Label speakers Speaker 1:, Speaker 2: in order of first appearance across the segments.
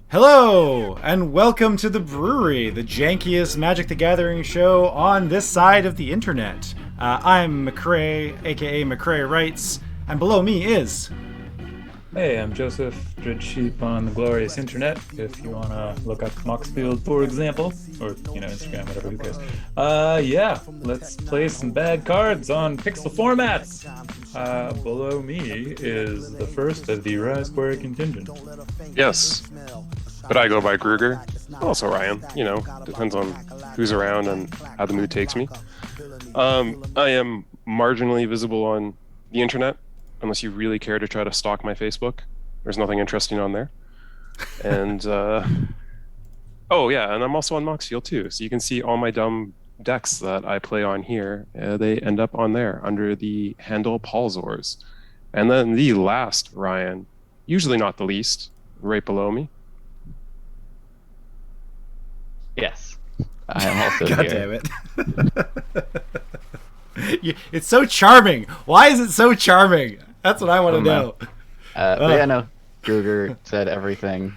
Speaker 1: Hello, and welcome to the Brewery, the jankiest Magic the Gathering show on this side of the internet. I'm McRae, aka McRae Writes, and below me is...
Speaker 2: Hey, I'm Joseph, Dreadsheep on the glorious internet. If you want to look up Moxfield, for example, or, Instagram, whatever, who cares. Yeah, let's play some bad cards on pixel formats. Below me is the first of the RySquared contingent.
Speaker 3: Yes, but I go by Gruger. Also Ryan, depends on who's around and how the mood takes me. I am marginally visible on the internet, unless you really care to try to stalk my Facebook. There's nothing interesting on there. And, and I'm also on Moxfield too, so you can see all my dumb decks that I play on here. They end up on there under the handle Paulzors. And then the last Ryan, usually not the least, right below me.
Speaker 4: Yes, I am also
Speaker 1: God
Speaker 4: here.
Speaker 1: damn it. It's so charming. Why is it so charming? That's what I want to know.
Speaker 4: Gruger said everything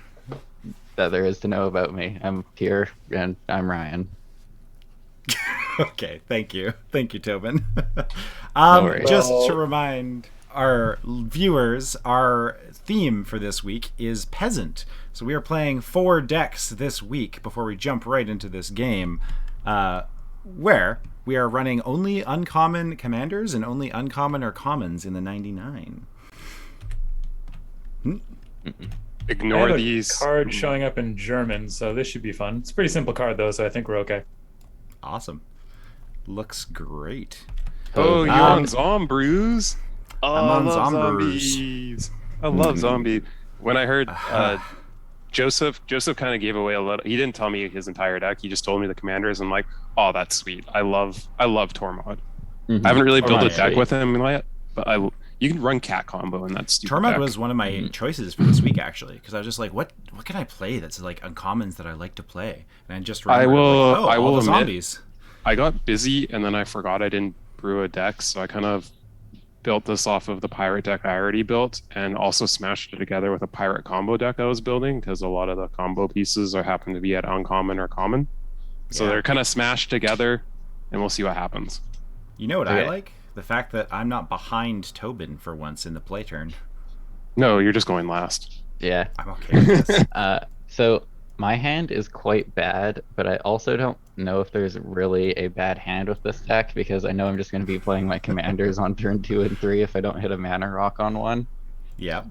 Speaker 4: that there is to know about me. I'm here, and I'm Ryan.
Speaker 1: Okay, thank you. Thank you, Tobin.
Speaker 4: No worries.
Speaker 1: Just to remind our viewers, our theme for this week is Peasant. So we are playing 4 decks this week before we jump right into this game, where we are running only uncommon commanders and only uncommon or commons in the 99.
Speaker 3: Ignore
Speaker 2: I have
Speaker 3: these.
Speaker 2: a card showing up in German, so this should be fun. It's a pretty simple card, though, so I think we're okay.
Speaker 1: Awesome. Looks great.
Speaker 3: Oh, you're on Zombrews? Oh,
Speaker 1: I'm on
Speaker 3: I love
Speaker 1: Zombrews.
Speaker 3: zombies. I love zombie. When I heard Joseph kind of gave away a little. He didn't tell me his entire deck. He just told me the commanders. I'm like, oh, that's sweet. I love Tormod.
Speaker 4: Mhm.
Speaker 3: I haven't really built a
Speaker 4: Tormod's
Speaker 3: deck
Speaker 4: sweet.
Speaker 3: with him yet, but you can run cat combo in that stupid
Speaker 1: Tormod
Speaker 3: deck.
Speaker 1: was one of my choices for this week, actually, because I was just like, what can I play that's like uncommons that I like to play? And I just remembered,
Speaker 3: I will
Speaker 1: all the
Speaker 3: admit,
Speaker 1: zombies.
Speaker 3: I got busy and then I forgot I didn't brew a deck, so I kind of built this off of the pirate deck I already built and also smashed it together with a pirate combo deck I was building because a lot of the combo pieces happen to be at uncommon or common. So
Speaker 1: Yeah.
Speaker 3: they're kind of smashed together and we'll see what happens.
Speaker 1: You know what I
Speaker 4: Okay.
Speaker 1: like? The fact that I'm not behind Tobin for once in the play turn.
Speaker 3: No, you're just going last.
Speaker 4: Yeah.
Speaker 1: I'm okay with this.
Speaker 4: So my hand is quite bad, but I also don't know if there's really a bad hand with this deck because I know I'm just going to be playing my commanders on turn 2 and 3 if I don't hit a mana rock on one.
Speaker 1: Yep.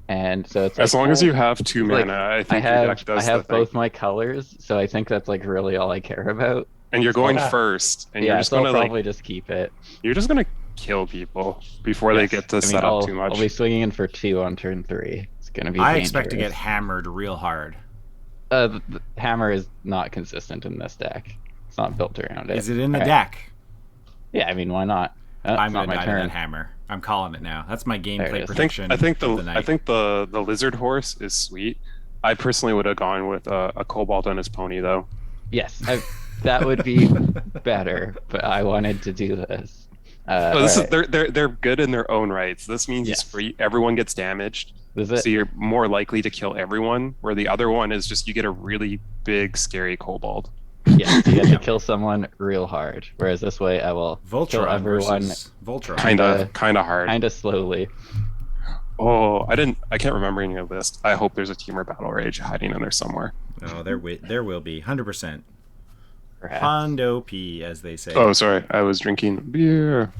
Speaker 4: And so it's
Speaker 3: As
Speaker 4: like,
Speaker 3: long as you have 2
Speaker 4: like,
Speaker 3: mana, I think your deck does
Speaker 4: I have
Speaker 3: the thing.
Speaker 4: both my colors, so I think that's like really all I care about.
Speaker 3: And you're going
Speaker 2: Yeah.
Speaker 3: first, and
Speaker 4: Yeah,
Speaker 3: you're just
Speaker 4: so I'll
Speaker 3: gonna
Speaker 4: probably just keep it.
Speaker 3: you're just gonna kill people before they get to set up too much.
Speaker 4: I'll be swinging in for 2 on turn 3. It's gonna be.
Speaker 1: I expect to get
Speaker 4: dangerous.
Speaker 1: hammered real hard.
Speaker 4: The hammer is not consistent in this deck. It's not built around it.
Speaker 1: Is it in the
Speaker 4: Alright.
Speaker 1: deck?
Speaker 4: Yeah, I mean, why not? It's
Speaker 1: I'm
Speaker 4: not
Speaker 1: gonna
Speaker 4: my
Speaker 1: die to
Speaker 4: turn.
Speaker 1: that hammer. I'm calling it now. That's my
Speaker 4: There it
Speaker 1: gameplay
Speaker 4: is.
Speaker 1: prediction.
Speaker 3: I think
Speaker 1: of the night.
Speaker 3: the lizard horse is sweet. I personally would have gone with a cobalt on his pony though.
Speaker 4: Yes, that would be better, but I wanted to do this.
Speaker 3: So this
Speaker 4: alright.
Speaker 3: is they're good in their own rights. This means
Speaker 4: Yes.
Speaker 3: it's free. Everyone gets damaged,
Speaker 4: Is it?
Speaker 3: so you're more likely to kill everyone. Where the other one is just you get a really big scary kobold.
Speaker 4: Yes, you get to kill someone real hard. Whereas this way, I will kill
Speaker 1: Voltron
Speaker 4: everyone
Speaker 1: versus Voltron.
Speaker 3: Kind of
Speaker 4: Kinda-
Speaker 3: hard.
Speaker 4: kind of slowly.
Speaker 3: Oh, I can't remember any of this. I hope there's a Teamer Battle Rage hiding in there somewhere.
Speaker 1: Oh, there will be 100%.
Speaker 4: Perhaps.
Speaker 1: Hondo P, as they say.
Speaker 3: Oh, sorry, I was drinking beer.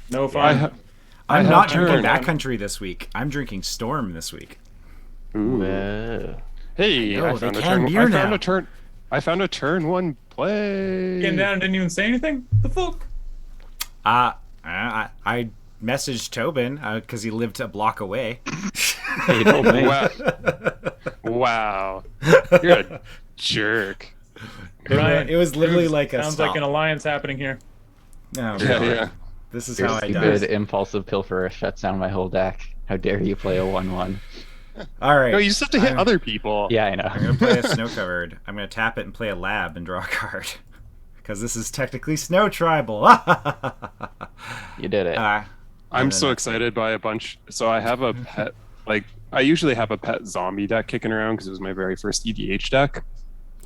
Speaker 2: No
Speaker 3: I
Speaker 2: fun.
Speaker 3: ha-
Speaker 1: I'm
Speaker 3: I
Speaker 1: not
Speaker 3: have
Speaker 1: drinking
Speaker 3: turned.
Speaker 1: Backcountry this week. I'm drinking Storm this week.
Speaker 3: Ooh.
Speaker 4: Whoa.
Speaker 3: Hey,
Speaker 1: No,
Speaker 3: I
Speaker 1: they
Speaker 3: found a
Speaker 1: can
Speaker 3: turn.
Speaker 1: beer now.
Speaker 3: I found a turn 1 play.
Speaker 2: Getting down and didn't even say anything? The fuck?
Speaker 1: I messaged Tobin because he lived a block away.
Speaker 4: He told me.
Speaker 3: Wow. Wow. You're a jerk.
Speaker 2: Ryan,
Speaker 1: It was literally like a
Speaker 2: sounds
Speaker 1: stop.
Speaker 2: like an alliance happening here.
Speaker 1: Oh,
Speaker 3: Yeah,
Speaker 1: really?
Speaker 3: yeah.
Speaker 1: This is
Speaker 4: Your
Speaker 1: how I
Speaker 4: stupid
Speaker 1: die.
Speaker 4: impulsive pilferer shuts down my whole deck. How dare you play a 1/1?
Speaker 1: All right.
Speaker 3: No, you just have to hit
Speaker 1: I'm-
Speaker 3: other people.
Speaker 4: Yeah, I know.
Speaker 1: I'm gonna play a snow covered. I'm gonna tap it and play a lab and draw a card. Because this is technically snow tribal.
Speaker 4: You did it.
Speaker 3: I'm
Speaker 1: And
Speaker 3: so
Speaker 1: then-
Speaker 3: excited by a bunch. So I have a pet, like I usually have a pet zombie deck kicking around because it was my very first EDH deck.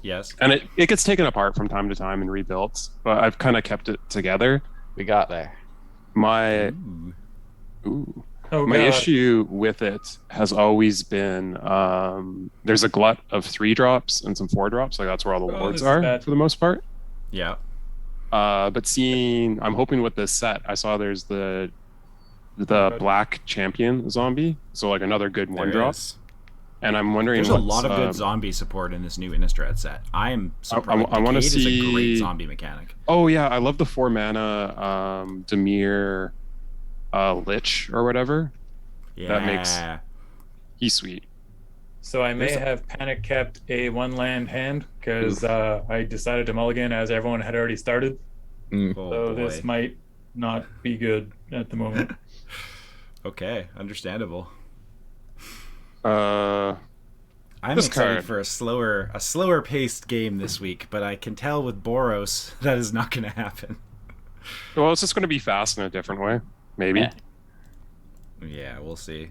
Speaker 1: Yes.
Speaker 3: And it gets taken apart from time to time and rebuilt, but I've kind of kept it together.
Speaker 4: We got there.
Speaker 3: My
Speaker 1: Ooh.
Speaker 2: Oh,
Speaker 3: my
Speaker 2: God.
Speaker 3: issue with it has always been there's a glut of 3-drops and some 4-drops. Like that's where all the
Speaker 2: Oh,
Speaker 3: lords
Speaker 2: this is
Speaker 3: are
Speaker 2: bad.
Speaker 3: for the most part.
Speaker 1: Yeah.
Speaker 3: But I'm hoping with this set, I saw there's the
Speaker 2: God.
Speaker 3: black champion zombie, so like another good
Speaker 1: There
Speaker 3: 1-drop.
Speaker 1: is.
Speaker 3: And I'm wondering,
Speaker 1: There's a lot of good zombie support in this new Innistrad set. I am surprised.
Speaker 3: I want to
Speaker 1: Decade is a great
Speaker 3: see.
Speaker 1: zombie mechanic.
Speaker 3: Oh yeah, I love the 4-mana Demir Lich or whatever.
Speaker 1: Yeah.
Speaker 3: He's sweet.
Speaker 2: So I may
Speaker 1: There's a-
Speaker 2: have panic kept a 1-land hand because I decided to mulligan as everyone had already started.
Speaker 1: Oh,
Speaker 2: So
Speaker 1: boy.
Speaker 2: this might not be good at the moment.
Speaker 1: Okay, understandable.
Speaker 3: Uh,
Speaker 1: I'm
Speaker 3: This
Speaker 1: excited
Speaker 3: card.
Speaker 1: for a slower paced game this week, but I can tell with Boros that is not going to happen.
Speaker 3: well, it's just going to be fast in a different way, maybe.
Speaker 4: Yeah.
Speaker 1: Yeah, we'll see.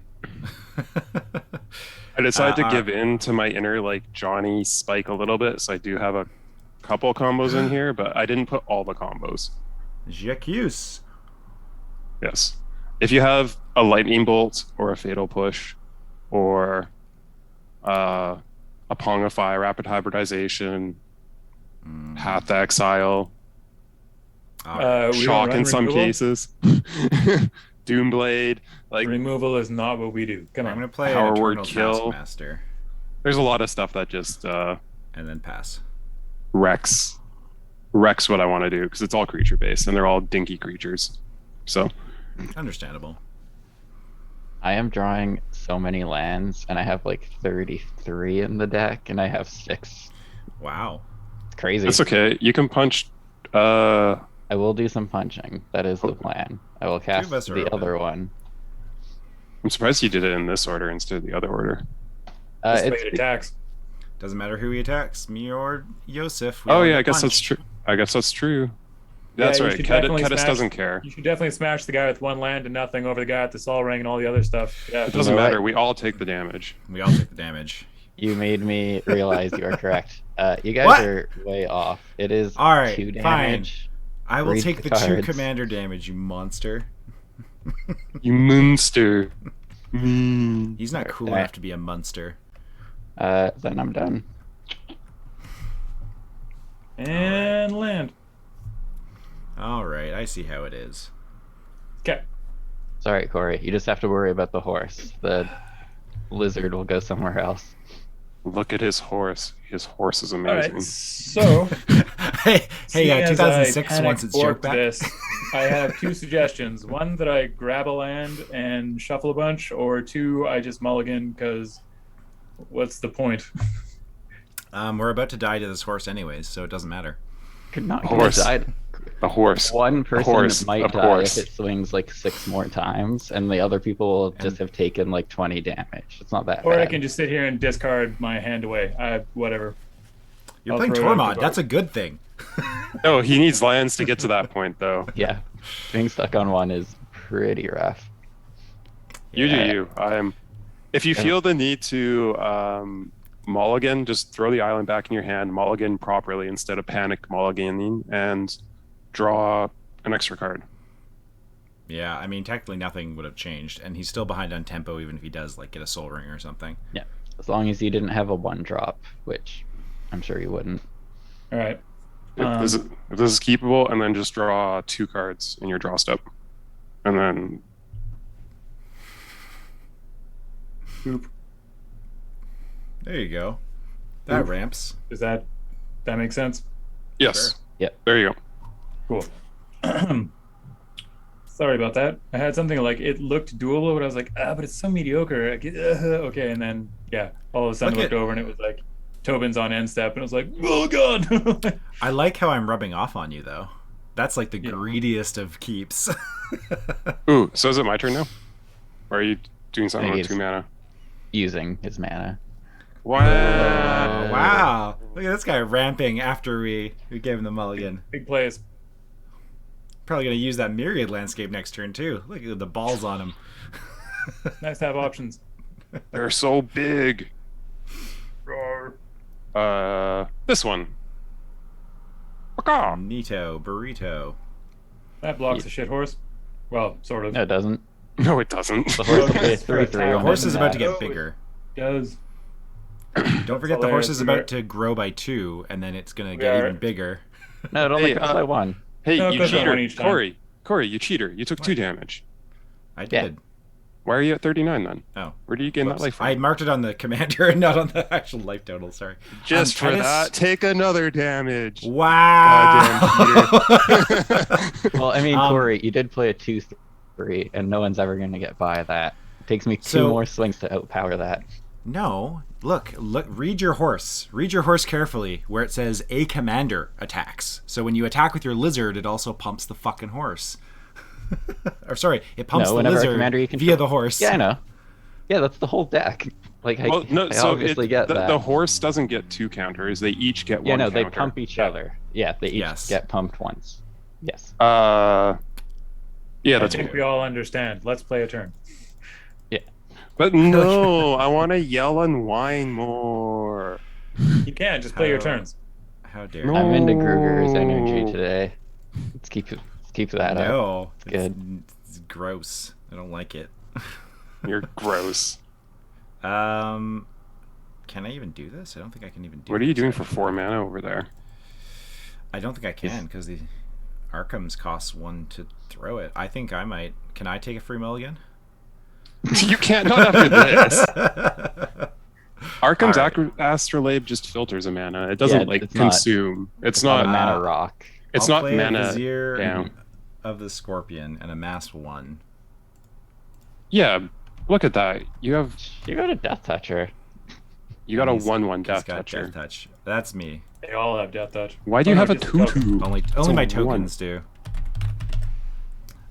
Speaker 3: I decided to give in to my inner like Johnny spike a little bit, so I do have a couple combos in here, but I didn't put all the combos.
Speaker 1: Jankiest.
Speaker 3: Yes. If you have a lightning bolt or a fatal push or a Pongify rapid hybridization, Path to Exile,
Speaker 2: We don't
Speaker 3: Shock
Speaker 2: run
Speaker 3: in some
Speaker 2: removal?
Speaker 3: cases, Doomblade, like
Speaker 2: Removal is not what we do. Come
Speaker 1: I'm
Speaker 2: on.
Speaker 1: going to play
Speaker 3: Power
Speaker 1: an
Speaker 3: Word
Speaker 1: Eternal
Speaker 3: Kill.
Speaker 1: Taskmaster
Speaker 3: there's a lot of stuff that just
Speaker 1: and then pass.
Speaker 3: wrecks what I want to do because it's all creature based and they're all dinky creatures. So
Speaker 1: Understandable.
Speaker 4: I am drawing so many lands, and I have like 33 in the deck, and I have 6.
Speaker 1: Wow.
Speaker 4: It's crazy.
Speaker 3: it's okay. You can punch.
Speaker 4: I will do some punching. That is the plan. I will cast
Speaker 1: of us are
Speaker 4: the
Speaker 1: open.
Speaker 4: other one.
Speaker 3: I'm surprised you did it in this order instead of the other order.
Speaker 2: This way
Speaker 4: It's
Speaker 2: it attacks.
Speaker 1: Doesn't matter who he attacks, me or Yosef. we all
Speaker 3: Oh yeah,
Speaker 1: get
Speaker 3: I guess that's
Speaker 1: punched.
Speaker 3: true. I guess that's true.
Speaker 2: Yeah,
Speaker 3: That's
Speaker 2: you
Speaker 3: right.
Speaker 2: should
Speaker 3: Kedis
Speaker 2: definitely smash-
Speaker 3: doesn't care.
Speaker 2: You should definitely smash the guy with 1 land and nothing over the guy at the Sol Ring and all the other stuff. Yeah.
Speaker 3: It doesn't
Speaker 4: know what?
Speaker 3: matter. We all take the damage.
Speaker 1: We all take the damage.
Speaker 4: You made me realize you are correct. You guys
Speaker 1: What?
Speaker 4: are way off. It is
Speaker 1: All right,
Speaker 4: 2
Speaker 1: fine.
Speaker 4: damage.
Speaker 1: I will
Speaker 4: Read
Speaker 1: take
Speaker 4: the
Speaker 1: the 2
Speaker 4: cards.
Speaker 1: commander damage, you monster.
Speaker 3: You monster. Mm.
Speaker 1: He's not cool
Speaker 4: Okay.
Speaker 1: enough to be a monster.
Speaker 4: Then I'm done.
Speaker 2: And land.
Speaker 1: All right, I see how it is.
Speaker 2: Okay.
Speaker 4: Sorry, Corey. You just have to worry about the horse. The lizard will go somewhere else.
Speaker 3: Look at his horse. His horse is
Speaker 2: All
Speaker 3: amazing.
Speaker 2: right. So,
Speaker 1: hey,
Speaker 2: seeing as
Speaker 1: 2006
Speaker 2: I
Speaker 1: wants its
Speaker 2: panic
Speaker 1: joke back.
Speaker 2: this, I have 2 suggestions. One, that I grab a land and shuffle a bunch, or 2, I just mulligan because what's the point?
Speaker 1: We're about to die to this horse anyways, so it doesn't matter.
Speaker 4: You're not
Speaker 3: Horse.
Speaker 4: gonna die.
Speaker 3: The horse.
Speaker 4: One person
Speaker 3: horse,
Speaker 4: might
Speaker 3: of
Speaker 4: die
Speaker 3: course.
Speaker 4: if it swings like 6 more times, and the other people will just have taken like 20 damage. It's not that
Speaker 2: Or
Speaker 4: bad.
Speaker 2: I can just sit here and discard my hand away. Whatever.
Speaker 1: You're
Speaker 2: I'll
Speaker 1: playing
Speaker 2: throw it out
Speaker 1: Tormod.
Speaker 2: the
Speaker 1: That's a good thing.
Speaker 3: No, he needs lands to get to that point, though.
Speaker 4: Yeah, being stuck on 1 is pretty rough.
Speaker 3: You do
Speaker 4: Yeah.
Speaker 3: you. If you feel the need to mulligan, just throw the island back in your hand, mulligan properly instead of panic mulliganing, and draw an extra card.
Speaker 1: Yeah, I mean, technically nothing would have changed, and he's still behind on tempo even if he does like get a soul ring or something.
Speaker 4: Yeah, as long as you didn't have a 1-drop, which I'm sure you wouldn't.
Speaker 2: All right.
Speaker 3: If this is keepable, and then just draw 2 cards in your draw step. And then
Speaker 2: Boop.
Speaker 1: There you go. That
Speaker 2: Oof.
Speaker 1: ramps.
Speaker 2: Does that make sense?
Speaker 3: yes.
Speaker 1: Sure.
Speaker 4: Yep.
Speaker 3: There you go.
Speaker 2: Cool. Sorry about that. I had something like it looked doable, but I was like, but it's so mediocre. Okay, and then yeah, all of a sudden I
Speaker 1: Look
Speaker 2: looked over and it was like Tobin's on end step, and I was like, oh god.
Speaker 1: I like how I'm rubbing off on you though. That's like the greediest of keeps.
Speaker 3: Ooh, so is it my turn now? Or are you doing something
Speaker 4: I
Speaker 3: with
Speaker 4: think
Speaker 3: 2 mana?
Speaker 4: Using his mana.
Speaker 3: Wow.
Speaker 1: Oh, wow. Look at this guy ramping after we gave him the mulligan.
Speaker 2: Big plays.
Speaker 1: Probably going to use that Myriad landscape next turn too. Look at the balls on him.
Speaker 2: Nice to have options.
Speaker 3: They're so big. This one. Caw.
Speaker 1: Neato, burrito.
Speaker 2: That blocks a shit horse. Well, sort of.
Speaker 4: No, it doesn't.
Speaker 3: No, it doesn't.
Speaker 4: The horse will be a
Speaker 2: Yes, for
Speaker 4: 3-3.
Speaker 2: attack.
Speaker 1: The
Speaker 4: on
Speaker 1: horse
Speaker 4: it.
Speaker 1: is about to
Speaker 2: No,
Speaker 1: get bigger.
Speaker 2: Does.
Speaker 1: Don't forget the
Speaker 2: hilarious.
Speaker 1: horse is about to grow by 2, and then it's gonna get
Speaker 2: are-
Speaker 1: even bigger.
Speaker 4: No, it only
Speaker 3: Hey,
Speaker 4: goes by 1.
Speaker 3: Hey,
Speaker 2: No, it
Speaker 3: you
Speaker 2: goes on one
Speaker 3: cheater.
Speaker 2: each time.
Speaker 3: Corey, you cheater. You took 2 damage.
Speaker 1: I
Speaker 4: Yeah.
Speaker 1: did.
Speaker 3: Why are you at 39 then?
Speaker 1: Oh.
Speaker 3: Where do you gain that
Speaker 1: Whoops.
Speaker 3: life from?
Speaker 1: I marked it on the commander and not on the actual life total. Sorry.
Speaker 3: Just for
Speaker 1: Titus-
Speaker 3: that, take another damage.
Speaker 1: Wow.
Speaker 4: Well, I mean,
Speaker 1: Um,
Speaker 4: Corey, you did play a 2-3, and no one's ever going to get by that. It takes me 2
Speaker 1: So-
Speaker 4: more swings to outpower that.
Speaker 1: No. Look. Read your horse. Read your horse carefully, where it says a commander attacks. So when you attack with your lizard, it also pumps the fucking horse. Or sorry, it pumps
Speaker 4: No,
Speaker 1: the
Speaker 4: whenever a
Speaker 1: lizard
Speaker 4: commander you
Speaker 1: via
Speaker 4: control-
Speaker 1: the horse.
Speaker 4: Yeah, I know. Yeah, that's the whole deck. Like, I,
Speaker 3: Well, no,
Speaker 4: I
Speaker 3: so
Speaker 4: obviously get that.
Speaker 3: the horse doesn't get 2 counters. They each get 1
Speaker 4: Yeah, no,
Speaker 3: counter.
Speaker 4: they pump each other. Yeah, they each
Speaker 1: Yes.
Speaker 4: get pumped once. Yes.
Speaker 3: Yeah,
Speaker 2: I
Speaker 3: that's
Speaker 2: think we all understand. Let's play a turn.
Speaker 3: But no, I want to yell and whine more.
Speaker 2: You can just play your turns.
Speaker 1: How dare
Speaker 3: No.
Speaker 1: you?
Speaker 4: I'm into Gruger's energy today. Let's keep that up.
Speaker 1: No.
Speaker 4: It's
Speaker 1: It's gross. I don't like it.
Speaker 3: You're gross.
Speaker 1: Can I even do this? I don't think I can even do
Speaker 3: What are you
Speaker 1: this,
Speaker 3: doing for
Speaker 1: actually.
Speaker 3: 4 mana over there?
Speaker 1: I don't think I can because the Arkham's costs 1 to throw it. I think I might. Can I take a free mulligan?
Speaker 3: You can't, not after this. Arkham's
Speaker 1: Alright.
Speaker 3: Astrolabe just filters a mana. It doesn't
Speaker 4: Yeah, it's
Speaker 3: consume. It's
Speaker 4: not
Speaker 3: not
Speaker 4: a mana rock.
Speaker 3: It's
Speaker 1: I'll
Speaker 3: not
Speaker 1: play a
Speaker 3: mana
Speaker 1: Vizier
Speaker 3: down.
Speaker 1: of the Scorpion and a mass 1.
Speaker 3: Yeah, look at that. You got
Speaker 4: a Death Toucher.
Speaker 3: a 1/1
Speaker 1: He's
Speaker 3: Death
Speaker 1: got
Speaker 3: Toucher.
Speaker 1: Death Touch. That's me.
Speaker 2: They all have Death Touch.
Speaker 3: Why do you
Speaker 2: Oh, no,
Speaker 3: have a
Speaker 2: just a token.
Speaker 3: 2/2?
Speaker 1: Only
Speaker 3: It's a
Speaker 1: my
Speaker 3: 1.
Speaker 1: tokens do.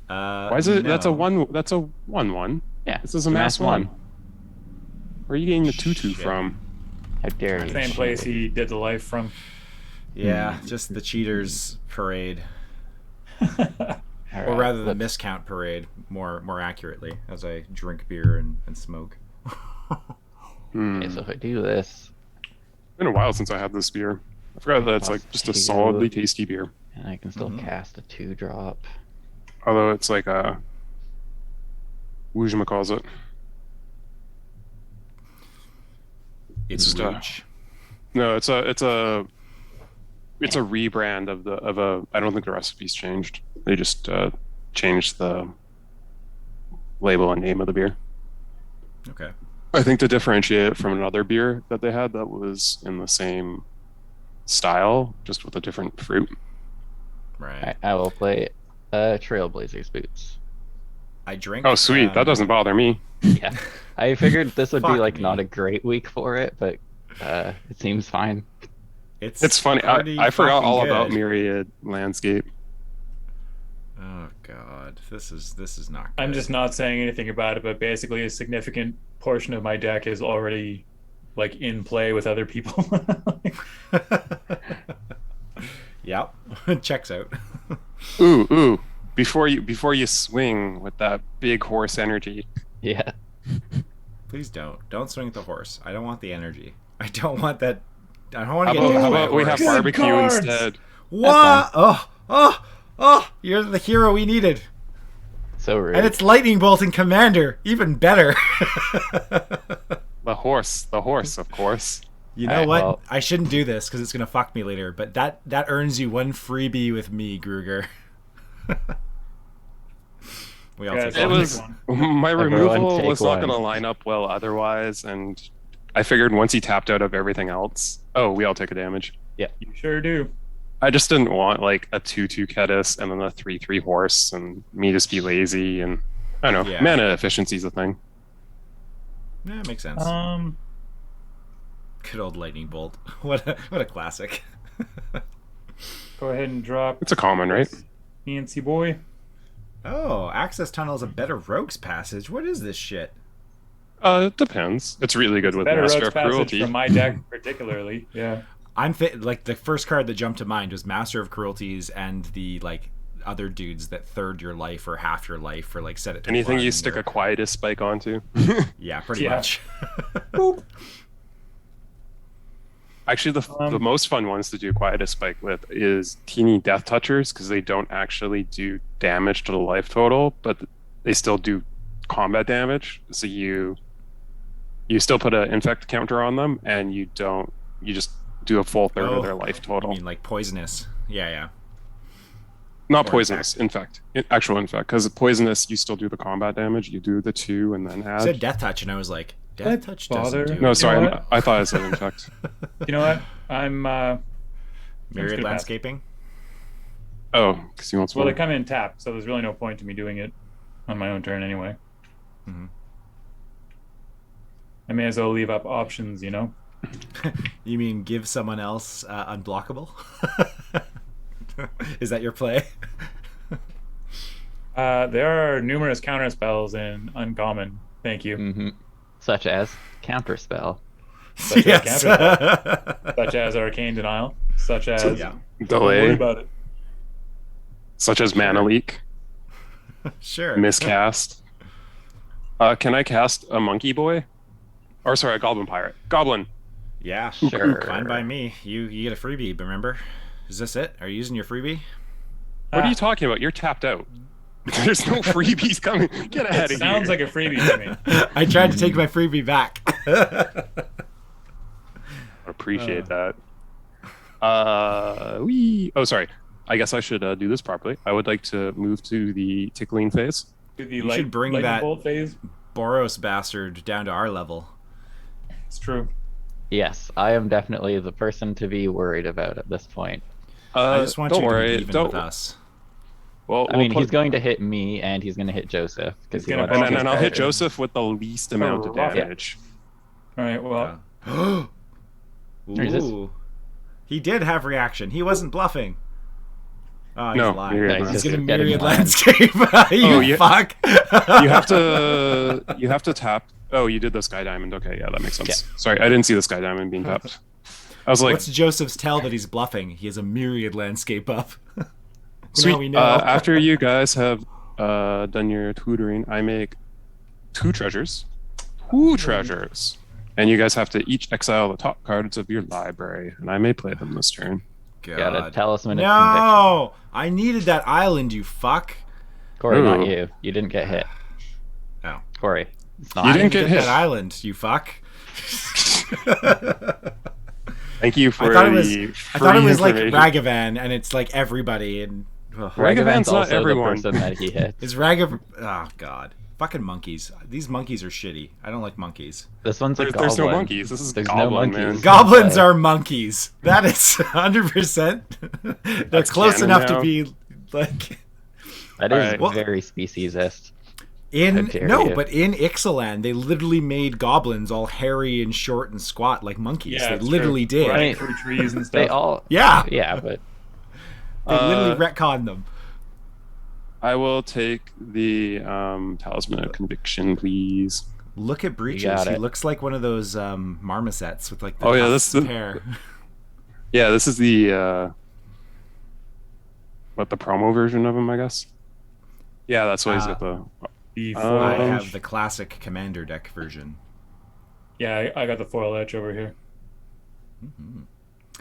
Speaker 3: Why is it? That's a
Speaker 1: no.
Speaker 3: 1. That's a 1/1.
Speaker 4: Yeah.
Speaker 3: This is a
Speaker 4: it's
Speaker 3: mass 1. Where are you getting the 2/2
Speaker 1: Shit.
Speaker 3: from?
Speaker 4: How dare you?
Speaker 2: Same place he did the life from.
Speaker 1: Yeah, just the cheaters parade,
Speaker 4: All
Speaker 1: or
Speaker 4: right,
Speaker 1: rather the
Speaker 4: let's-
Speaker 1: miscount parade, more accurately, as I drink beer and smoke.
Speaker 3: Hmm.
Speaker 4: Okay, so if I do this,
Speaker 3: It's been a while since I had this beer. I forgot that it's like just a
Speaker 4: Plus
Speaker 3: solidly
Speaker 4: 2.
Speaker 3: tasty beer.
Speaker 4: and I can still
Speaker 1: Mhm.
Speaker 4: cast a 2-drop.
Speaker 3: Although it's like a Wujima calls it.
Speaker 1: It's
Speaker 3: Just,
Speaker 1: Rouge.
Speaker 3: No, it's a rebrand of a. I don't think the recipe's changed. They just changed the label and name of the beer.
Speaker 1: Okay.
Speaker 3: I think to differentiate it from another beer that they had that was in the same style, just with a different fruit.
Speaker 1: Right.
Speaker 4: I will play Trailblazers Boots.
Speaker 1: I drink.
Speaker 3: Oh, sweet. That doesn't bother me.
Speaker 4: Yeah. I figured this would be
Speaker 1: Fuck
Speaker 4: like
Speaker 1: me.
Speaker 4: not a great week for it, but it seems fine.
Speaker 3: It's funny.
Speaker 1: pretty
Speaker 3: I forgot
Speaker 1: fucking
Speaker 3: all about
Speaker 1: good.
Speaker 3: Myriad Landscape.
Speaker 1: Oh god, this is not. Good.
Speaker 2: I'm just not saying anything about it, but basically a significant portion of my deck is already like in play with other people.
Speaker 1: Yep. Checks out.
Speaker 3: Ooh. Before you swing with that big horse energy.
Speaker 4: Yeah.
Speaker 1: Please don't swing at the horse. I don't want the energy. I don't want that. I don't want
Speaker 3: How
Speaker 1: to get hit
Speaker 3: about,
Speaker 1: by
Speaker 3: how
Speaker 1: a
Speaker 3: about we have
Speaker 1: horse.
Speaker 2: Good
Speaker 3: barbecue
Speaker 2: cards.
Speaker 3: instead?
Speaker 1: What? Oh! You're the hero we needed.
Speaker 4: So rude.
Speaker 1: And it's lightning bolt and commander, even better.
Speaker 3: The horse, of course.
Speaker 1: You know
Speaker 4: Alright,
Speaker 1: what?
Speaker 4: well-
Speaker 1: I shouldn't do this because it's gonna fuck me later. But that earns you 1 freebie with me, Gruger. We all
Speaker 2: Guys,
Speaker 1: take
Speaker 3: It
Speaker 2: I'll
Speaker 1: one.
Speaker 3: was
Speaker 2: take
Speaker 3: my
Speaker 4: Everyone
Speaker 3: removal
Speaker 4: take
Speaker 3: was not
Speaker 4: one.
Speaker 3: going to line up well otherwise, and I figured once he tapped out of everything else, we all take a damage.
Speaker 2: You sure do.
Speaker 3: I just didn't want like a 2/2 Kedis and then a 3/3 horse, and me just be lazy, and I don't know.
Speaker 1: Yeah.
Speaker 3: Mana efficiency's a thing.
Speaker 1: Yeah, it makes sense. Good old lightning bolt. What a classic.
Speaker 2: Go ahead and drop
Speaker 3: It's a common, right?
Speaker 2: Nancy boy.
Speaker 1: Oh, access tunnel is a better rogue's passage. What is this shit?
Speaker 3: It depends. It's really good with
Speaker 2: Better
Speaker 3: Master
Speaker 2: rogue's
Speaker 3: of
Speaker 2: passage
Speaker 3: Cruelty.
Speaker 2: from my deck particularly. Yeah.
Speaker 1: Like the first card that jumped to mind was Master of Cruelties and the other dudes that third your life or half your life or like set it to
Speaker 3: Anything
Speaker 1: one
Speaker 3: you stick
Speaker 1: or-
Speaker 3: a quietest spike onto.
Speaker 1: Yeah, pretty
Speaker 2: Yeah.
Speaker 1: much.
Speaker 3: Actually, the most fun ones to do quietest spike with is teeny death touchers, because they don't actually do damage to the life total, but they still do combat damage. So you still put an infect counter on them, and you just do a full third of their life
Speaker 1: I
Speaker 3: total.
Speaker 1: mean, like poisonous. Yeah.
Speaker 3: Not
Speaker 1: or
Speaker 3: poisonous, actual infect, because poisonous you still do the combat damage. You do the 2 and then
Speaker 1: I
Speaker 3: add.
Speaker 1: said death touch, and I was like, death
Speaker 2: That
Speaker 1: touch
Speaker 2: bother-
Speaker 1: doesn't do
Speaker 3: No,
Speaker 1: it.
Speaker 3: sorry,
Speaker 2: You know what?
Speaker 3: I thought I said infect.
Speaker 2: You know what? I'm
Speaker 1: Myriad
Speaker 2: gonna pass.
Speaker 1: landscaping.
Speaker 3: Oh, because he wants
Speaker 2: well, they
Speaker 3: one.
Speaker 2: come in tapped, so there's really no point to me doing it on my own turn anyway.
Speaker 1: Mhm.
Speaker 2: I may as well leave up options,
Speaker 1: You mean give someone else unblockable? Is that your play?
Speaker 2: There are numerous counter spells in uncommon. Thank you.
Speaker 4: Hmm. Such as counterspell.
Speaker 2: Such as
Speaker 1: Yes.
Speaker 2: Such as arcane denial. Such as
Speaker 1: Yeah.
Speaker 2: don't worry
Speaker 3: Delay,
Speaker 2: about it.
Speaker 3: such as mana leak,
Speaker 1: Sure.
Speaker 3: miscast. Can I cast a monkey boy? Or sorry, a goblin pirate. Goblin.
Speaker 1: Yeah.
Speaker 4: Sure.
Speaker 1: Fine by me. You get a freebie, remember? Is this it? Are you using your freebie?
Speaker 3: What are you talking about? You're tapped out. There's no freebies coming. Get ahead
Speaker 2: It
Speaker 3: of
Speaker 2: sounds
Speaker 3: here.
Speaker 2: like a freebie to me.
Speaker 1: I tried to take my freebie back.
Speaker 3: Appreciate that. Oh, sorry. I guess I should do this properly. I would like to move to the tickling phase.
Speaker 2: To the
Speaker 1: You should bring
Speaker 2: lightning
Speaker 1: that-
Speaker 2: bolt phase.
Speaker 1: Boros bastard down to our level.
Speaker 2: It's true.
Speaker 4: Yes, I am definitely the person to be worried about at this point.
Speaker 1: I just want
Speaker 3: don't
Speaker 1: you to
Speaker 3: worry.
Speaker 1: be even
Speaker 3: Don't.
Speaker 1: with us.
Speaker 3: Well,
Speaker 4: I mean,
Speaker 3: we'll
Speaker 4: he's going to hit me and he's going to hit Joseph because
Speaker 2: He's
Speaker 4: he
Speaker 2: gonna
Speaker 4: wants
Speaker 2: bump
Speaker 4: to
Speaker 3: and I'll hit
Speaker 4: start.
Speaker 3: Joseph with the least amount of
Speaker 2: rocket.
Speaker 3: damage.
Speaker 2: All right. Well,
Speaker 4: Is this-
Speaker 1: Ooh. He did have reaction. He wasn't bluffing. Oh, he's
Speaker 3: No,
Speaker 1: lying.
Speaker 3: Myriad
Speaker 1: He's
Speaker 3: Landscape.
Speaker 1: gonna
Speaker 4: Getting
Speaker 1: myriad
Speaker 4: lying.
Speaker 1: landscape. You
Speaker 3: Oh, yeah.
Speaker 1: fuck.
Speaker 3: You have to tap. Oh, you did the sky diamond. Okay, yeah, that makes sense. Sorry, I didn't see the sky diamond being tapped. I was like,
Speaker 1: What's Joseph's tell that he's bluffing? He has a myriad landscape up.
Speaker 3: sweet.
Speaker 1: Now we know.
Speaker 3: After you guys have done your tutoring, I make 2 treasures. 2 treasures. And you guys have to each exile the top cards of your library, and I may play them this turn.
Speaker 4: Got a
Speaker 1: God.
Speaker 4: talisman of conviction.
Speaker 1: No, I needed that island. You fuck.
Speaker 4: Corey,
Speaker 3: Ooh.
Speaker 4: not you. You didn't get hit.
Speaker 1: Oh.
Speaker 4: Corey, it's not.
Speaker 3: You
Speaker 1: I
Speaker 3: didn't get
Speaker 1: that
Speaker 3: hit.
Speaker 1: island. You fuck.
Speaker 3: Thank you for
Speaker 1: I thought it was.
Speaker 3: the
Speaker 1: I thought it
Speaker 3: free
Speaker 1: was like
Speaker 3: information.
Speaker 1: Ragavan, and it's like everybody. And ugh.
Speaker 3: Ragavan's not
Speaker 4: also
Speaker 3: everyone.
Speaker 4: the person that he hits.
Speaker 1: Is Ragavan? Oh God. Fucking monkeys. These monkeys are shitty. I don't like monkeys.
Speaker 4: This one's a
Speaker 3: There's no
Speaker 4: goblin.
Speaker 3: monkeys. This is
Speaker 4: There's
Speaker 3: goblin,
Speaker 4: no
Speaker 3: man.
Speaker 4: monkeys.
Speaker 1: Goblins
Speaker 4: Okay.
Speaker 1: are monkeys. That is 100%. They're
Speaker 3: That's
Speaker 1: close
Speaker 3: canon
Speaker 1: enough
Speaker 3: now.
Speaker 1: to be like
Speaker 4: That is
Speaker 3: Alright.
Speaker 1: Well-
Speaker 4: very speciesist.
Speaker 1: in
Speaker 4: How dare
Speaker 1: no,
Speaker 4: you.
Speaker 1: but in Ixalan they literally made goblins all hairy and short and squat like monkeys.
Speaker 2: yeah,
Speaker 1: they
Speaker 2: it's
Speaker 1: literally
Speaker 2: true.
Speaker 1: did.
Speaker 4: I mean,
Speaker 2: Through trees and stuff.
Speaker 4: They all.
Speaker 1: Yeah,
Speaker 4: Yeah, but
Speaker 1: they literally
Speaker 3: Uh,
Speaker 1: retconned them.
Speaker 3: I will take the talisman of conviction, please.
Speaker 1: Look at Breaches.
Speaker 4: got
Speaker 1: He
Speaker 4: it.
Speaker 1: looks like one of those marmosets with like the
Speaker 3: Oh, yeah,
Speaker 1: tufts
Speaker 3: that's
Speaker 1: of
Speaker 3: the-
Speaker 1: hair.
Speaker 3: Yeah, this is the the promo version of him, I guess. Yeah, that's why he's got the.
Speaker 2: The
Speaker 3: I
Speaker 2: foil
Speaker 1: I
Speaker 3: Um,
Speaker 2: edge.
Speaker 1: have the classic commander deck version.
Speaker 2: Yeah, I got the foil edge over here.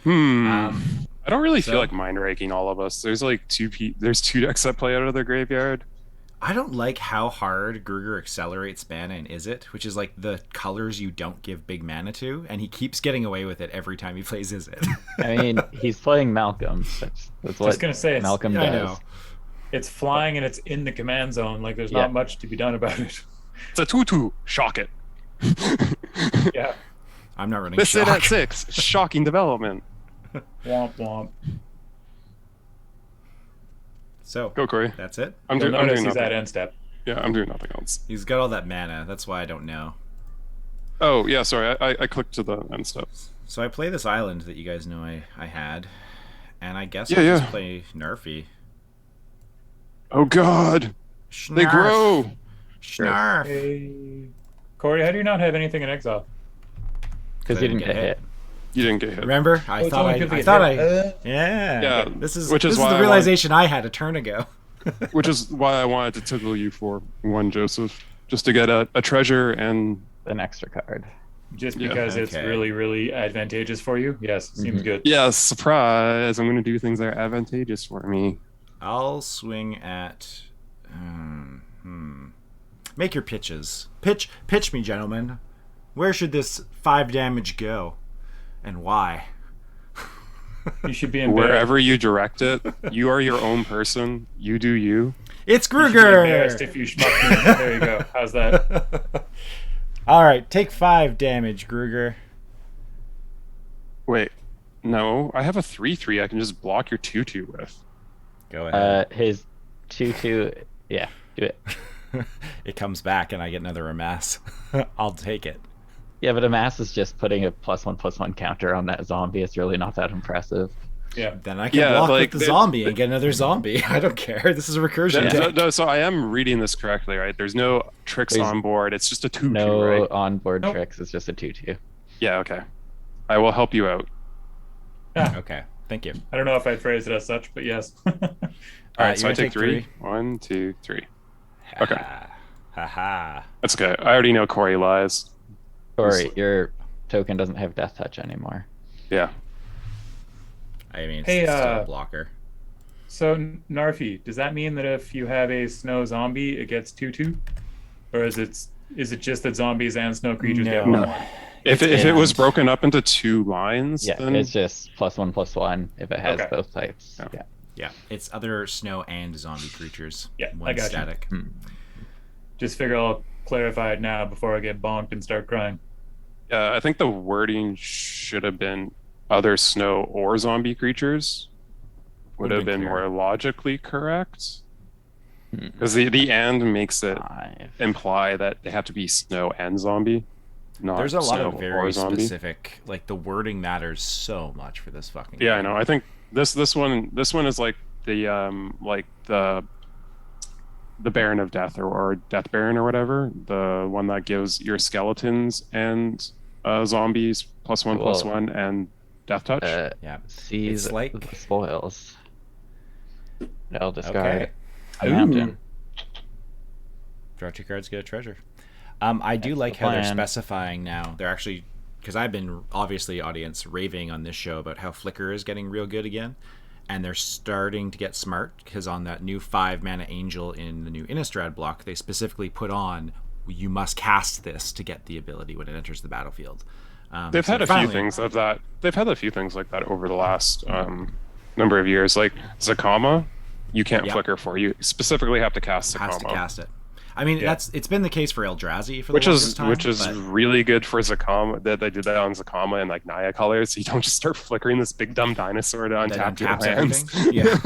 Speaker 3: I don't really
Speaker 1: so-
Speaker 3: feel like mind ranking all of us. There's like there's 2 decks that play out of the graveyard.
Speaker 1: I don't like how hard Gruger accelerates mana in Is It, which is like the colors you don't give big mana to, and he keeps getting away with it every time he plays Is It.
Speaker 4: I mean, he's playing Malcolm. That's what
Speaker 2: gonna say, it's-
Speaker 4: Malcolm
Speaker 1: I
Speaker 4: does.
Speaker 1: know.
Speaker 2: It's flying and it's in the command zone. Like there's
Speaker 4: Yeah.
Speaker 2: not much to be done about it.
Speaker 3: It's a 2/2. Shock it.
Speaker 2: Yeah.
Speaker 1: I'm not running
Speaker 3: Miss it
Speaker 1: shock.
Speaker 3: at 6. Shocking development.
Speaker 2: Womp womp.
Speaker 1: So
Speaker 3: Go, Corey.
Speaker 1: that's it.
Speaker 3: I'm
Speaker 2: You'll
Speaker 3: doing
Speaker 2: notice he's
Speaker 3: nothing.
Speaker 2: at end step.
Speaker 3: Yeah, I'm doing nothing else.
Speaker 1: He's got all that mana. That's why I don't know.
Speaker 3: Oh, yeah, sorry. I clicked to the end step.
Speaker 1: So I play this island that you guys know I had, and I guess
Speaker 3: Yeah,
Speaker 1: I'll
Speaker 3: yeah.
Speaker 1: just play Nerfy.
Speaker 3: Oh, God. They
Speaker 1: Snarf.
Speaker 3: grow.
Speaker 1: Snarf.
Speaker 2: Hey. Corey, how do you not have anything in exile?
Speaker 4: Because
Speaker 1: I
Speaker 4: he
Speaker 1: didn't
Speaker 4: didn't
Speaker 1: get
Speaker 4: get
Speaker 1: hit.
Speaker 4: hit.
Speaker 3: You didn't get hit.
Speaker 1: Remember?
Speaker 2: Oh, it's only 50
Speaker 1: I
Speaker 2: get
Speaker 1: thought
Speaker 2: hit.
Speaker 1: yeah.
Speaker 3: Yeah,
Speaker 1: This is
Speaker 3: which is
Speaker 1: this
Speaker 3: why
Speaker 1: is
Speaker 3: I
Speaker 1: the
Speaker 3: want-
Speaker 1: realization I had a turn ago.
Speaker 3: Which is why I wanted to tickle you for one, Joseph, just to get a treasure and
Speaker 4: An extra card.
Speaker 2: Just
Speaker 3: Yeah.
Speaker 2: because it's
Speaker 1: Okay.
Speaker 2: really, really advantageous for you. Yes, seems good.
Speaker 3: yeah, surprise! I'm going to do things that are advantageous for me.
Speaker 1: I'll swing at. Make your pitches. Pitch me, gentlemen. Where should this 5 damage go, and why?
Speaker 2: You should be embarrassed.
Speaker 3: Wherever you direct it, you are your own person. You do you.
Speaker 1: It's
Speaker 2: You should be embarrassed
Speaker 1: Gruger.
Speaker 2: if you schmuck me. There you go. How's that?
Speaker 1: All right, take 5 damage, Gruger.
Speaker 3: Wait, no, I have a 3/3. I can just block your 2/2 with.
Speaker 1: Go ahead.
Speaker 4: His 2/2. Yeah, do it.
Speaker 1: It comes back, and I get another amass. I'll take it.
Speaker 4: Yeah, but Amass is just putting a +1/+1 counter on that zombie. It's really not that impressive.
Speaker 2: Yeah.
Speaker 1: Then I can
Speaker 3: Yeah,
Speaker 1: block
Speaker 3: like,
Speaker 1: with the zombie and get another zombie. I don't care. This is a recursion deck.
Speaker 3: So I am reading this correctly, right? There's no tricks
Speaker 4: There's
Speaker 3: on board. It's just a 2/2,
Speaker 4: No
Speaker 3: right?
Speaker 4: onboard
Speaker 2: Nope.
Speaker 4: tricks. It's just a 2/2.
Speaker 3: Yeah, okay. I will help you out.
Speaker 1: Okay, thank you.
Speaker 2: I don't know if I'd phrase it as such, but yes.
Speaker 3: All right, so
Speaker 1: you're
Speaker 3: I
Speaker 1: gonna
Speaker 3: take 3.
Speaker 1: three?
Speaker 3: 1, 2, 3. Okay.
Speaker 1: Ha.
Speaker 3: That's okay. I already know Corey lies.
Speaker 4: Sorry, your token doesn't have Death Touch anymore.
Speaker 3: Yeah.
Speaker 1: I mean, it's
Speaker 2: Hey,
Speaker 1: still a blocker.
Speaker 2: So, Narfi, does that mean that if you have a snow zombie, it gets 2/2? Or is it just that zombies and snow creatures get
Speaker 1: No.
Speaker 2: 1/1?
Speaker 3: If it was
Speaker 1: and-
Speaker 3: broken up into 2 lines,
Speaker 4: Yeah,
Speaker 3: then
Speaker 4: it's just +1/+1 if it has
Speaker 2: Okay.
Speaker 4: both types.
Speaker 3: Yeah.
Speaker 4: Yeah.
Speaker 1: Yeah, it's other snow and zombie creatures.
Speaker 2: Yeah, I
Speaker 1: One
Speaker 2: got you.
Speaker 1: static.
Speaker 2: Just figure I'll clarify it now before I get bonked and start crying.
Speaker 3: I think the wording should have been other snow or zombie creatures. Would have been more logically correct. Because the and makes it
Speaker 4: 5.
Speaker 3: imply that they have to be snow and zombie, not
Speaker 1: There's a lot
Speaker 3: snow
Speaker 1: of
Speaker 3: or
Speaker 1: very
Speaker 3: zombie.
Speaker 1: specific, like the wording matters so much for this fucking
Speaker 3: Yeah, I
Speaker 1: game.
Speaker 3: know. I think this one is like the Baron of Death or Death Baron or whatever, the one that gives your skeletons and zombies +1/+1 and Death Touch.
Speaker 1: Yeah.
Speaker 4: Seize
Speaker 1: It's like-
Speaker 4: the spoils. I'll discard
Speaker 1: Okay.
Speaker 4: a mountain.
Speaker 1: Draw 2 cards, get a treasure. I do
Speaker 4: That's
Speaker 1: like
Speaker 4: the
Speaker 1: how they're
Speaker 4: plan.
Speaker 1: specifying now. They're actually, because I've been obviously audience raving on this show about how Flicker is getting real good again, and they're starting to get smart because on that new 5 mana angel in the new Innistrad block, they specifically put on you must cast this to get the ability when it enters the battlefield.
Speaker 3: They've
Speaker 1: so
Speaker 3: had a
Speaker 1: finally-
Speaker 3: few things of that. They've had a few things like that over the last number of years. Like Zakama, you can't
Speaker 1: Yeah.
Speaker 3: flicker for. You specifically have to cast
Speaker 1: Has to
Speaker 3: Zakama,
Speaker 1: cast it. I mean,
Speaker 2: Yeah.
Speaker 1: it's been the case for Eldrazi for the
Speaker 3: which
Speaker 1: longest
Speaker 3: is
Speaker 1: time, but
Speaker 3: really good for Zakama. That they did that on Zakama and like Naya colors. So you don't just start flickering this big dumb dinosaur to
Speaker 1: that
Speaker 3: untap your
Speaker 1: untaps
Speaker 3: lands.
Speaker 1: everything. Yeah.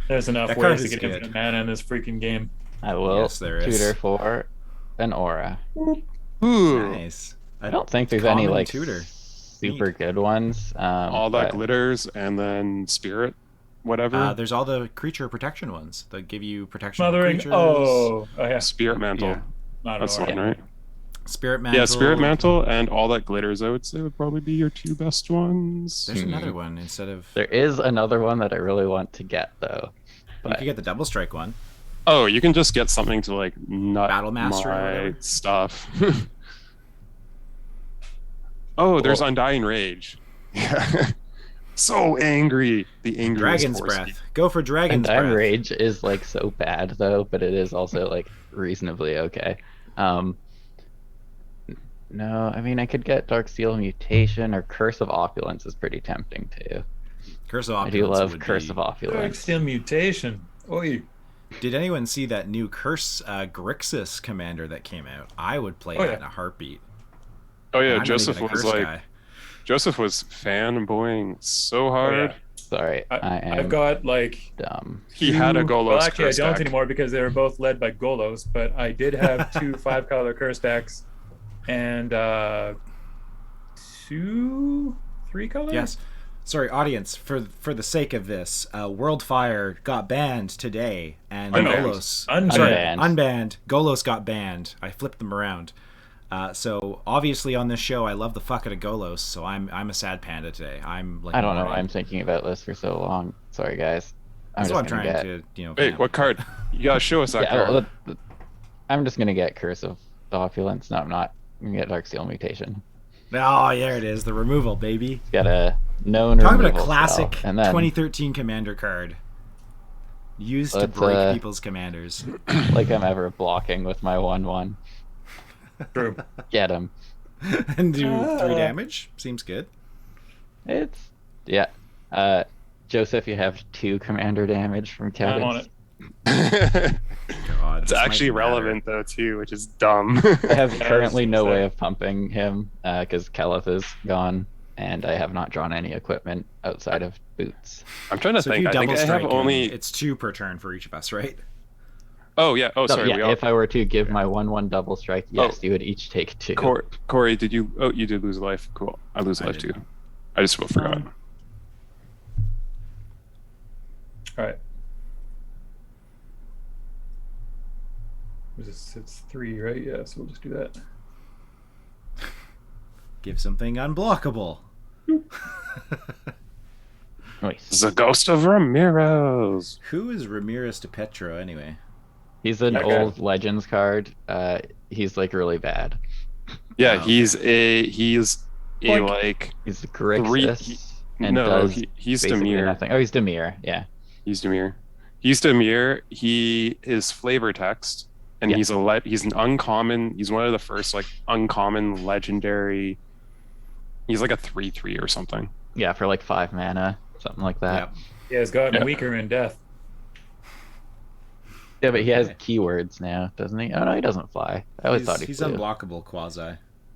Speaker 2: There's enough
Speaker 1: That card
Speaker 2: ways to
Speaker 1: is
Speaker 2: get
Speaker 1: good.
Speaker 2: infinite mana in this freaking game.
Speaker 4: I will
Speaker 1: Yes, there is.
Speaker 4: tutor for an aura.
Speaker 3: Ooh,
Speaker 1: Nice.
Speaker 4: I don't think there's any
Speaker 1: Common
Speaker 4: like
Speaker 1: tutor.
Speaker 4: super good ones.
Speaker 3: all that
Speaker 4: but
Speaker 3: glitters and then spirit, whatever.
Speaker 1: There's all the creature protection ones that give you protection from
Speaker 2: Smothering.
Speaker 1: creatures.
Speaker 2: Oh, yeah.
Speaker 3: Spirit mantle.
Speaker 1: Yeah.
Speaker 2: Not
Speaker 3: That's the
Speaker 2: an
Speaker 3: one,
Speaker 2: aura.
Speaker 3: right?
Speaker 1: Spirit mantle.
Speaker 3: Yeah, spirit mantle and all that glitters. I would say would probably be your 2 best ones.
Speaker 1: There's another one instead of.
Speaker 4: there is another one that I really want to get though.
Speaker 1: You
Speaker 4: But
Speaker 1: could get the double strike one.
Speaker 3: Oh, you can just get something to like nut
Speaker 1: Battle Master or
Speaker 3: my
Speaker 1: whatever?
Speaker 3: stuff. Oh, there's
Speaker 4: Cool.
Speaker 3: Undying Rage. Yeah. So angry. The angry
Speaker 1: Dragon's Breath. Go for Dragon's
Speaker 4: Undying
Speaker 1: Breath.
Speaker 4: Rage is like so bad though, but it is also like reasonably okay. No, I mean I could get Dark Steel Mutation or Curse of Opulence is pretty tempting too.
Speaker 1: Curse of
Speaker 4: I
Speaker 1: Opulence.
Speaker 4: do love
Speaker 1: would
Speaker 4: Curse
Speaker 1: be-
Speaker 4: of
Speaker 2: Dark
Speaker 4: Opulence.
Speaker 2: Steel Mutation. Oi.
Speaker 1: Did anyone see that new Curse Grixis commander that came out? I would play
Speaker 2: Oh,
Speaker 1: that
Speaker 2: yeah.
Speaker 1: in a heartbeat.
Speaker 3: Oh
Speaker 1: And
Speaker 3: yeah,
Speaker 1: I'm not
Speaker 3: Joseph
Speaker 1: even a
Speaker 3: was
Speaker 1: Curse
Speaker 3: like
Speaker 1: guy.
Speaker 3: Joseph was fanboying so
Speaker 2: Oh,
Speaker 3: hard.
Speaker 2: yeah.
Speaker 4: Sorry, I am
Speaker 2: I've got like
Speaker 4: dumb.
Speaker 3: He had a Golos
Speaker 2: Well, actually, I
Speaker 3: curse
Speaker 2: don't
Speaker 3: deck.
Speaker 2: anymore because they were both led by Golos. But I did have 2 5-color curse decks and 2 3-color.
Speaker 1: Yes. Sorry, audience. For the sake of this, Worldfire got banned today, and
Speaker 3: Unbanned.
Speaker 1: Golos.
Speaker 2: Unbanned.
Speaker 1: Sorry,
Speaker 4: Unbanned.
Speaker 1: unbanned. Golos got banned. I flipped them around. So obviously on this show, I love the fuck out of Golos. So I'm a sad panda today. I'm like
Speaker 4: I don't know.
Speaker 1: mourning.
Speaker 4: I'm thinking about this for so long. Sorry, guys.
Speaker 1: That's what I'm
Speaker 4: just gonna
Speaker 1: trying
Speaker 4: get.
Speaker 1: to,
Speaker 3: Wait, what card? You gotta show us that
Speaker 4: Yeah,
Speaker 3: card.
Speaker 4: I'm just gonna get Curse of the Opulence. No, I'm not. I'm gonna get Darksteel Mutation.
Speaker 1: Oh, there it is. The removal, baby.
Speaker 4: It's got a known
Speaker 1: Talk about
Speaker 4: removal
Speaker 1: a classic
Speaker 4: spell. And then
Speaker 1: 2013 commander card. Used to
Speaker 4: Let's,
Speaker 1: break people's commanders.
Speaker 4: like I'm ever blocking with my 1/1.
Speaker 2: True.
Speaker 4: Get him.
Speaker 1: And do 3 damage. Seems good.
Speaker 4: It's yeah. Joseph, you have 2 commander damage from
Speaker 2: I'm on
Speaker 4: Cadence.
Speaker 2: it.
Speaker 1: God,
Speaker 3: It's
Speaker 1: this might
Speaker 3: actually
Speaker 1: matter.
Speaker 3: relevant though too, which is dumb.
Speaker 4: I have
Speaker 2: Yeah,
Speaker 4: currently
Speaker 2: I was
Speaker 4: no
Speaker 2: gonna
Speaker 4: way
Speaker 2: say.
Speaker 4: of pumping him because Keleth is gone, and I have not drawn any equipment outside of boots.
Speaker 3: I'm trying to
Speaker 1: So if
Speaker 3: think.
Speaker 1: you
Speaker 3: I think
Speaker 1: double
Speaker 3: I
Speaker 1: strike
Speaker 3: have
Speaker 1: him,
Speaker 3: only.
Speaker 1: it's 2 per turn for each of us, right?
Speaker 3: Oh yeah. Oh
Speaker 4: So,
Speaker 3: sorry.
Speaker 4: yeah,
Speaker 3: we all...
Speaker 4: if I were to give my 1/1 double strike, yes, you would each take 2.
Speaker 3: Corey, did you? Oh, you did lose life. Cool. I lose
Speaker 1: I
Speaker 3: life
Speaker 1: did.
Speaker 3: too. I just forgot.
Speaker 2: All right. It's 3, right? Yeah, so we'll just do that.
Speaker 1: Give something unblockable.
Speaker 4: Nice.
Speaker 3: The ghost of Ramirez.
Speaker 1: Who is Ramirez de Petro anyway?
Speaker 4: He's an
Speaker 2: Okay.
Speaker 4: old Legends card. He's like really bad.
Speaker 3: Yeah,
Speaker 1: Oh,
Speaker 3: he's a like.
Speaker 4: He's Grixis and
Speaker 3: No,
Speaker 4: does
Speaker 3: he's
Speaker 4: basically
Speaker 3: Demir.
Speaker 4: nothing. Oh, he's Demir. Yeah.
Speaker 3: He's Demir. He's Demir. He is flavor text, and
Speaker 4: Yeah.
Speaker 3: he's an uncommon. He's one of the first like uncommon legendary. He's like a 3/3 or something.
Speaker 4: Yeah, for like 5 mana, something like that.
Speaker 1: Yep.
Speaker 2: Yeah, it's gotten
Speaker 3: Yeah.
Speaker 2: weaker in death.
Speaker 4: Yeah, but he has
Speaker 1: Okay.
Speaker 4: keywords now, doesn't he? Oh no, he doesn't fly. I always thought he
Speaker 1: He's
Speaker 4: flew.
Speaker 1: unblockable quasi.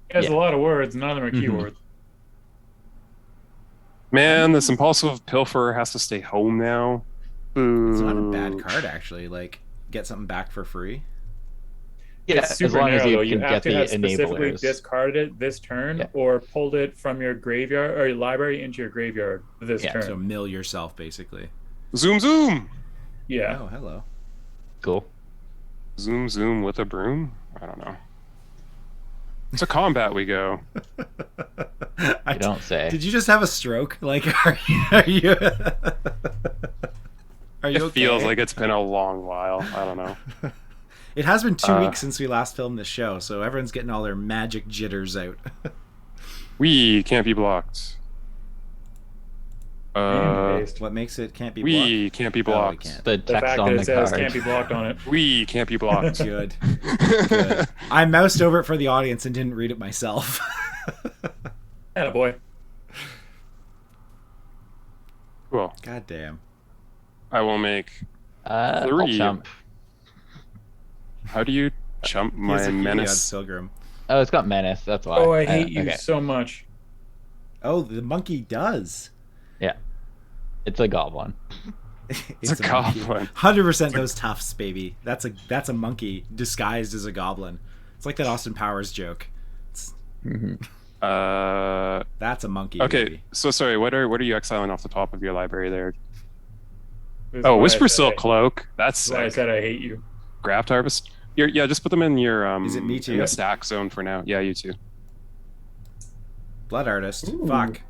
Speaker 2: He has
Speaker 4: Yeah.
Speaker 2: a lot of words, none of them are
Speaker 1: Mhm.
Speaker 2: keywords.
Speaker 3: Man, this impulsive pilferer has to stay home now. Boo.
Speaker 1: It's not a bad card actually. Like, get something back for free.
Speaker 4: Yeah,
Speaker 2: It's super
Speaker 4: as long
Speaker 2: narrow
Speaker 4: as you
Speaker 2: though.
Speaker 4: can
Speaker 2: You have
Speaker 4: get
Speaker 2: to
Speaker 4: the
Speaker 2: have specifically
Speaker 4: enablers.
Speaker 2: discarded it this turn
Speaker 4: Yeah.
Speaker 2: or pulled it from your graveyard or your library into your graveyard this
Speaker 4: Yeah,
Speaker 2: turn.
Speaker 1: So mill yourself basically.
Speaker 3: Zoom zoom.
Speaker 2: Yeah.
Speaker 1: Oh, hello.
Speaker 4: Cool.
Speaker 3: Zoom zoom with a broom. I don't know. To combat we go.
Speaker 1: I
Speaker 4: You don't say.
Speaker 1: Did you just have a stroke? Like, are you? Are you
Speaker 3: It
Speaker 1: okay?
Speaker 3: feels like it's been a long while. I don't know.
Speaker 1: It has been 2 weeks since we last filmed the show, so everyone's getting all their magic jitters out.
Speaker 3: We can't be blocked.
Speaker 2: Based.
Speaker 1: What makes it can't be
Speaker 3: We
Speaker 1: blocked?
Speaker 3: can't be
Speaker 1: Oh, we
Speaker 3: blocked.
Speaker 1: can't.
Speaker 4: The
Speaker 2: The
Speaker 4: text
Speaker 2: fact
Speaker 4: on
Speaker 2: that
Speaker 4: the
Speaker 2: it says
Speaker 4: card.
Speaker 2: can't be blocked on it.
Speaker 3: We can't be blocked.
Speaker 1: Good. Good. I moused over it for the audience and didn't read it myself.
Speaker 2: Attaboy.
Speaker 3: Cool.
Speaker 1: God damn.
Speaker 3: I will make.
Speaker 4: I'll
Speaker 3: 3.
Speaker 4: chump.
Speaker 3: How do you chump
Speaker 1: He's
Speaker 3: my
Speaker 1: a
Speaker 3: menace?
Speaker 1: Pilgrim.
Speaker 4: Oh, it's got menace. That's why.
Speaker 2: Oh, I hate you
Speaker 4: okay.
Speaker 2: so much.
Speaker 1: Oh, the monkey does.
Speaker 4: Yeah, it's a goblin.
Speaker 3: It's a goblin.
Speaker 1: 100% those tufts, baby. That's a monkey disguised as a goblin. It's like that Austin Powers joke.
Speaker 4: Mhm.
Speaker 1: That's a monkey.
Speaker 3: Okay.
Speaker 1: Baby.
Speaker 3: So sorry. What are you exiling off the top of your library there?
Speaker 2: This is
Speaker 3: Oh,
Speaker 2: why I
Speaker 3: Whisper
Speaker 2: said
Speaker 3: Silk
Speaker 2: I-
Speaker 3: Cloak. That's
Speaker 2: That's why I
Speaker 3: sick.
Speaker 2: said I hate you.
Speaker 3: Graft Harvest. Yeah, just put them in your
Speaker 1: Is it me too?
Speaker 3: in the stack zone for now. Yeah, you too.
Speaker 1: Blood artist.
Speaker 2: Ooh.
Speaker 1: Fuck.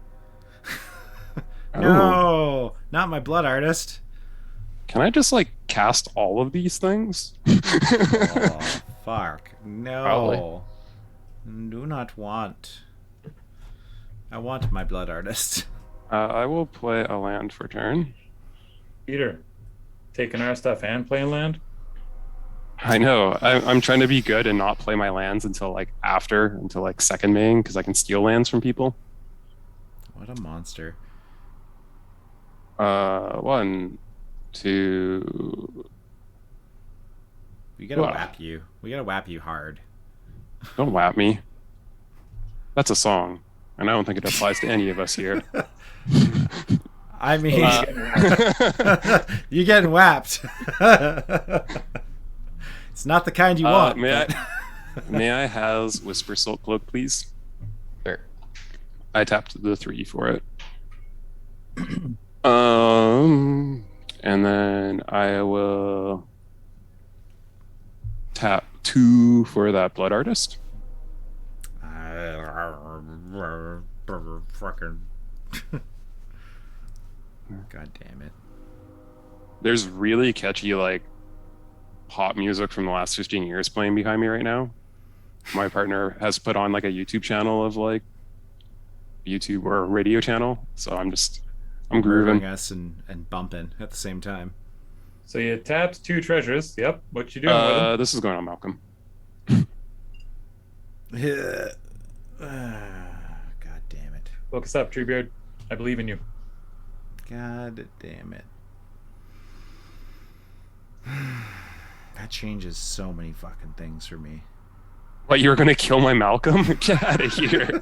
Speaker 3: Oh.
Speaker 1: No, not my blood artist.
Speaker 3: Can I just like cast all of these things?
Speaker 1: Oh, fuck. No.
Speaker 4: Probably.
Speaker 1: Do not want. I want my blood artist.
Speaker 3: I will play a land for turn.
Speaker 2: Peter, taking our stuff and playing land?
Speaker 3: I know. I'm trying to be good and not play my lands until like second main because I can steal lands from people.
Speaker 1: What a monster.
Speaker 3: 1, 2.
Speaker 1: We gotta
Speaker 3: Wow.
Speaker 1: whap you. We gotta whap you hard.
Speaker 3: Don't whap me. That's a song, and I don't think it applies to any of us here.
Speaker 1: I mean,
Speaker 3: Uh,
Speaker 1: you're getting whapped. It's not the kind you want.
Speaker 3: may
Speaker 1: but-
Speaker 3: May I has Whisper Silk Cloak, please?
Speaker 4: Sure.
Speaker 3: I tapped the 3 for it. And then I will tap 2 for that Blood Artist.
Speaker 1: Fucking. God damn it.
Speaker 3: there's really catchy like pop music from the last 15 years playing behind me right now. My partner has put on like a YouTube channel of like YouTube or radio channel, so I'm
Speaker 1: Murdering
Speaker 3: grooving.
Speaker 1: us and bumping at the same time.
Speaker 2: So you tapped 2 treasures. Yep. What you doing with them?
Speaker 3: This is going on Malcolm.
Speaker 1: God damn it.
Speaker 2: Focus up, Treebeard. I believe in you.
Speaker 1: God damn it. That changes so many fucking things for me.
Speaker 3: What, you were gonna kill my Malcolm? Get out of here.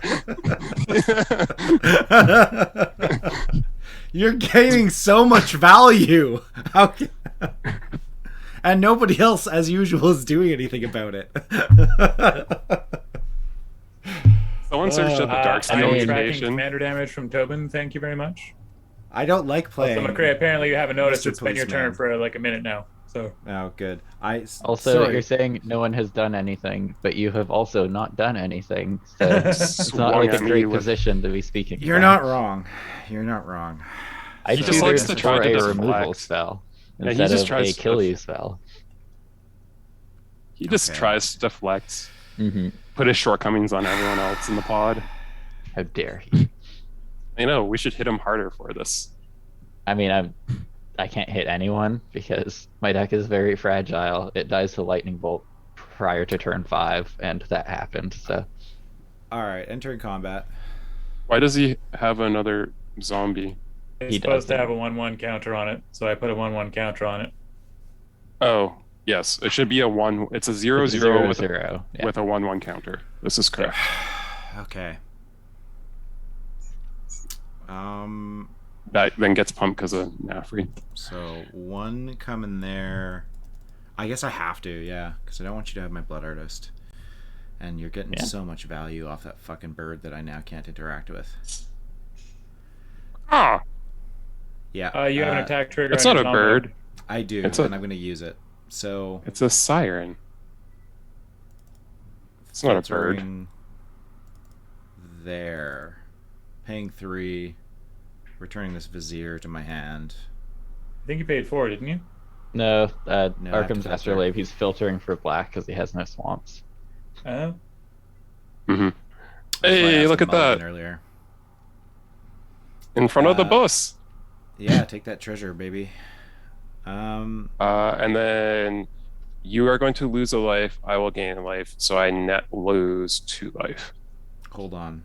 Speaker 1: You're gaining so much value. How can... And nobody else, as usual, is doing anything about it.
Speaker 3: Someone searched up the dark
Speaker 2: I
Speaker 3: steel
Speaker 2: am tracking
Speaker 3: mutation.
Speaker 2: commander damage from Tobin. Thank you very much.
Speaker 1: I don't like playing.
Speaker 2: So McRae, apparently you haven't noticed
Speaker 1: Mr.
Speaker 2: it's been your
Speaker 1: Policeman.
Speaker 2: turn for like a minute now. So
Speaker 1: Oh, good.
Speaker 4: Also,
Speaker 1: sorry.
Speaker 4: you're saying no one has done anything, but you have also not done anything. So it's not
Speaker 3: Swung
Speaker 4: like a
Speaker 3: at me
Speaker 4: great
Speaker 3: with-
Speaker 4: position to be speaking.
Speaker 1: You're
Speaker 4: from.
Speaker 1: not wrong. You're not wrong.
Speaker 4: I
Speaker 3: He
Speaker 4: do
Speaker 3: just likes
Speaker 4: this
Speaker 3: to try
Speaker 4: for
Speaker 3: to
Speaker 4: a removal
Speaker 3: deflect.
Speaker 4: spell
Speaker 3: Yeah, he
Speaker 4: instead
Speaker 3: just
Speaker 4: of
Speaker 3: tries
Speaker 4: a
Speaker 3: to
Speaker 4: kill you spell.
Speaker 3: He just
Speaker 1: Okay.
Speaker 3: tries to deflect,
Speaker 4: Mm-hmm.
Speaker 3: put his shortcomings on everyone else in the pod.
Speaker 4: How dare he?
Speaker 3: I know, we should hit him harder for this.
Speaker 4: I mean, I can't hit anyone because my deck is very fragile. It dies to lightning bolt prior to turn 5, and that happened. So
Speaker 1: Alright, entering combat.
Speaker 3: Why does he have another zombie?
Speaker 2: it's
Speaker 4: He
Speaker 2: supposed to
Speaker 4: doesn't.
Speaker 2: have a 1/1 counter on it. So I put a 1/1 counter on it.
Speaker 3: Oh, yes. It should be a 1. It's a 0/0
Speaker 4: it's 0,
Speaker 3: with,
Speaker 4: 0. Yeah.
Speaker 3: with a 1/1 counter. This is correct.
Speaker 1: Okay.
Speaker 3: That then gets pumped because of Nafri.
Speaker 1: So 1 coming there. I guess I have to, yeah, because I don't want you to have my Blood Artist. And you're getting
Speaker 4: Yeah.
Speaker 1: so much value off that fucking bird that I now can't interact with.
Speaker 3: Ah!
Speaker 1: Yeah.
Speaker 2: You have an attack trigger.
Speaker 3: It's
Speaker 2: on
Speaker 3: not
Speaker 2: your
Speaker 3: a
Speaker 2: combo.
Speaker 3: bird.
Speaker 1: I do,
Speaker 3: It's a-
Speaker 1: and I'm going to use it. So
Speaker 3: It's a siren. It's not a bird.
Speaker 1: filtering there. Paying 3. Returning this Vizier to my hand.
Speaker 2: I think you paid 4, didn't you?
Speaker 4: No,
Speaker 1: No, I have to
Speaker 4: Arkham's
Speaker 1: filter.
Speaker 4: Astrolabe, he's filtering for black because he has no swamps.
Speaker 2: Uh,
Speaker 3: hmm
Speaker 1: That's why I
Speaker 3: Hey,
Speaker 1: asked
Speaker 3: look at
Speaker 1: Mulligan
Speaker 3: that.
Speaker 1: Earlier.
Speaker 3: In front of the
Speaker 1: Uh,
Speaker 3: bus.
Speaker 1: Yeah, take that treasure, baby.
Speaker 3: And then you are going to lose a life. I will gain a life. So I net lose 2 life.
Speaker 1: Hold on.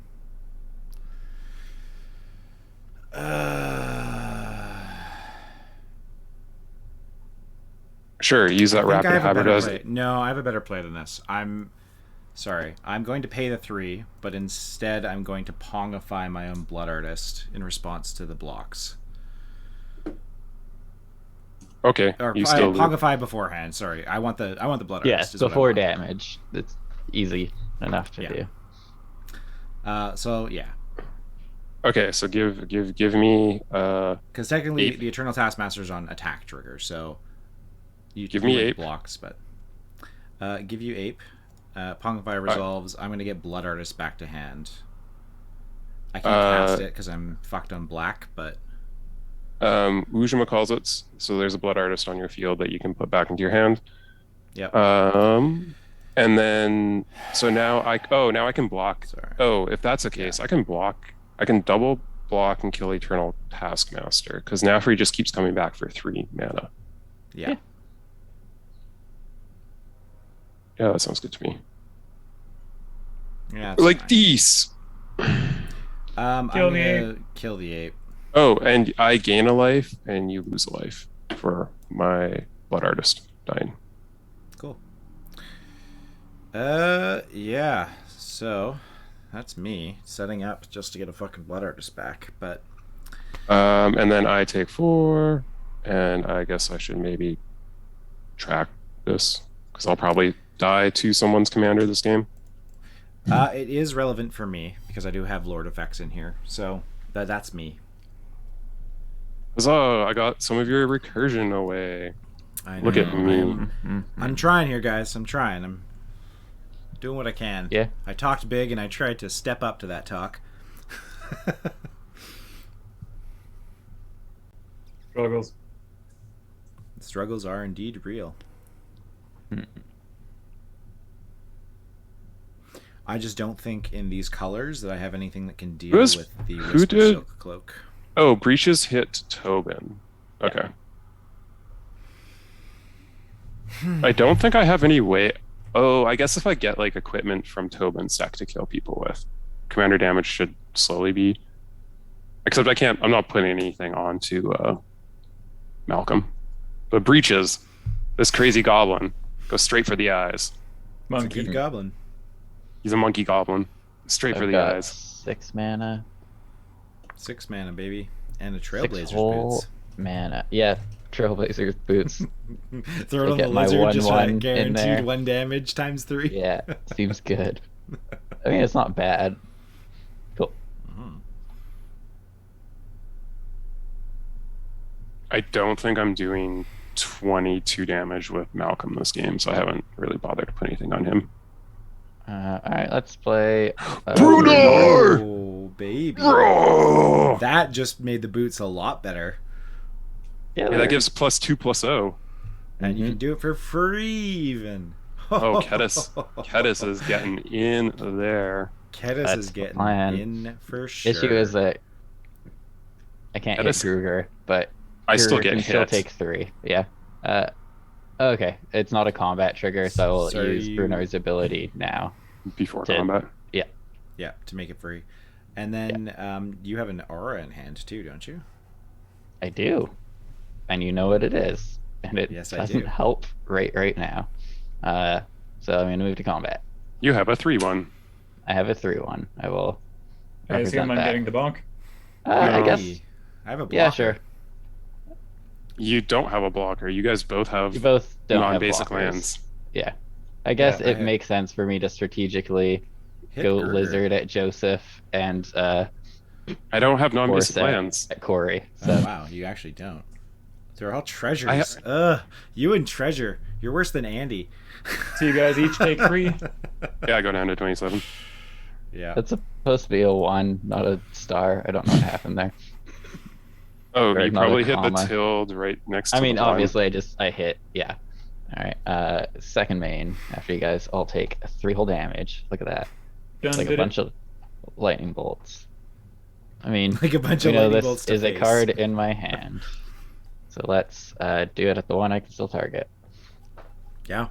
Speaker 3: Sure, use that
Speaker 1: I think I
Speaker 3: rapid
Speaker 1: have a
Speaker 3: hybrid
Speaker 1: better
Speaker 3: as
Speaker 1: play. No, I have a better play than this. I'm sorry. I'm going to pay the 3, but instead I'm going to pongify my own Blood Artist in response to the blocks.
Speaker 3: Okay.
Speaker 1: Or
Speaker 3: You still lose.
Speaker 1: pongify beforehand. Sorry, I want the Blood
Speaker 4: Yeah,
Speaker 1: Artist. is what I
Speaker 4: before
Speaker 1: want.
Speaker 4: damage. It's easy enough to
Speaker 1: Yeah.
Speaker 4: do.
Speaker 1: So yeah,
Speaker 3: Okay, so give me
Speaker 1: because technically
Speaker 3: 8.
Speaker 1: the Eternal Taskmaster's on attack trigger, so you
Speaker 3: Give
Speaker 1: you
Speaker 3: me
Speaker 1: like
Speaker 3: 8.
Speaker 1: blocks, but give you ape. Pongify resolves. I'm gonna get Blood Artist back to hand. I can't cast it because I'm fucked on black, but
Speaker 3: Ujima calls it. So there's a blood artist on your field that you can put back into your hand.
Speaker 1: yep.
Speaker 3: And then so now I can block.
Speaker 1: Sorry.
Speaker 3: Oh, if that's the case, I can block. I can double block and kill Eternal Taskmaster because Nafri just keeps coming back for 3 mana.
Speaker 1: Yeah.
Speaker 3: Yeah, that sounds good to me.
Speaker 1: Yeah. that's
Speaker 3: Like
Speaker 1: fine.
Speaker 3: these.
Speaker 1: I'm
Speaker 2: Kill the
Speaker 1: gonna kill the ape.
Speaker 3: Oh, and I gain a life and you lose a life for my blood artist dying.
Speaker 1: Cool. Yeah. So that's me setting up just to get a fucking Blood Artist back, but
Speaker 3: And then I take 4, and I guess I should maybe track this because I'll probably die to someone's commander this game.
Speaker 1: it is relevant for me because I do have Lord effects in here, so that's me.
Speaker 3: Huzzah, I got some of your recursion away.
Speaker 1: I
Speaker 3: Look at
Speaker 1: know,
Speaker 3: me.
Speaker 1: I'm trying here, guys. I'm trying. I'm doing what I can.
Speaker 4: Yeah.
Speaker 1: I talked big and I tried to step up to that talk.
Speaker 2: struggles.
Speaker 1: Struggles are indeed real. I just don't think in these colors that I have anything that can deal with the Whisper Silk Cloak.
Speaker 3: Oh, Breaches hit Tobin. Okay. I don't think I have any way. Oh, I guess if I get like equipment from Tobin's deck to kill people with, commander damage should slowly be. Except I'm not putting anything on to Malcolm. But Breaches, this crazy goblin, goes straight for the eyes.
Speaker 1: Monkey. It's a good goblin.
Speaker 3: He's a monkey goblin. Straight for the eyes.
Speaker 4: 6 mana.
Speaker 1: 6 mana, baby. And a Trailblazer's boots.
Speaker 4: Mana. Yeah, Trailblazer's boots.
Speaker 1: Throw it on the lizard, just like guaranteed 1 damage times 3.
Speaker 4: Yeah, seems good. I mean, it's not bad. Cool.
Speaker 3: I don't think I'm doing 22 damage with Malcolm this game, so I haven't really bothered to put anything on him.
Speaker 4: Alright, let's play...
Speaker 3: Brunar!
Speaker 1: Oh, baby. That just made the boots a lot better.
Speaker 3: Yeah, that gives +2/+0.
Speaker 1: And you can do it for free, even.
Speaker 3: Oh, Kedis is getting in there.
Speaker 1: Kedis is getting in for sure.
Speaker 4: Issue is that I can't hit Gruger, but
Speaker 3: I still
Speaker 4: Gruger
Speaker 3: get
Speaker 4: can
Speaker 3: hit.
Speaker 4: still take 3. Yeah. Okay, it's not a combat trigger, so I will use Brunar's ability now.
Speaker 3: Before combat?
Speaker 4: Yeah.
Speaker 1: Yeah, to make it free. And then you have an aura in hand too, don't you?
Speaker 4: I do. And you know what it is. And it doesn't help right now. So I'm going to move to combat.
Speaker 3: You have a 3/1.
Speaker 4: I have a 3/1. I will.
Speaker 2: I assume I'm getting the bonk.
Speaker 4: I guess.
Speaker 1: I have a blocker.
Speaker 4: Yeah, sure.
Speaker 3: You don't have a blocker. You guys both have
Speaker 4: non-basic
Speaker 3: lands.
Speaker 4: Yeah. I guess it makes sense for me to strategically go Lizard at Joseph and
Speaker 3: I don't have non-basic lands
Speaker 4: at Corey. So.
Speaker 1: Oh, wow, you actually don't. They're all treasures. You and Treasure. You're worse than Andy.
Speaker 2: So you guys each take 3?
Speaker 3: Yeah, I go down to 27.
Speaker 1: Yeah.
Speaker 4: That's supposed to be a 1, not a star. I don't know what happened there.
Speaker 3: Oh, you probably hit the tilde right next to
Speaker 4: the obviously I hit, yeah. Alright, second main, after you guys all take 3 whole damage. Look at that. It's like a bunch of lightning bolts. I mean,
Speaker 1: like a bunch of lightning bolts
Speaker 4: this is a card in my hand. So let's do it at the one I can still target.
Speaker 1: Yeah.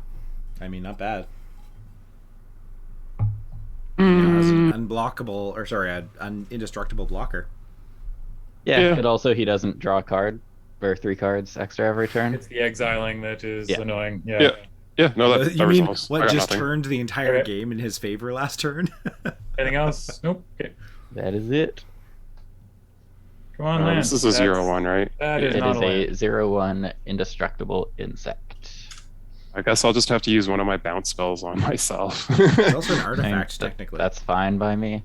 Speaker 1: I mean, not bad. As an unblockable, or sorry, an indestructible blocker.
Speaker 4: Yeah, but also he doesn't draw a card for 3 cards extra every turn.
Speaker 2: It's the exiling that is annoying.
Speaker 3: Yeah, no, that
Speaker 1: you mean
Speaker 3: resolves.
Speaker 1: what just turned the entire game in his favor last turn?
Speaker 2: Anything else? Nope. Okay.
Speaker 4: That is it.
Speaker 2: Come on, land.
Speaker 3: This is a 0/1, right?
Speaker 2: That is
Speaker 4: it
Speaker 2: not
Speaker 4: is a 0/1 indestructible insect.
Speaker 3: I guess I'll just have to use one of my bounce spells on myself.
Speaker 1: It's also an artifact, technically.
Speaker 4: That's fine by me.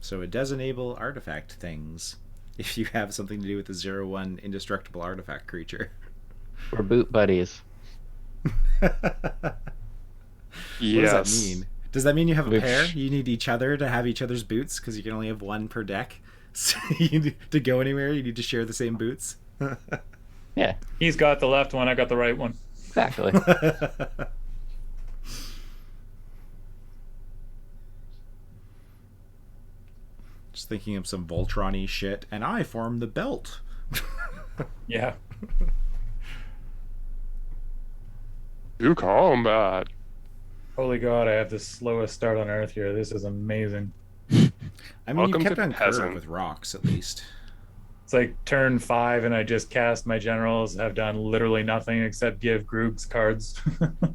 Speaker 1: So it does enable artifact things if you have something to do with the 0/1 indestructible artifact creature.
Speaker 4: We're boot buddies.
Speaker 3: Yes.
Speaker 1: What does that mean? Does that mean you have a pair? You need each other to have each other's boots because you can only have 1 per deck. So you need to go anywhere, you need to share the same boots.
Speaker 4: Yeah.
Speaker 2: He's got the left one, I got the right one.
Speaker 4: Exactly.
Speaker 1: Just thinking of some Voltron-y shit, and I form the belt.
Speaker 2: Yeah.
Speaker 3: Do combat.
Speaker 2: Holy God, I have the slowest start on Earth here. This is amazing.
Speaker 1: I mean, you kept on curve with rocks, at least.
Speaker 2: It's like turn 5, and I just cast my generals, have done literally nothing except give Groogs cards.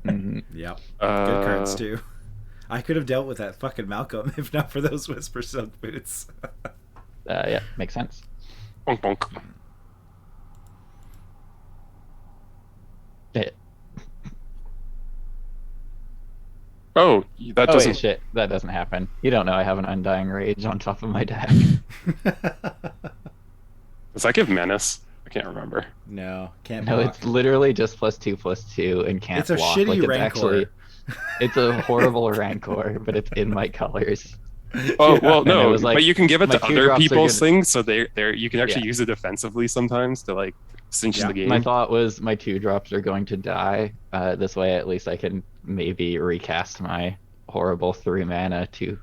Speaker 1: Yep. Good cards, too. I could have dealt with that fucking Malcolm if not for those Whisper Silk boots.
Speaker 4: Yeah, makes sense.
Speaker 3: Bonk, bonk.
Speaker 4: Hit.
Speaker 3: Oh, that doesn't.
Speaker 4: Wait, shit, that doesn't happen. You don't know I have an Undying Rage on top of my deck.
Speaker 3: Does that give menace? I can't remember.
Speaker 1: No, can't.
Speaker 4: No,
Speaker 1: block.
Speaker 4: it's literally just +2/+2 and can't
Speaker 1: It's a
Speaker 4: block.
Speaker 1: shitty
Speaker 4: like, it's
Speaker 1: Rancor.
Speaker 4: Actually, it's a horrible Rancor, but it's in my colors.
Speaker 3: Oh well,
Speaker 4: And it
Speaker 3: no,
Speaker 4: was like,
Speaker 3: but you can give it
Speaker 4: my
Speaker 3: to
Speaker 4: two
Speaker 3: other
Speaker 4: drops are
Speaker 3: people's
Speaker 4: gonna-
Speaker 3: things, so they're you can actually
Speaker 4: Yeah.
Speaker 3: use it defensively sometimes to like cinch
Speaker 1: Yeah.
Speaker 3: the game.
Speaker 4: My thought was my 2-drops are going to die. This way, at least I can maybe recast my horrible 3 mana to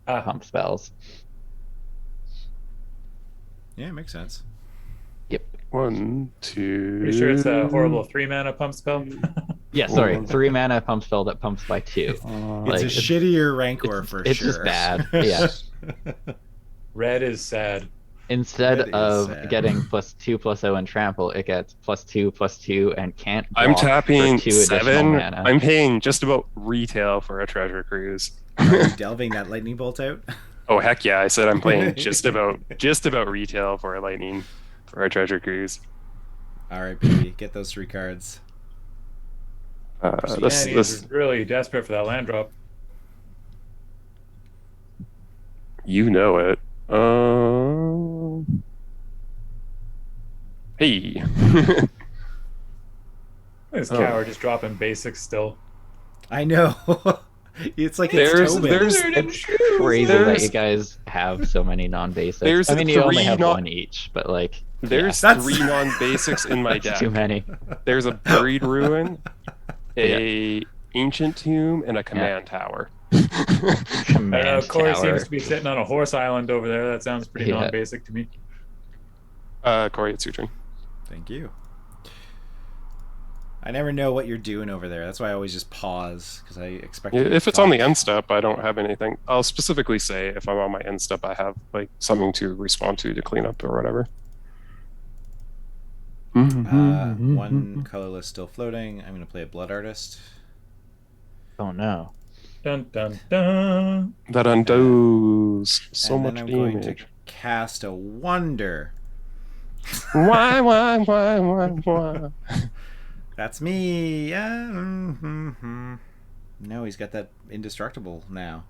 Speaker 2: Ah,
Speaker 4: pump spells.
Speaker 1: Yeah, makes sense.
Speaker 4: Yep.
Speaker 3: 1, 2.
Speaker 2: pretty sure it's a horrible 3-mana pump spell.
Speaker 4: Yeah, sorry.
Speaker 3: Ooh.
Speaker 4: 3 mana pump spell that pumps by 2.
Speaker 1: It's
Speaker 4: Like,
Speaker 1: a shittier Rancor for
Speaker 4: it's
Speaker 1: sure.
Speaker 4: just bad. Yeah.
Speaker 2: Red is sad.
Speaker 4: Instead
Speaker 1: That is
Speaker 4: of
Speaker 1: sad.
Speaker 4: getting +2/+0 and trample, it gets +2/+2 and can't
Speaker 3: I'm
Speaker 4: block for
Speaker 3: tapping
Speaker 4: 2 additional
Speaker 3: 7.
Speaker 4: mana.
Speaker 3: I'm paying just about retail for a treasure cruise.
Speaker 1: Are you delving that lightning bolt out?
Speaker 3: Oh heck yeah! I said I'm playing just about retail for a lightning for a treasure cruise.
Speaker 1: All right, baby, get those 3 cards.
Speaker 3: This
Speaker 2: He's really desperate for that land drop.
Speaker 3: you know it. Hey.
Speaker 2: This
Speaker 3: Oh.
Speaker 2: coward just dropping basics still.
Speaker 1: I know. It's like it's
Speaker 3: There's-
Speaker 1: Tobin.
Speaker 3: there's-
Speaker 4: It's crazy that
Speaker 3: There's-
Speaker 4: you guys have so many non-basics.
Speaker 3: There's
Speaker 4: I mean, you only
Speaker 3: 3
Speaker 4: have
Speaker 3: non-
Speaker 4: 1 each, but like,
Speaker 3: There's
Speaker 1: That's-
Speaker 3: 3 non-basics in my
Speaker 4: that's
Speaker 3: deck.
Speaker 4: too many.
Speaker 3: There's a buried ruin, a ancient tomb, and a command tower.
Speaker 2: I don't know.
Speaker 4: Command
Speaker 2: Corey
Speaker 4: tower.
Speaker 2: seems to be sitting on a horse island over there. That sounds pretty
Speaker 4: Yeah.
Speaker 2: non-basic to me.
Speaker 3: Corey, it's your turn.
Speaker 1: Thank you. I never know what you're doing over there. That's why I always just pause because I expect. you to
Speaker 3: If it's on the
Speaker 1: talk.
Speaker 3: end step, I don't have anything. I'll specifically say if I'm on my end step, I have like something to respond to clean up or whatever.
Speaker 1: One colorless still floating. I'm gonna play a blood artist.
Speaker 4: Oh no.
Speaker 2: Dun dun dun.
Speaker 3: That undoes so
Speaker 1: and
Speaker 3: much
Speaker 1: then I'm going to
Speaker 3: damage.
Speaker 1: cast a wonder.
Speaker 3: Why? Why?
Speaker 1: That's me. No, he's got that indestructible now.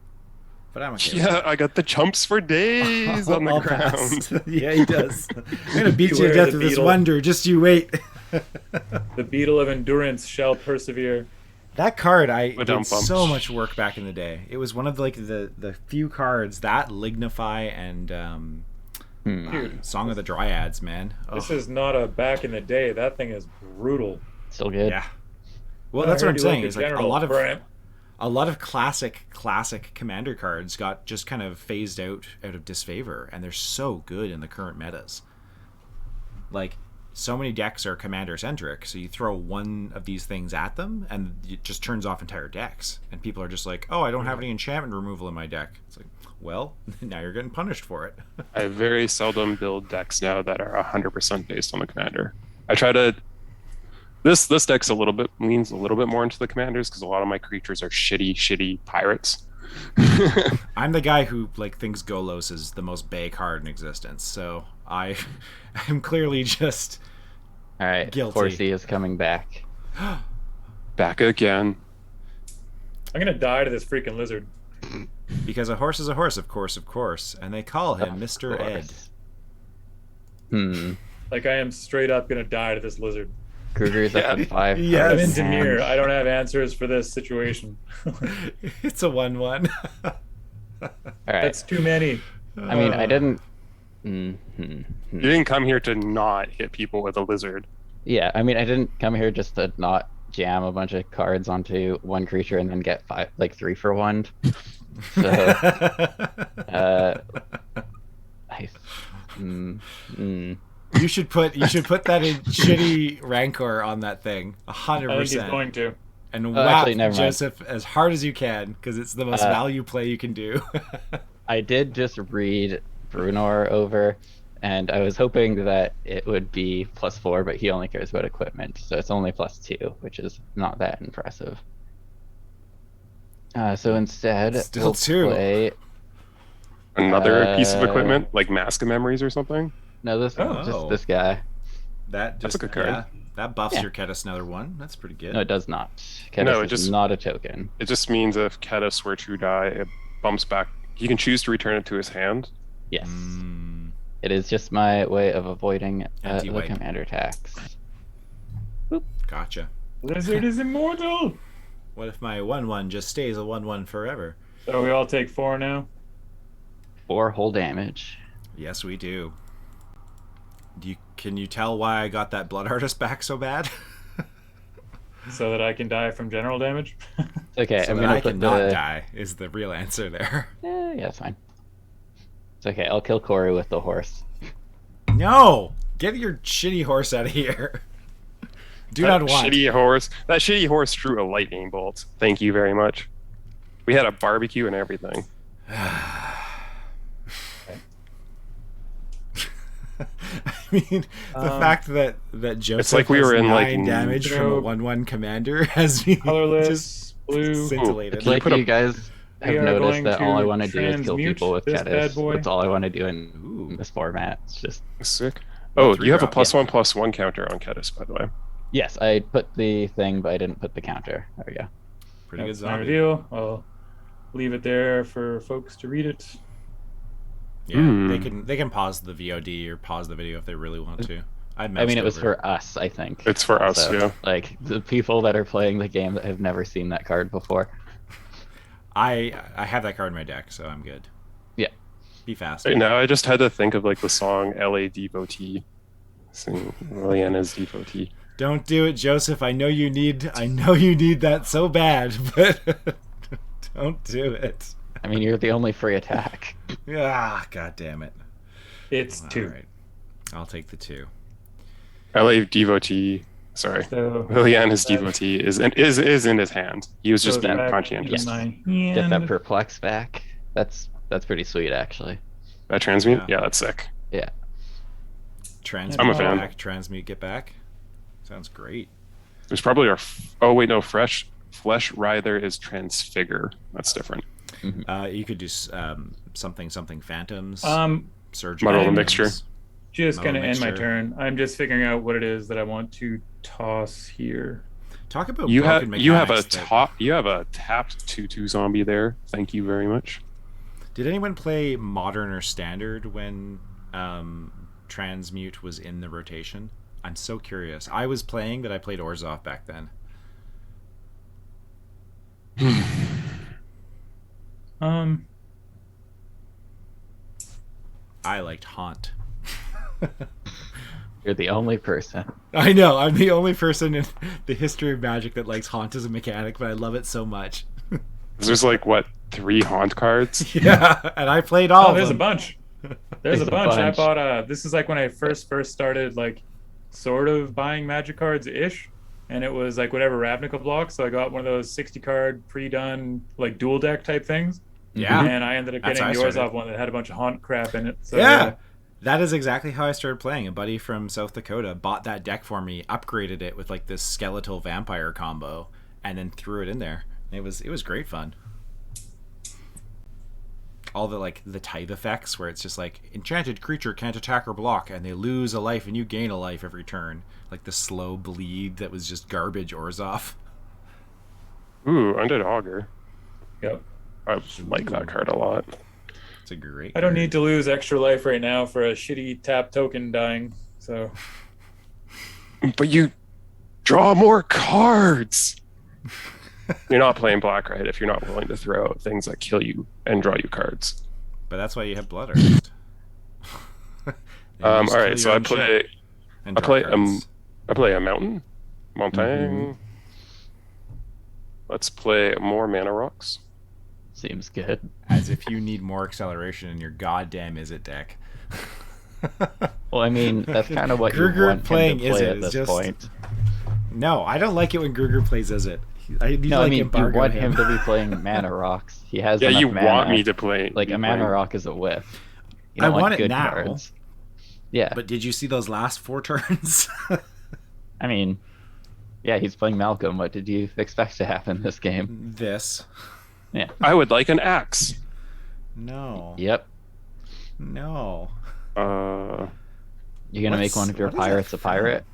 Speaker 1: But I'm okay.
Speaker 3: Yeah, I got the chumps for days on the
Speaker 1: I'll
Speaker 3: ground.
Speaker 1: pass. Yeah, he does. I'm gonna beat you to
Speaker 2: Beware
Speaker 1: death
Speaker 2: the
Speaker 1: with this
Speaker 2: beetle.
Speaker 1: wonder. Just you wait.
Speaker 2: The beetle of endurance shall persevere.
Speaker 1: That card, I
Speaker 3: Ba-dum
Speaker 1: did
Speaker 3: bum.
Speaker 1: so much work back in the day. It was one of the few cards that Lignify and
Speaker 2: Dude,
Speaker 1: Song of the Dryads, man.
Speaker 2: this
Speaker 1: Oh,
Speaker 2: is not a back in the day. That thing is brutal.
Speaker 4: Still good.
Speaker 1: yeah. Well,
Speaker 2: I
Speaker 1: that's what
Speaker 2: heard
Speaker 1: I'm
Speaker 2: you
Speaker 1: saying.
Speaker 2: the
Speaker 1: Is like a
Speaker 2: general,
Speaker 1: lot of
Speaker 2: Brent.
Speaker 1: classic commander cards got just kind of phased out of disfavor, and they're so good in the current metas. Like, so many decks are commander centric, so you throw one of these things at them, and it just turns off entire decks. And people are just like, "Oh, I don't have any enchantment removal in my deck." It's like, well, now you're getting punished for it.
Speaker 3: I very seldom build decks now that are 100% based on the commander. I try to. This deck's leans a little bit more into the commanders because a lot of my creatures are shitty pirates.
Speaker 1: I'm the guy who thinks Golos is the most bay card in existence, so I'm clearly just
Speaker 4: All right.
Speaker 1: Guilty.
Speaker 4: Horsey is coming back.
Speaker 3: Back again.
Speaker 2: I'm gonna die to this freaking lizard.
Speaker 1: because a horse is a horse, of course, and they call him
Speaker 4: Of
Speaker 1: Mr. Ed.
Speaker 4: course. Hmm.
Speaker 2: Like I am straight up gonna die to this lizard.
Speaker 4: Kruger's
Speaker 3: Yeah.
Speaker 4: up to 5.
Speaker 1: Yes.
Speaker 2: I'm in
Speaker 4: cards,
Speaker 2: Demir.
Speaker 4: and-
Speaker 2: I don't have answers for this situation.
Speaker 1: It's a 1/1.
Speaker 4: All right.
Speaker 2: That's too many.
Speaker 4: I mean, I didn't.
Speaker 3: You didn't come here to not hit people with a lizard.
Speaker 4: Yeah, I mean, I didn't come here just to not jam a bunch of cards onto one creature and then get 3 for 1. So,
Speaker 1: You should put that in shitty Rancor on that thing,
Speaker 2: I think he's
Speaker 1: 100%,
Speaker 2: going to.
Speaker 1: and
Speaker 4: actually,
Speaker 1: whap
Speaker 4: never mind.
Speaker 1: Joseph as hard as you can because it's the most value play you can do.
Speaker 4: I did just read Brunor over, and I was hoping that it would be +4, but he only cares about equipment, so it's only +2, which is not that impressive. So instead,
Speaker 1: Still
Speaker 4: we'll
Speaker 1: 2.
Speaker 4: play.
Speaker 3: Another piece of equipment, like Mask of Memories or something.
Speaker 4: No,
Speaker 1: Oh.
Speaker 4: just this guy.
Speaker 1: That
Speaker 3: That's
Speaker 1: just
Speaker 3: a good card.
Speaker 1: yeah, that buffs
Speaker 4: Yeah.
Speaker 1: your Ketis another 1. That's pretty good.
Speaker 4: No, it does not.
Speaker 3: No,
Speaker 4: Kedis
Speaker 3: it
Speaker 4: is
Speaker 3: just-
Speaker 4: not a token.
Speaker 3: It just means if Ketis were to die, it bumps back. He can choose to return it to his hand.
Speaker 4: Yes.
Speaker 1: Mm,
Speaker 4: It is just my way of avoiding the
Speaker 1: Anti-wipe.
Speaker 4: commander tax.
Speaker 1: gotcha.
Speaker 2: Lizard is immortal.
Speaker 1: What if my 1/1 just stays a 1/1 forever?
Speaker 2: So we all take 4 now.
Speaker 4: 4 whole damage.
Speaker 1: Yes, we do. Can you tell why I got that blood artist back so bad?
Speaker 2: So that I can die from general damage.
Speaker 4: Okay,
Speaker 1: So
Speaker 4: I'm
Speaker 1: that
Speaker 4: gonna
Speaker 1: I
Speaker 4: put
Speaker 1: cannot die is the real answer there.
Speaker 4: Yeah, it's fine. It's okay. I'll kill Corey with the horse.
Speaker 1: No! Get your shitty horse out of here. Do
Speaker 3: That
Speaker 1: not want.
Speaker 3: shitty horse. That shitty horse threw a lightning bolt. Thank you very much. We had a barbecue and everything.
Speaker 1: I mean, the fact that Joseph
Speaker 3: It's like we were
Speaker 1: has
Speaker 3: in, like,
Speaker 1: 9 damage from a 1/1 commander has me
Speaker 2: Colorless,
Speaker 1: just
Speaker 2: blue.
Speaker 1: scintillated.
Speaker 4: It's like
Speaker 3: put
Speaker 4: you
Speaker 3: a-
Speaker 4: guys have
Speaker 2: We are
Speaker 4: noticed
Speaker 2: going
Speaker 4: that all I
Speaker 2: to
Speaker 4: want to do is kill
Speaker 2: transmute
Speaker 4: people with
Speaker 2: this bad
Speaker 4: Kedis.
Speaker 2: boy.
Speaker 4: That's all I want to do in
Speaker 1: Ooh.
Speaker 4: this format. It's just
Speaker 3: Sick. Oh, you have a
Speaker 1: drop,
Speaker 3: +1/+1 counter on Kedis, by the way.
Speaker 4: yes, I put the thing, but I didn't put the counter. There we go.
Speaker 1: Pretty good
Speaker 2: That's my
Speaker 1: zombie.
Speaker 2: reveal. I'll leave it there for folks to read it.
Speaker 1: Yeah, they can pause the VOD or pause the video if they really want to.
Speaker 4: I mean, it was for us, I think.
Speaker 3: It's for us,
Speaker 4: So,
Speaker 3: yeah.
Speaker 4: Like the people that are playing the game that have never seen that card before.
Speaker 1: I have that card in my deck, so I'm good.
Speaker 4: Yeah.
Speaker 1: Be fast.
Speaker 3: Right now, I just had to think of like the song "L.A. Devotee," sing Liliana's Devotee.
Speaker 1: Don't do it, Joseph. I know you need that so bad, but don't do it.
Speaker 4: I mean, you're the only free attack.
Speaker 1: Ah, god damn it.
Speaker 2: It's
Speaker 1: All
Speaker 2: 2.
Speaker 1: right. I'll take the 2.
Speaker 3: L.A. Devotee. Sorry,
Speaker 2: So
Speaker 3: Liliana's Devotee is in his hand. He was just
Speaker 2: goes
Speaker 3: being
Speaker 2: back
Speaker 3: conscientious.
Speaker 2: in my
Speaker 4: Get that
Speaker 2: hand.
Speaker 4: perplex back. That's pretty sweet, actually.
Speaker 3: That transmute?
Speaker 1: Yeah.
Speaker 3: Yeah, that's sick.
Speaker 4: Yeah.
Speaker 1: Transmute,
Speaker 3: I'm a
Speaker 1: get
Speaker 3: fan.
Speaker 1: back. Transmute, get back. Sounds great.
Speaker 3: There's probably our. Oh wait, no. Flesh Writher is Transfigure. That's different.
Speaker 1: You could do something phantoms. Surge.
Speaker 3: Muddle the
Speaker 1: Phantoms.
Speaker 3: mixture.
Speaker 2: Just
Speaker 1: Muddle
Speaker 2: gonna end my
Speaker 1: mixture.
Speaker 2: turn. I'm just figuring out what it is that I want to toss here.
Speaker 1: Talk about
Speaker 3: You have
Speaker 1: broken
Speaker 3: you have a
Speaker 1: mechanics that-
Speaker 3: top you have a tapped 2/2 zombie there. Thank you very much.
Speaker 1: Did anyone play modern or standard when transmute was in the rotation? I'm so curious. I was playing, but I played Orzhov back then. I liked Haunt.
Speaker 4: You're the only person.
Speaker 1: I know, I'm the only person in the history of Magic that likes Haunt as a mechanic, but I love it so much.
Speaker 3: There's like what 3 haunt cards?
Speaker 1: Yeah, and I played all
Speaker 2: Oh,
Speaker 1: of
Speaker 2: there's a
Speaker 1: them.
Speaker 2: bunch. There's a bunch. I bought this is like when I first started like sort of buying Magic cards ish, and it was like whatever Ravnica block. So I got one of those 60 card pre-done like dual deck type things.
Speaker 1: Yeah.
Speaker 2: And I ended up
Speaker 1: That's
Speaker 2: getting
Speaker 1: how I
Speaker 2: yours
Speaker 1: started.
Speaker 2: off one that had a bunch of haunt crap in it. So,
Speaker 1: Yeah. That is exactly how I started playing. A buddy from South Dakota bought that deck for me, upgraded it with like this skeletal vampire combo, and then threw it in there. It was great fun. All the like the tithe effects where it's just like enchanted creature can't attack or block, and they lose a life and you gain a life every turn. Like the slow bleed that was just garbage Orzhov.
Speaker 3: Ooh, Undead Augur.
Speaker 2: Yep.
Speaker 3: I like that card a lot.
Speaker 1: It's a great.
Speaker 2: I don't
Speaker 1: card.
Speaker 2: need to lose extra life right now for a shitty tap token dying. So
Speaker 3: But you draw more cards. You're not playing black, right? If you're not willing to throw out things that kill you and draw you cards.
Speaker 1: But that's why you have Blood Artist.
Speaker 3: All right, so I play I play a mountain, montagne. Let's play more mana rocks.
Speaker 4: Seems good.
Speaker 1: As if you need more acceleration in your goddamn Izzet deck.
Speaker 4: Well, I mean, that's kind of what you
Speaker 1: Gruger
Speaker 4: want
Speaker 1: playing
Speaker 4: him to play
Speaker 1: Izzet
Speaker 4: at
Speaker 1: is
Speaker 4: this
Speaker 1: just-
Speaker 4: point.
Speaker 1: No, I don't like it when Gruger plays Izzet. I need
Speaker 4: No,
Speaker 1: to, like,
Speaker 4: I mean, you
Speaker 1: embargo
Speaker 4: want him to be playing mana rocks. He has
Speaker 3: Yeah,
Speaker 4: enough
Speaker 3: you
Speaker 4: mana.
Speaker 3: want me to play
Speaker 4: Like
Speaker 3: be
Speaker 4: a mana
Speaker 3: playing-
Speaker 4: rock is a whiff. You
Speaker 1: I
Speaker 4: don't
Speaker 1: want
Speaker 4: want
Speaker 1: it
Speaker 4: good
Speaker 1: now.
Speaker 4: cards. Yeah,
Speaker 1: But did you see those last 4 turns?
Speaker 4: I mean, yeah, he's playing Malcolm. What did you expect to happen this game?
Speaker 1: This.
Speaker 4: Yeah.
Speaker 3: I would like an axe.
Speaker 1: No.
Speaker 4: Yep.
Speaker 1: No.
Speaker 4: You gonna make one of your
Speaker 1: what is that
Speaker 4: pirates a
Speaker 1: from?
Speaker 4: pirate?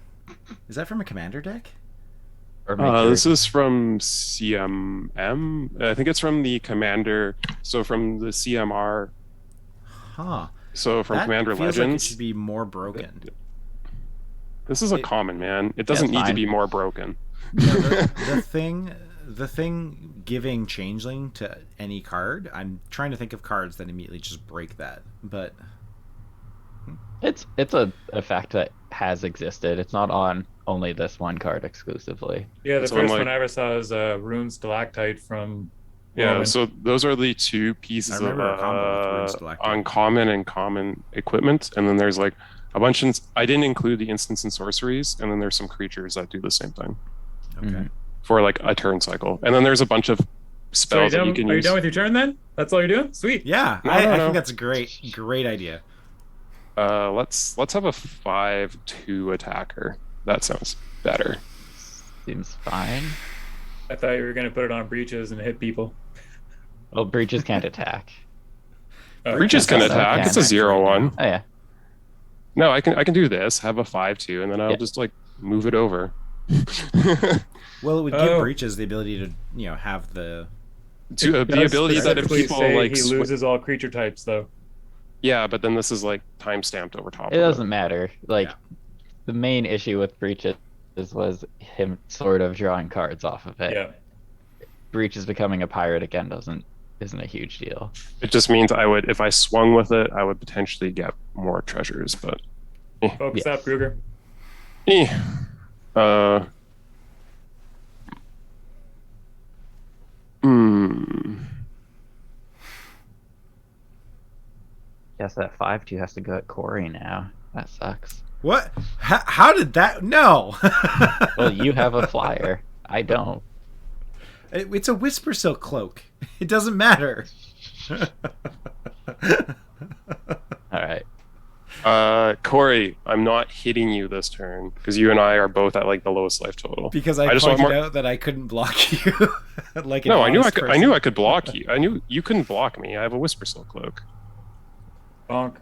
Speaker 1: Is that from a commander deck?
Speaker 4: Or make your-
Speaker 3: This is from CMM. I think it's from the commander. So from the CMR.
Speaker 1: Huh.
Speaker 3: So from
Speaker 1: That
Speaker 3: Commander
Speaker 1: feels
Speaker 3: Legends.
Speaker 1: like it should be more broken.
Speaker 3: This is a common, man. It doesn't need to
Speaker 4: fine.
Speaker 3: be more broken.
Speaker 1: The thing the thing giving changeling to any card, I'm trying to think of cards that immediately just break that. But
Speaker 4: It's a effect that has existed. It's not on only this one card exclusively.
Speaker 2: Yeah, the
Speaker 3: So I'm
Speaker 2: first one
Speaker 3: like-
Speaker 2: I ever saw is Rune Stalactite from
Speaker 3: Yeah,
Speaker 2: Roman.
Speaker 3: so those are the two pieces
Speaker 1: I
Speaker 3: of
Speaker 1: remember a combo with Rune Stalactite.
Speaker 3: uncommon and common equipment, and then there's like a bunch of. I didn't include the instants and sorceries, and then there's some creatures that do the same thing
Speaker 1: okay.
Speaker 4: Mhm.
Speaker 3: for like a turn cycle, and then there's a bunch of
Speaker 2: So
Speaker 3: spells that you can
Speaker 2: are you
Speaker 3: use.
Speaker 2: done with your turn then? That's all you're doing? Sweet.
Speaker 1: Yeah,
Speaker 3: No,
Speaker 1: I
Speaker 3: no.
Speaker 1: think that's a great idea.
Speaker 3: Let's have a 5/2 attacker. That sounds better.
Speaker 4: Seems fine.
Speaker 2: I thought you were going to put it on breaches and hit people.
Speaker 4: Well, breaches can't attack.
Speaker 3: Breaches can
Speaker 4: Also
Speaker 3: attack.
Speaker 4: can
Speaker 3: It's a
Speaker 4: attack
Speaker 3: 0/1.
Speaker 4: Oh yeah.
Speaker 3: No, I can do this. Have a 5/2, and then I'll
Speaker 4: Yeah.
Speaker 3: just like move it over.
Speaker 1: Well, it would give
Speaker 2: Oh.
Speaker 1: breaches the ability to have the.
Speaker 3: The ability that if
Speaker 2: Specifically
Speaker 3: people
Speaker 2: say
Speaker 3: like
Speaker 2: he loses all creature types, though.
Speaker 3: yeah, but then this is like time stamped over top.
Speaker 4: It
Speaker 3: of
Speaker 4: doesn't matter. Like,
Speaker 1: Yeah.
Speaker 4: the main issue with breaches was him sort of drawing cards off of it.
Speaker 2: Yeah.
Speaker 4: Breaches becoming a pirate again isn't a huge deal.
Speaker 3: It just means I would, if I swung with it, I would potentially get more treasures. But
Speaker 2: Focus
Speaker 4: Yes.
Speaker 2: up, Gruger.
Speaker 3: uh, hmm.
Speaker 4: Guess that 5/2 has to go at Corey now. That sucks.
Speaker 1: What? How did that? No.
Speaker 4: Well, you have a flyer. I don't.
Speaker 1: It's a Whisper Silk cloak. It doesn't matter.
Speaker 4: All right.
Speaker 3: Corey, I'm not hitting you this turn because you and I are both at like the lowest life total.
Speaker 1: Because I
Speaker 3: just want
Speaker 1: pointed
Speaker 3: more.
Speaker 1: out that I couldn't block you. Like an
Speaker 3: No, I knew I
Speaker 1: honest
Speaker 3: could. I
Speaker 1: person.
Speaker 3: knew I could block you. I knew you couldn't block me. I have a Whisper Soul Cloak.
Speaker 2: Bonk.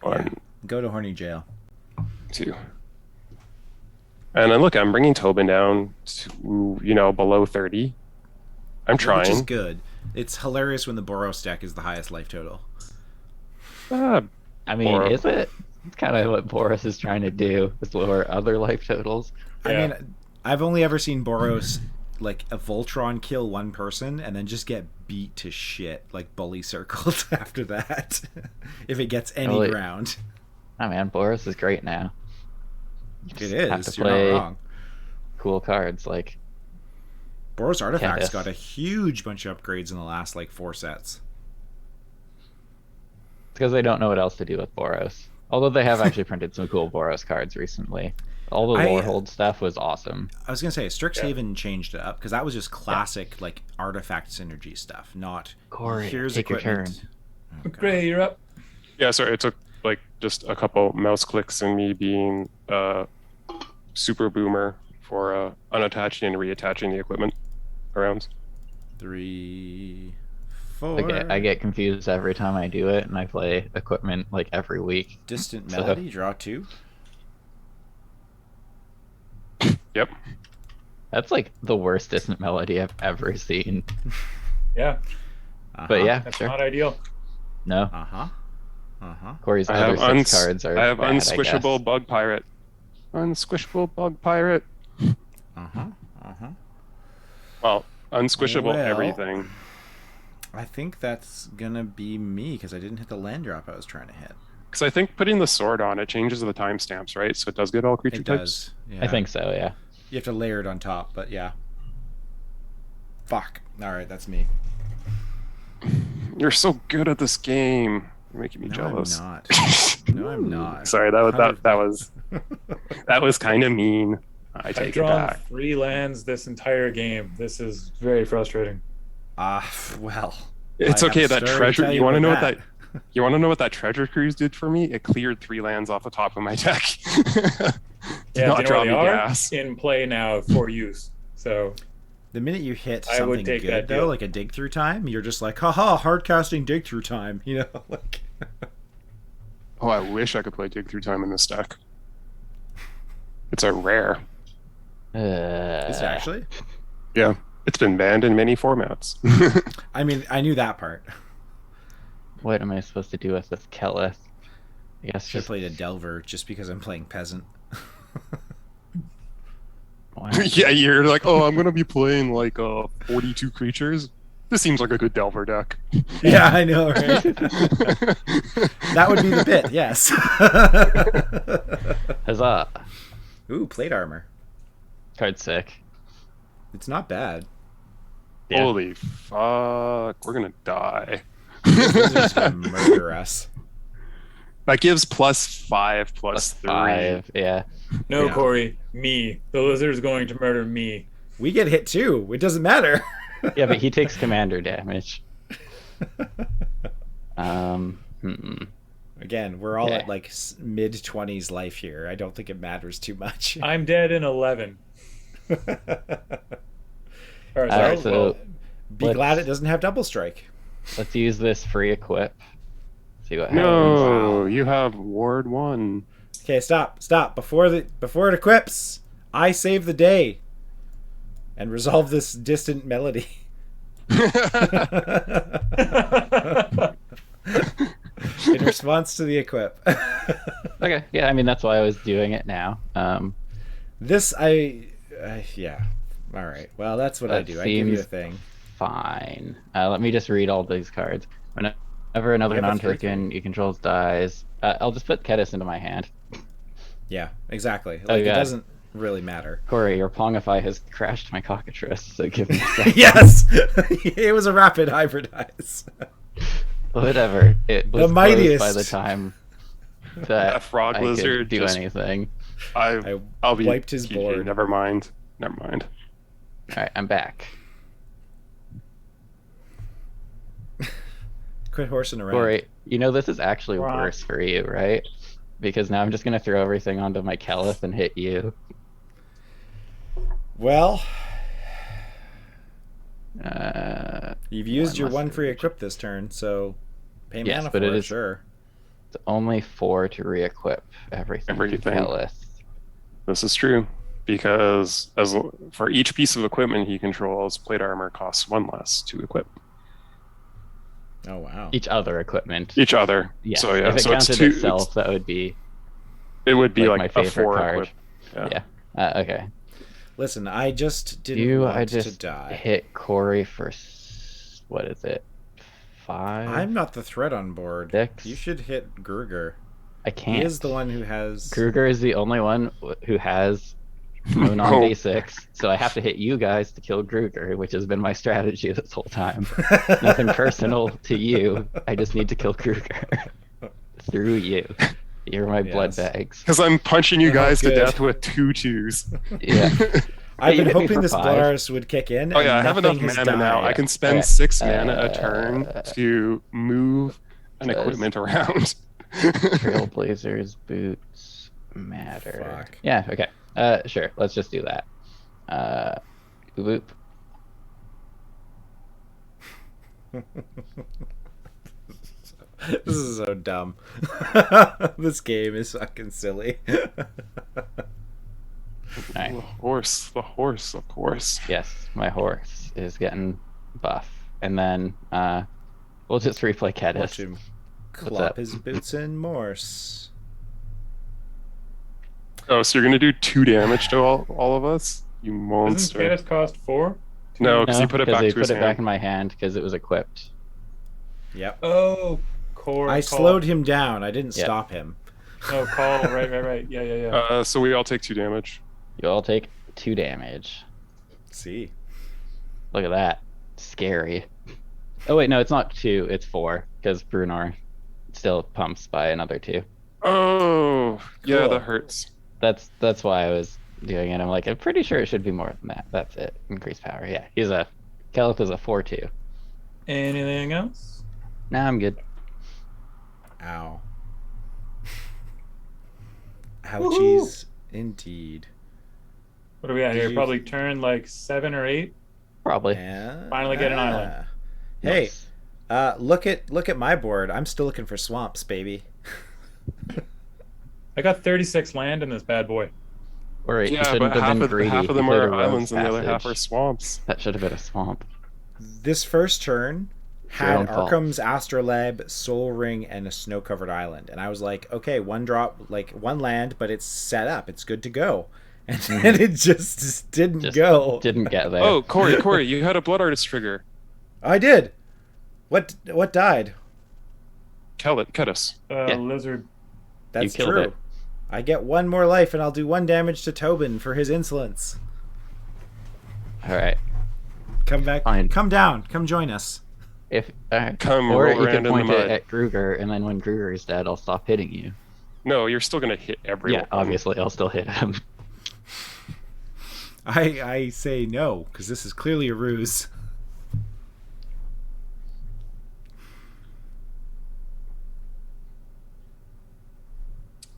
Speaker 3: One,
Speaker 1: Go to horny jail.
Speaker 3: 2. And then look, I'm bringing Tobin down to below 30. I'm
Speaker 1: Which is
Speaker 3: trying.
Speaker 1: good. It's hilarious when the Boros deck is the highest life total.
Speaker 4: I mean,
Speaker 3: Or-
Speaker 4: is it? It's kind of what Boris is trying to do, is lower other life totals.
Speaker 1: I
Speaker 2: Yeah.
Speaker 1: mean, I've only ever seen Boros like a Voltron kill one person and then just get beat to shit, like bully circled after that. If it gets any
Speaker 4: Really?
Speaker 1: ground.
Speaker 4: Oh man, Boris is great now. You
Speaker 1: It
Speaker 4: just have
Speaker 1: is.
Speaker 4: to
Speaker 1: You're not
Speaker 4: play
Speaker 1: wrong.
Speaker 4: cool cards like
Speaker 1: Boros Artifacts
Speaker 4: Candace.
Speaker 1: got a huge bunch of upgrades in the last like 4 sets.
Speaker 4: it's because they don't know what else to do with Boros. Although they have actually printed some cool Boros cards recently. All the Lorehold stuff was awesome.
Speaker 1: I was gonna say Strixhaven
Speaker 2: Yeah.
Speaker 1: changed it up because that was just classic like artifact synergy stuff, not
Speaker 4: Corey,
Speaker 1: here's
Speaker 4: take your
Speaker 1: equipment. Oh, God.
Speaker 2: McRae, you're up.
Speaker 3: Yeah, sorry. It took like just a couple mouse clicks and me being super boomer for unattaching and reattaching the equipment around.
Speaker 1: 3, 4.
Speaker 4: I get confused every time I do it, and I play equipment like every week.
Speaker 1: Distant
Speaker 4: So-
Speaker 1: Melody, draw 2.
Speaker 3: Yep.
Speaker 4: That's like the worst distant melody I've ever seen.
Speaker 2: Yeah,
Speaker 4: But yeah,
Speaker 2: that's
Speaker 4: sure.
Speaker 2: not ideal.
Speaker 4: No,
Speaker 1: Uh-huh.
Speaker 4: Corey's
Speaker 3: I
Speaker 4: other
Speaker 3: have
Speaker 4: 6 cards are
Speaker 3: I have
Speaker 4: bad,
Speaker 3: unsquishable
Speaker 4: I guess.
Speaker 3: bug pirate. Unsquishable bug pirate.
Speaker 1: Uh-huh.
Speaker 3: Well, unsquishable
Speaker 1: Well.
Speaker 3: everything.
Speaker 1: I think that's gonna be me because I didn't hit the land drop I was trying to hit.
Speaker 3: Because I think putting the sword on it changes the timestamps, right? So it does get all creature
Speaker 1: It
Speaker 3: types.
Speaker 1: does. Yeah.
Speaker 4: I think so, yeah.
Speaker 1: You have to layer it on top, but yeah. Fuck. Alright, that's me.
Speaker 3: You're so good at this game. You're making me
Speaker 1: No,
Speaker 3: jealous.
Speaker 1: I'm not. No, I'm not.
Speaker 3: Sorry, that was kind of mean. I
Speaker 2: I've
Speaker 3: take it
Speaker 2: drawn
Speaker 3: back.
Speaker 2: 3 lands this entire game. This is very frustrating.
Speaker 1: Well.
Speaker 3: It's
Speaker 1: I have
Speaker 3: okay.
Speaker 1: a
Speaker 3: That
Speaker 1: story to
Speaker 3: treasure.
Speaker 1: tell
Speaker 3: You want to
Speaker 1: about
Speaker 3: know what that? You want to know what that treasure cruise did for me? It cleared 3 lands off the top of my deck. Did
Speaker 2: Yeah,
Speaker 3: not
Speaker 2: do you know
Speaker 3: draw
Speaker 2: where
Speaker 3: me
Speaker 2: they are?
Speaker 3: gas.
Speaker 2: In play now for use. So
Speaker 1: The minute you hit
Speaker 2: I would
Speaker 1: something
Speaker 2: take
Speaker 1: good,
Speaker 2: that
Speaker 1: though,
Speaker 2: deal.
Speaker 1: like a dig through time, you're just like, haha, hard casting dig through time. You know, like.
Speaker 3: Oh, I wish I could play Dig Through Time in this deck. It's a rare.
Speaker 1: Is it actually?
Speaker 3: Yeah, it's been banned in many formats.
Speaker 1: I mean, I knew that part.
Speaker 4: What am I supposed to do with this Kellis? I guess
Speaker 1: Should have
Speaker 4: just
Speaker 1: played a Delver just because I'm playing Peasant.
Speaker 4: Wow.
Speaker 3: Yeah, you're like, oh, I'm gonna be playing like 42 creatures. This seems like a good Delver deck.
Speaker 1: Yeah, I know, right? That would be the bit, yes.
Speaker 4: Huzzah.
Speaker 1: Ooh, plate armor.
Speaker 4: Card sick.
Speaker 1: It's not bad.
Speaker 4: Yeah.
Speaker 3: Holy fuck, we're gonna die.
Speaker 1: These are just gonna murder us.
Speaker 3: That gives +5 +3.
Speaker 4: 5. Yeah.
Speaker 2: No,
Speaker 1: Yeah.
Speaker 2: Corey, me. The lizard's going to murder me.
Speaker 1: We get hit too. It doesn't matter.
Speaker 4: Yeah, but he takes commander damage.
Speaker 1: Again, we're all
Speaker 4: Okay.
Speaker 1: at like mid-20s life here. I don't think it matters too much.
Speaker 2: I'm dead in 11. All right,
Speaker 4: Alright,
Speaker 2: so,
Speaker 4: so
Speaker 1: Be
Speaker 4: let's-
Speaker 1: glad it doesn't have double strike.
Speaker 4: let's use this free equip. See what happens.
Speaker 3: No, you have Ward 1.
Speaker 1: Okay, stop. Before it equips, I save the day and resolve this distant melody. In response to the equip.
Speaker 4: Okay, yeah, I mean that's why I was doing it now.
Speaker 1: This yeah. All right. Well, that's what I
Speaker 4: That
Speaker 1: do. I give you a
Speaker 4: seems-
Speaker 1: thing.
Speaker 4: Fine. Let me just read all these cards. Whenever another
Speaker 1: You have a
Speaker 4: non-token you control dies, I'll just put Kedis into my hand.
Speaker 1: Yeah, exactly.
Speaker 4: Oh,
Speaker 1: Like
Speaker 4: yeah.
Speaker 1: it doesn't really matter.
Speaker 4: Corey, your Pongify has crashed my cockatrice, so give me a second.
Speaker 1: Yes, it was a rapid hybridize.
Speaker 4: Whatever. It was
Speaker 1: The
Speaker 4: closed
Speaker 1: mightiest.
Speaker 4: by the time that
Speaker 3: That frog
Speaker 4: I could
Speaker 3: lizard
Speaker 4: do
Speaker 3: just-
Speaker 4: anything.
Speaker 3: I'll be
Speaker 1: wiped his
Speaker 3: GG.
Speaker 1: board.
Speaker 3: Never mind.
Speaker 4: All right, I'm back.
Speaker 1: Quit horsing around.
Speaker 4: Corey, you know this is actually
Speaker 2: Wow.
Speaker 4: worse for you, right? Because now I'm just gonna throw everything onto my Kelith and hit you.
Speaker 1: Well,
Speaker 4: Uh,
Speaker 1: you've used your
Speaker 4: must
Speaker 1: one
Speaker 4: have
Speaker 1: free
Speaker 4: reached-
Speaker 1: equip this turn, so pay
Speaker 4: Yes,
Speaker 1: mana
Speaker 4: but
Speaker 1: for
Speaker 4: it
Speaker 1: it,
Speaker 4: is-
Speaker 1: sure.
Speaker 4: it's only 4 to re-equip everything. to
Speaker 3: Everything.
Speaker 4: Kelith.
Speaker 3: This is true because for each piece of equipment he controls, plate armor costs 1 less to equip
Speaker 1: Oh wow.
Speaker 4: Each other equipment.
Speaker 3: each other.
Speaker 4: Yes.
Speaker 3: So yeah,
Speaker 4: If it
Speaker 3: so it's
Speaker 4: counted
Speaker 3: 2.
Speaker 4: itself, that would be
Speaker 3: It would be
Speaker 4: like
Speaker 3: like,
Speaker 4: my
Speaker 3: a
Speaker 4: favorite
Speaker 3: 4
Speaker 4: card.
Speaker 3: equip.
Speaker 4: Yeah. Okay.
Speaker 1: Listen, I just didn't
Speaker 4: You,
Speaker 1: want
Speaker 4: I
Speaker 1: to
Speaker 4: just
Speaker 1: die.
Speaker 4: hit Corey for what is it? 5?
Speaker 1: I'm not the threat on board.
Speaker 4: 6?
Speaker 1: You should hit Gruger.
Speaker 4: I can't.
Speaker 1: He is the one who has.
Speaker 4: Gruger is the only one who has no non-basics, so I have to hit you guys to kill Gruger, which has been my strategy this whole time. Nothing personal to you. I just need to kill Gruger through you. You're my blood
Speaker 1: Yes.
Speaker 4: bags.
Speaker 3: Because I'm punching you
Speaker 1: Oh,
Speaker 3: guys to
Speaker 1: good.
Speaker 3: death with 2 2s.
Speaker 4: Yeah.
Speaker 1: I've
Speaker 4: you
Speaker 1: been
Speaker 4: hit me
Speaker 1: hoping
Speaker 4: for
Speaker 1: this
Speaker 4: 5.
Speaker 1: Polaris would kick in.
Speaker 3: Oh yeah, I
Speaker 1: and
Speaker 3: have enough
Speaker 1: nothing has
Speaker 3: mana now.
Speaker 1: died.
Speaker 3: I can spend
Speaker 4: Okay.
Speaker 3: 6 mana a turn to move an
Speaker 4: does-
Speaker 3: equipment around.
Speaker 4: Trailblazers boots matter.
Speaker 1: Fuck.
Speaker 4: Yeah. Okay. Sure. Let's just do that. Boop.
Speaker 1: This is so dumb. This game is fucking silly.
Speaker 4: Alright.
Speaker 3: The horse, of course.
Speaker 4: Yes, my horse is getting buff, and then we'll just replay
Speaker 1: Watch
Speaker 4: Kedis.
Speaker 1: him
Speaker 4: What's
Speaker 1: clop
Speaker 4: up?
Speaker 1: his boots in Morse.
Speaker 3: Oh, so you're gonna do 2 damage to all of us? You
Speaker 2: doesn't
Speaker 3: monster.
Speaker 2: Canis cost 4?
Speaker 3: No, because
Speaker 4: No,
Speaker 3: he put it
Speaker 4: because
Speaker 3: back
Speaker 4: they
Speaker 3: to his
Speaker 4: put it back
Speaker 3: hand.
Speaker 4: in my hand because it was equipped.
Speaker 1: Yep.
Speaker 2: Oh, Corey.
Speaker 1: I
Speaker 2: call.
Speaker 1: slowed him down. I didn't
Speaker 4: Yep.
Speaker 1: stop him.
Speaker 2: No, call. Right. Yeah.
Speaker 3: So we all take 2 damage.
Speaker 4: You all take 2 damage.
Speaker 1: See.
Speaker 4: Look at that. Scary. Oh wait, no, it's not 2. It's 4 because Brunor still pumps by another 2.
Speaker 3: Oh, yeah,
Speaker 1: Cool.
Speaker 3: that hurts.
Speaker 4: That's why I was doing it. I'm like, I'm pretty sure it should be more than that. That's it. Increased power. Yeah, Kelith is a 4/2.
Speaker 2: Anything else?
Speaker 4: Nah, I'm good.
Speaker 1: Ow. Ouchies, indeed.
Speaker 2: What are we at
Speaker 1: Did
Speaker 2: here?
Speaker 1: you-
Speaker 2: Probably turn like 7 or 8.
Speaker 4: Probably.
Speaker 1: And,
Speaker 2: Finally get an island.
Speaker 1: Hey,
Speaker 4: Nice.
Speaker 1: look at my board. I'm still looking for swamps, baby.
Speaker 2: I got 36 land in this bad boy.
Speaker 4: Or you
Speaker 3: Yeah,
Speaker 4: shouldn't
Speaker 3: but
Speaker 4: have been greedy.
Speaker 3: half of
Speaker 4: You
Speaker 3: them
Speaker 4: played a
Speaker 3: are
Speaker 4: rogue's
Speaker 3: islands and the other half are
Speaker 4: passage.
Speaker 3: swamps.
Speaker 4: That should have been a swamp.
Speaker 1: This first turn
Speaker 4: Your
Speaker 1: had
Speaker 4: own fault.
Speaker 1: Arkham's Astrolabe, Soul Ring, and a snow-covered island, and I was like, okay, one drop, like one land, but it's set up, it's good to go. and it just didn't go.
Speaker 4: Didn't get there.
Speaker 3: Oh, Corey, you had a blood artist trigger.
Speaker 1: I did. What died?
Speaker 3: Ketis.
Speaker 4: Yeah.
Speaker 2: Lizard.
Speaker 1: That's
Speaker 4: killed
Speaker 1: true.
Speaker 4: it.
Speaker 1: I get 1 more life, and I'll do 1 damage to Tobin for his insolence.
Speaker 4: All right.
Speaker 1: Come back.
Speaker 4: Fine.
Speaker 1: Come down. Come join us.
Speaker 3: Come
Speaker 4: or
Speaker 3: roll
Speaker 4: you
Speaker 3: around
Speaker 4: could
Speaker 3: in the
Speaker 4: point it
Speaker 3: mud.
Speaker 4: at Gruger, and then when Gruger is dead, I'll stop hitting you.
Speaker 3: No, you're still gonna hit everyone.
Speaker 4: Yeah, obviously, I'll still hit him.
Speaker 1: I say no, because this is clearly a ruse.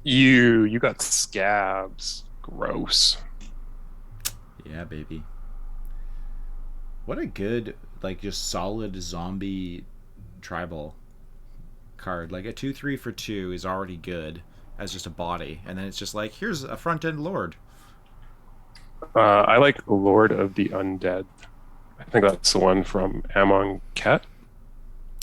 Speaker 3: You got scabs. Gross.
Speaker 1: Yeah, baby. What a good, like, just solid zombie tribal card. Like, a 2/3 for 2 is already good as just a body, and then it's just like, here's a front end lord.
Speaker 3: I like Lord of the Undead. I think that's the one from Amon Ket.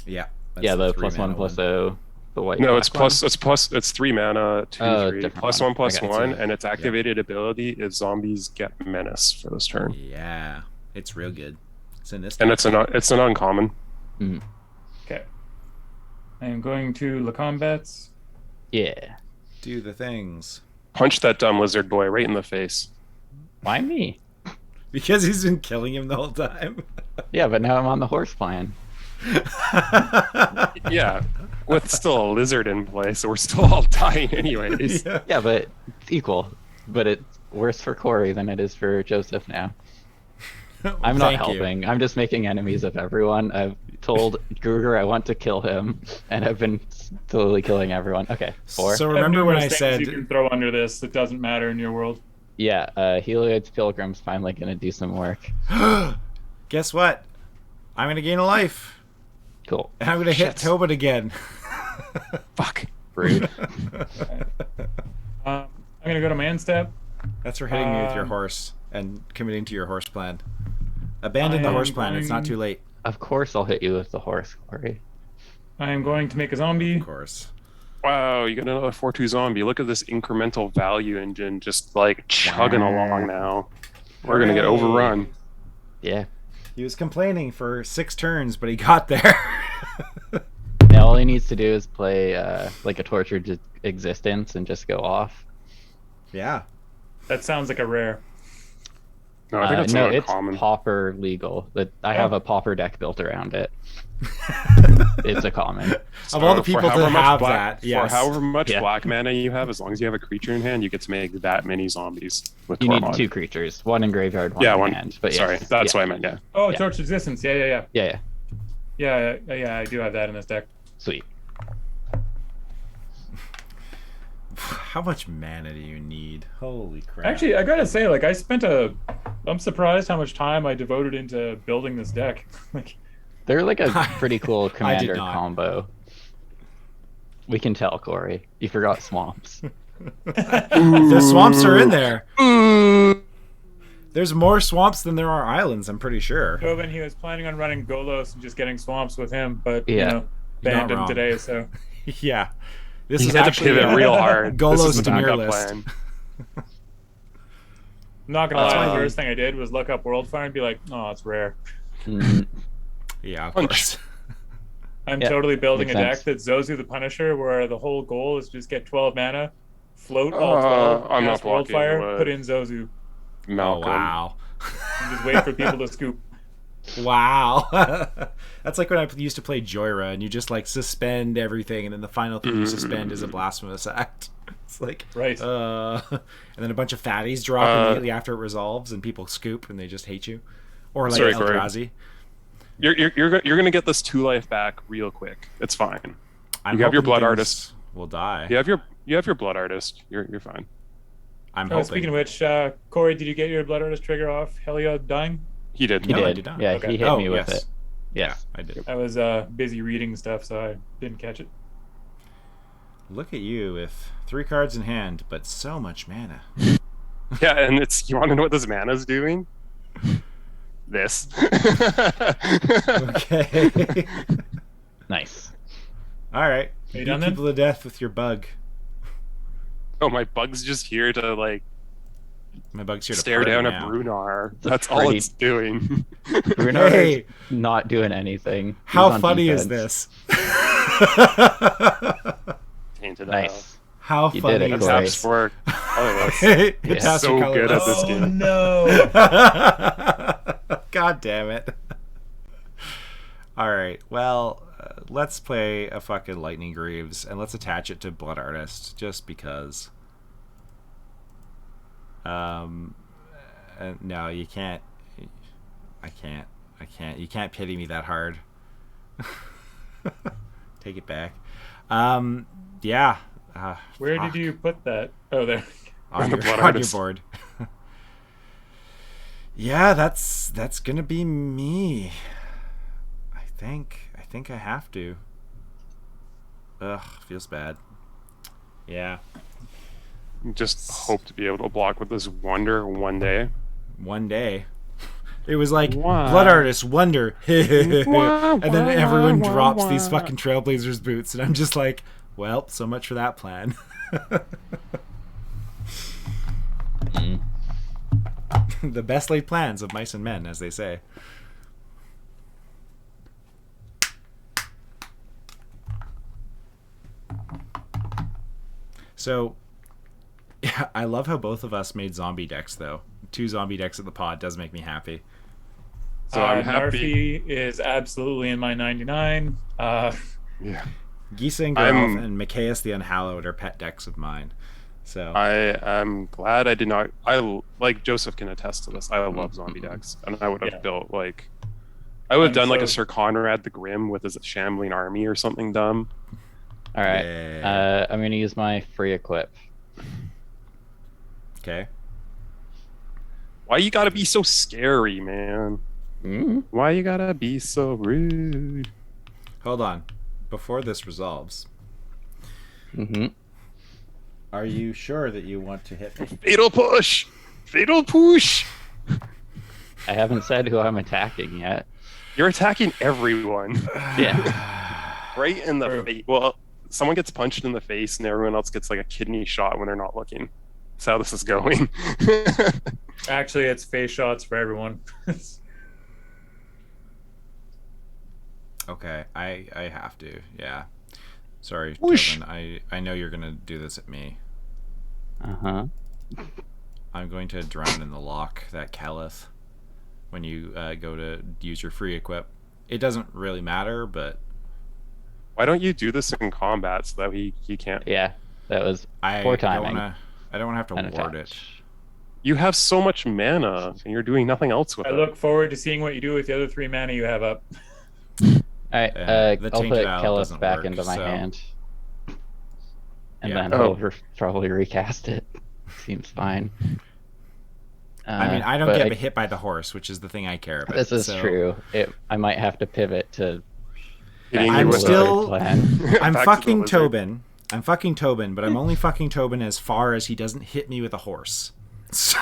Speaker 1: Yeah. That's
Speaker 4: Yeah, the
Speaker 1: 3 mana
Speaker 4: +1/+0, the white.
Speaker 3: No, it's
Speaker 4: black
Speaker 3: plus. It's 3 mana, 2,
Speaker 4: Oh,
Speaker 3: 3,
Speaker 4: different
Speaker 3: plus
Speaker 4: one.
Speaker 3: 1/+1,
Speaker 1: Okay.
Speaker 3: and its activated ability is zombies get menace for this turn,
Speaker 1: one. Yeah. It's real good. It's in this.
Speaker 3: and
Speaker 1: deck.
Speaker 3: it's an uncommon.
Speaker 4: Mhm.
Speaker 2: Okay. I am going to Le Combats.
Speaker 4: Yeah.
Speaker 1: Do the things.
Speaker 3: Punch that dumb lizard boy right in the face.
Speaker 4: Why me?
Speaker 1: Because he's been killing him the whole time.
Speaker 4: Yeah, but now I'm on the horse plan.
Speaker 3: Yeah, with still a lizard in play, so we're still all dying anyways.
Speaker 1: Yeah.
Speaker 4: Yeah, but it's equal. But it's worse for Corey than it is for Joseph now. I'm not
Speaker 1: Thank you.
Speaker 4: helping. I'm just making enemies of everyone. I've told Gruger I want to kill him, and I've been slowly killing everyone. Okay, 4.
Speaker 1: So remember when I
Speaker 2: numerous
Speaker 1: said
Speaker 2: things you can throw under this? It doesn't matter in your world.
Speaker 4: Yeah, Helioid's Pilgrim's finally gonna do some work.
Speaker 1: guess what? I'm gonna gain a life.
Speaker 4: Cool.
Speaker 1: And I'm gonna hit
Speaker 3: Shit.
Speaker 1: Tobin again.
Speaker 3: Fuck.
Speaker 4: Rude.
Speaker 2: I'm gonna go to Man Step.
Speaker 1: That's for hitting me with your horse and committing to your horse plan. Abandon the
Speaker 2: I
Speaker 1: horse
Speaker 2: am
Speaker 1: plan. It's not
Speaker 2: going-
Speaker 1: too late.
Speaker 4: Of course I'll hit you with the horse, Corey.
Speaker 2: I am going to make a zombie.
Speaker 1: Of course.
Speaker 3: Wow, you got another 4/2 zombie. Look at this incremental value engine just like chugging along now. We're gonna get
Speaker 1: Hooray.
Speaker 3: overrun.
Speaker 4: Yeah.
Speaker 1: He was complaining for 6 turns, but he got there.
Speaker 4: Now all he needs to do is play like a tortured existence and just go off.
Speaker 1: Yeah.
Speaker 2: That sounds like a rare.
Speaker 3: No, I think that's
Speaker 4: no,
Speaker 3: an
Speaker 4: it's
Speaker 3: uncommon.
Speaker 4: pauper legal. But I have a pauper deck built around it. It's a common.
Speaker 1: Of all the
Speaker 3: For
Speaker 1: people
Speaker 3: however
Speaker 1: to
Speaker 3: much
Speaker 1: have
Speaker 3: black,
Speaker 1: that, yes.
Speaker 3: For however much
Speaker 4: Yeah.
Speaker 3: black mana you have, as long as you have a creature in hand, you get to make that many zombies with
Speaker 4: You need
Speaker 3: Tormod.
Speaker 4: 2 creatures, 1 in graveyard, 1
Speaker 3: Yeah,
Speaker 4: in
Speaker 3: one.
Speaker 4: hand. But
Speaker 3: Sorry,
Speaker 4: yes,
Speaker 3: that's
Speaker 4: yeah.
Speaker 3: what I meant. Yeah.
Speaker 2: Oh,
Speaker 4: Yeah.
Speaker 2: Torch Existence. Yeah.
Speaker 4: Yeah.
Speaker 2: I do have that in this deck.
Speaker 4: Sweet.
Speaker 1: How much mana do you need? Holy crap.
Speaker 2: Actually, I gotta say, like, I'm surprised how much time I devoted into building this deck. Like,
Speaker 4: They're like a pretty cool commander
Speaker 1: not.
Speaker 4: combo. We can tell, Corey. You forgot swamps.
Speaker 1: the swamps are in there. There's more swamps than there are islands, I'm pretty sure.
Speaker 2: Tobin, he was planning on running Golos and just getting swamps with him, but
Speaker 4: Yeah.
Speaker 2: you know,
Speaker 1: You're
Speaker 2: banned
Speaker 1: not
Speaker 2: him
Speaker 1: wrong.
Speaker 2: today. So
Speaker 1: Yeah. This
Speaker 3: You
Speaker 1: is
Speaker 3: had to
Speaker 1: actually
Speaker 3: pivot real hard.
Speaker 1: Golos
Speaker 3: This is a
Speaker 1: Demir
Speaker 3: backup
Speaker 1: list.
Speaker 3: plan.
Speaker 2: I'm not gonna lie.
Speaker 1: why
Speaker 2: The
Speaker 1: you-
Speaker 2: first thing I did was look up Worldfire and be like, "Oh, it's rare."
Speaker 4: Mhm.
Speaker 1: Yeah, of
Speaker 3: Punch.
Speaker 1: course.
Speaker 2: I'm
Speaker 4: Yeah,
Speaker 2: totally building a
Speaker 4: makes
Speaker 2: deck that's Zozu the Punisher, where the whole goal is just get 12 mana, float all 12,
Speaker 3: I'm not
Speaker 2: cast
Speaker 3: blocking
Speaker 2: Worldfire,
Speaker 3: wood.
Speaker 2: put in Zozu,
Speaker 1: Oh,
Speaker 3: Malcolm.
Speaker 1: wow.
Speaker 2: and just wait for people to scoop.
Speaker 1: Wow. That's like when I used to play Joyra and you just like suspend everything and then the final thing you suspend is a blasphemous act. It's like,
Speaker 2: Right.
Speaker 1: and then a bunch of fatties drop immediately after it resolves and people scoop and they just hate you. Or like
Speaker 3: Sorry,
Speaker 1: Eldrazi.
Speaker 3: You're gonna get this 2 life back real quick. It's fine.
Speaker 1: I'm
Speaker 3: You have your
Speaker 1: hoping
Speaker 3: Blood
Speaker 1: things
Speaker 3: Artist.
Speaker 1: will die.
Speaker 3: You have your blood artist. You're fine.
Speaker 1: I'm
Speaker 2: Oh,
Speaker 1: hoping.
Speaker 2: speaking of which, Corey, did you get your Blood Artist trigger off Heliod dying?
Speaker 3: He did.
Speaker 4: He
Speaker 1: No, I
Speaker 4: did.
Speaker 1: did not.
Speaker 4: Yeah,
Speaker 2: Okay.
Speaker 4: he hit
Speaker 1: Oh,
Speaker 4: me with
Speaker 1: yes.
Speaker 4: it. Yes.
Speaker 1: I did.
Speaker 2: I was busy reading stuff, so I didn't catch it.
Speaker 1: Look at you with 3 cards in hand, but so much mana.
Speaker 3: Yeah, and you want to know what this mana's doing? This.
Speaker 1: Okay.
Speaker 4: Nice.
Speaker 1: All right.
Speaker 2: you
Speaker 1: Beat
Speaker 2: done then?
Speaker 1: people to death with your bug.
Speaker 3: Oh, my bug's just here to like
Speaker 1: My bug's here to
Speaker 3: Stare
Speaker 1: party
Speaker 3: down
Speaker 1: now.
Speaker 3: a Brunar.
Speaker 4: a
Speaker 3: That's all
Speaker 4: pretty-
Speaker 3: it's doing.
Speaker 4: Bruno
Speaker 1: Hey!
Speaker 4: is not doing anything. He's
Speaker 1: How
Speaker 4: on
Speaker 1: funny is
Speaker 4: defense.
Speaker 1: this?
Speaker 3: Tainted
Speaker 4: Nice.
Speaker 1: How
Speaker 4: You
Speaker 1: funny
Speaker 4: did it,
Speaker 1: is
Speaker 3: That's
Speaker 4: Corey.
Speaker 1: this?
Speaker 3: sport. Oh,
Speaker 1: It
Speaker 4: Yeah.
Speaker 1: passed your
Speaker 3: So
Speaker 1: color
Speaker 3: good at
Speaker 1: test.
Speaker 3: this
Speaker 2: Oh
Speaker 3: game.
Speaker 2: no!
Speaker 1: God damn it. Alright, well, let's play a fucking Lightning Greaves, and let's attach it to Blood Artist, just because. No, you can't. I can't. You can't pity me that hard. Take it back. Yeah.
Speaker 2: Where
Speaker 1: fuck.
Speaker 2: did you put that? Oh, there.
Speaker 1: On
Speaker 3: the
Speaker 1: your,
Speaker 3: Blood
Speaker 1: on your
Speaker 3: Artist.
Speaker 1: board. Yeah, that's gonna be me. I think I have to. Ugh, feels bad. Yeah.
Speaker 3: Just hope to be able to block with this wonder one day.
Speaker 1: One day. It was like
Speaker 3: Why?
Speaker 1: Blood Artist Wonder.
Speaker 3: Why,
Speaker 1: And then
Speaker 3: why,
Speaker 1: everyone
Speaker 3: why,
Speaker 1: drops
Speaker 3: why?
Speaker 1: these fucking Trailblazers boots, and I'm just like, well, so much for that plan. The best laid plans of mice and men, as they say. So, yeah, I love how both of us made zombie decks, though. 2 zombie decks at the pod does make me happy.
Speaker 3: So I'm happy.
Speaker 2: Narfi is absolutely in my 99.
Speaker 3: Yeah.
Speaker 1: Giesing,
Speaker 3: I'm-
Speaker 1: and Micaeus the Unhallowed are pet decks of mine. So
Speaker 3: I am glad I did not. Like Joseph can attest to this. I love zombie decks, and I would have
Speaker 2: Yeah.
Speaker 3: built like. I would have done like a
Speaker 2: so-
Speaker 3: Sir Conrad the Grim with his shambling army or something dumb.
Speaker 4: All right.
Speaker 1: Yeah.
Speaker 4: I'm gonna use my free equip.
Speaker 1: okay.
Speaker 3: Why you gotta be so scary, man?
Speaker 4: Mm.
Speaker 3: Why you gotta be so rude?
Speaker 1: Hold on. Before this resolves,
Speaker 4: Mm-hmm.
Speaker 1: are you sure that you want to hit me?
Speaker 3: Fatal push! Fatal push!
Speaker 4: I haven't said who I'm attacking yet.
Speaker 3: You're attacking everyone.
Speaker 4: Yeah.
Speaker 3: Right in the
Speaker 2: True.
Speaker 3: face. Well, someone gets punched in the face, and everyone else gets like a kidney shot when they're not looking. That's how this is going.
Speaker 2: Actually, it's face shots for everyone.
Speaker 1: Okay, I have to. Yeah. Sorry,
Speaker 3: Whoosh.
Speaker 1: Tobin. I know you're gonna do this at me.
Speaker 4: Uh-huh.
Speaker 1: I'm going to drown in the lock that Calith when you go to use your free equip. It doesn't really matter, but
Speaker 3: Why don't you do this in combat so that he can't?
Speaker 4: Yeah. That was
Speaker 1: I
Speaker 4: poor
Speaker 1: don't
Speaker 4: timing.
Speaker 1: wanna. I don't want to have
Speaker 4: and
Speaker 1: to ward
Speaker 4: attach.
Speaker 1: it.
Speaker 3: You have so much mana, and you're doing nothing else with
Speaker 2: I
Speaker 3: it.
Speaker 2: look forward to seeing what you do with the other 3 mana you have up.
Speaker 4: All right.
Speaker 1: The
Speaker 4: I'll
Speaker 1: Taint
Speaker 4: put
Speaker 1: Valve
Speaker 4: Kellis
Speaker 1: doesn't
Speaker 4: back
Speaker 1: work,
Speaker 4: into my
Speaker 1: so-
Speaker 4: hand. And
Speaker 1: Yeah.
Speaker 4: then
Speaker 3: Oh.
Speaker 4: we'll probably recast it. Seems fine.
Speaker 1: I mean, I don't
Speaker 4: but
Speaker 1: get hit by the horse, which is the thing I care about.
Speaker 4: This is
Speaker 1: so
Speaker 4: true. I might have to pivot to.
Speaker 3: Hitting
Speaker 1: I'm
Speaker 3: you with
Speaker 1: still-
Speaker 4: plan.
Speaker 1: I'm
Speaker 3: Back to the
Speaker 1: fucking
Speaker 3: lizard.
Speaker 1: Tobin. I'm fucking Tobin, but I'm only fucking Tobin as far as he doesn't hit me with a horse.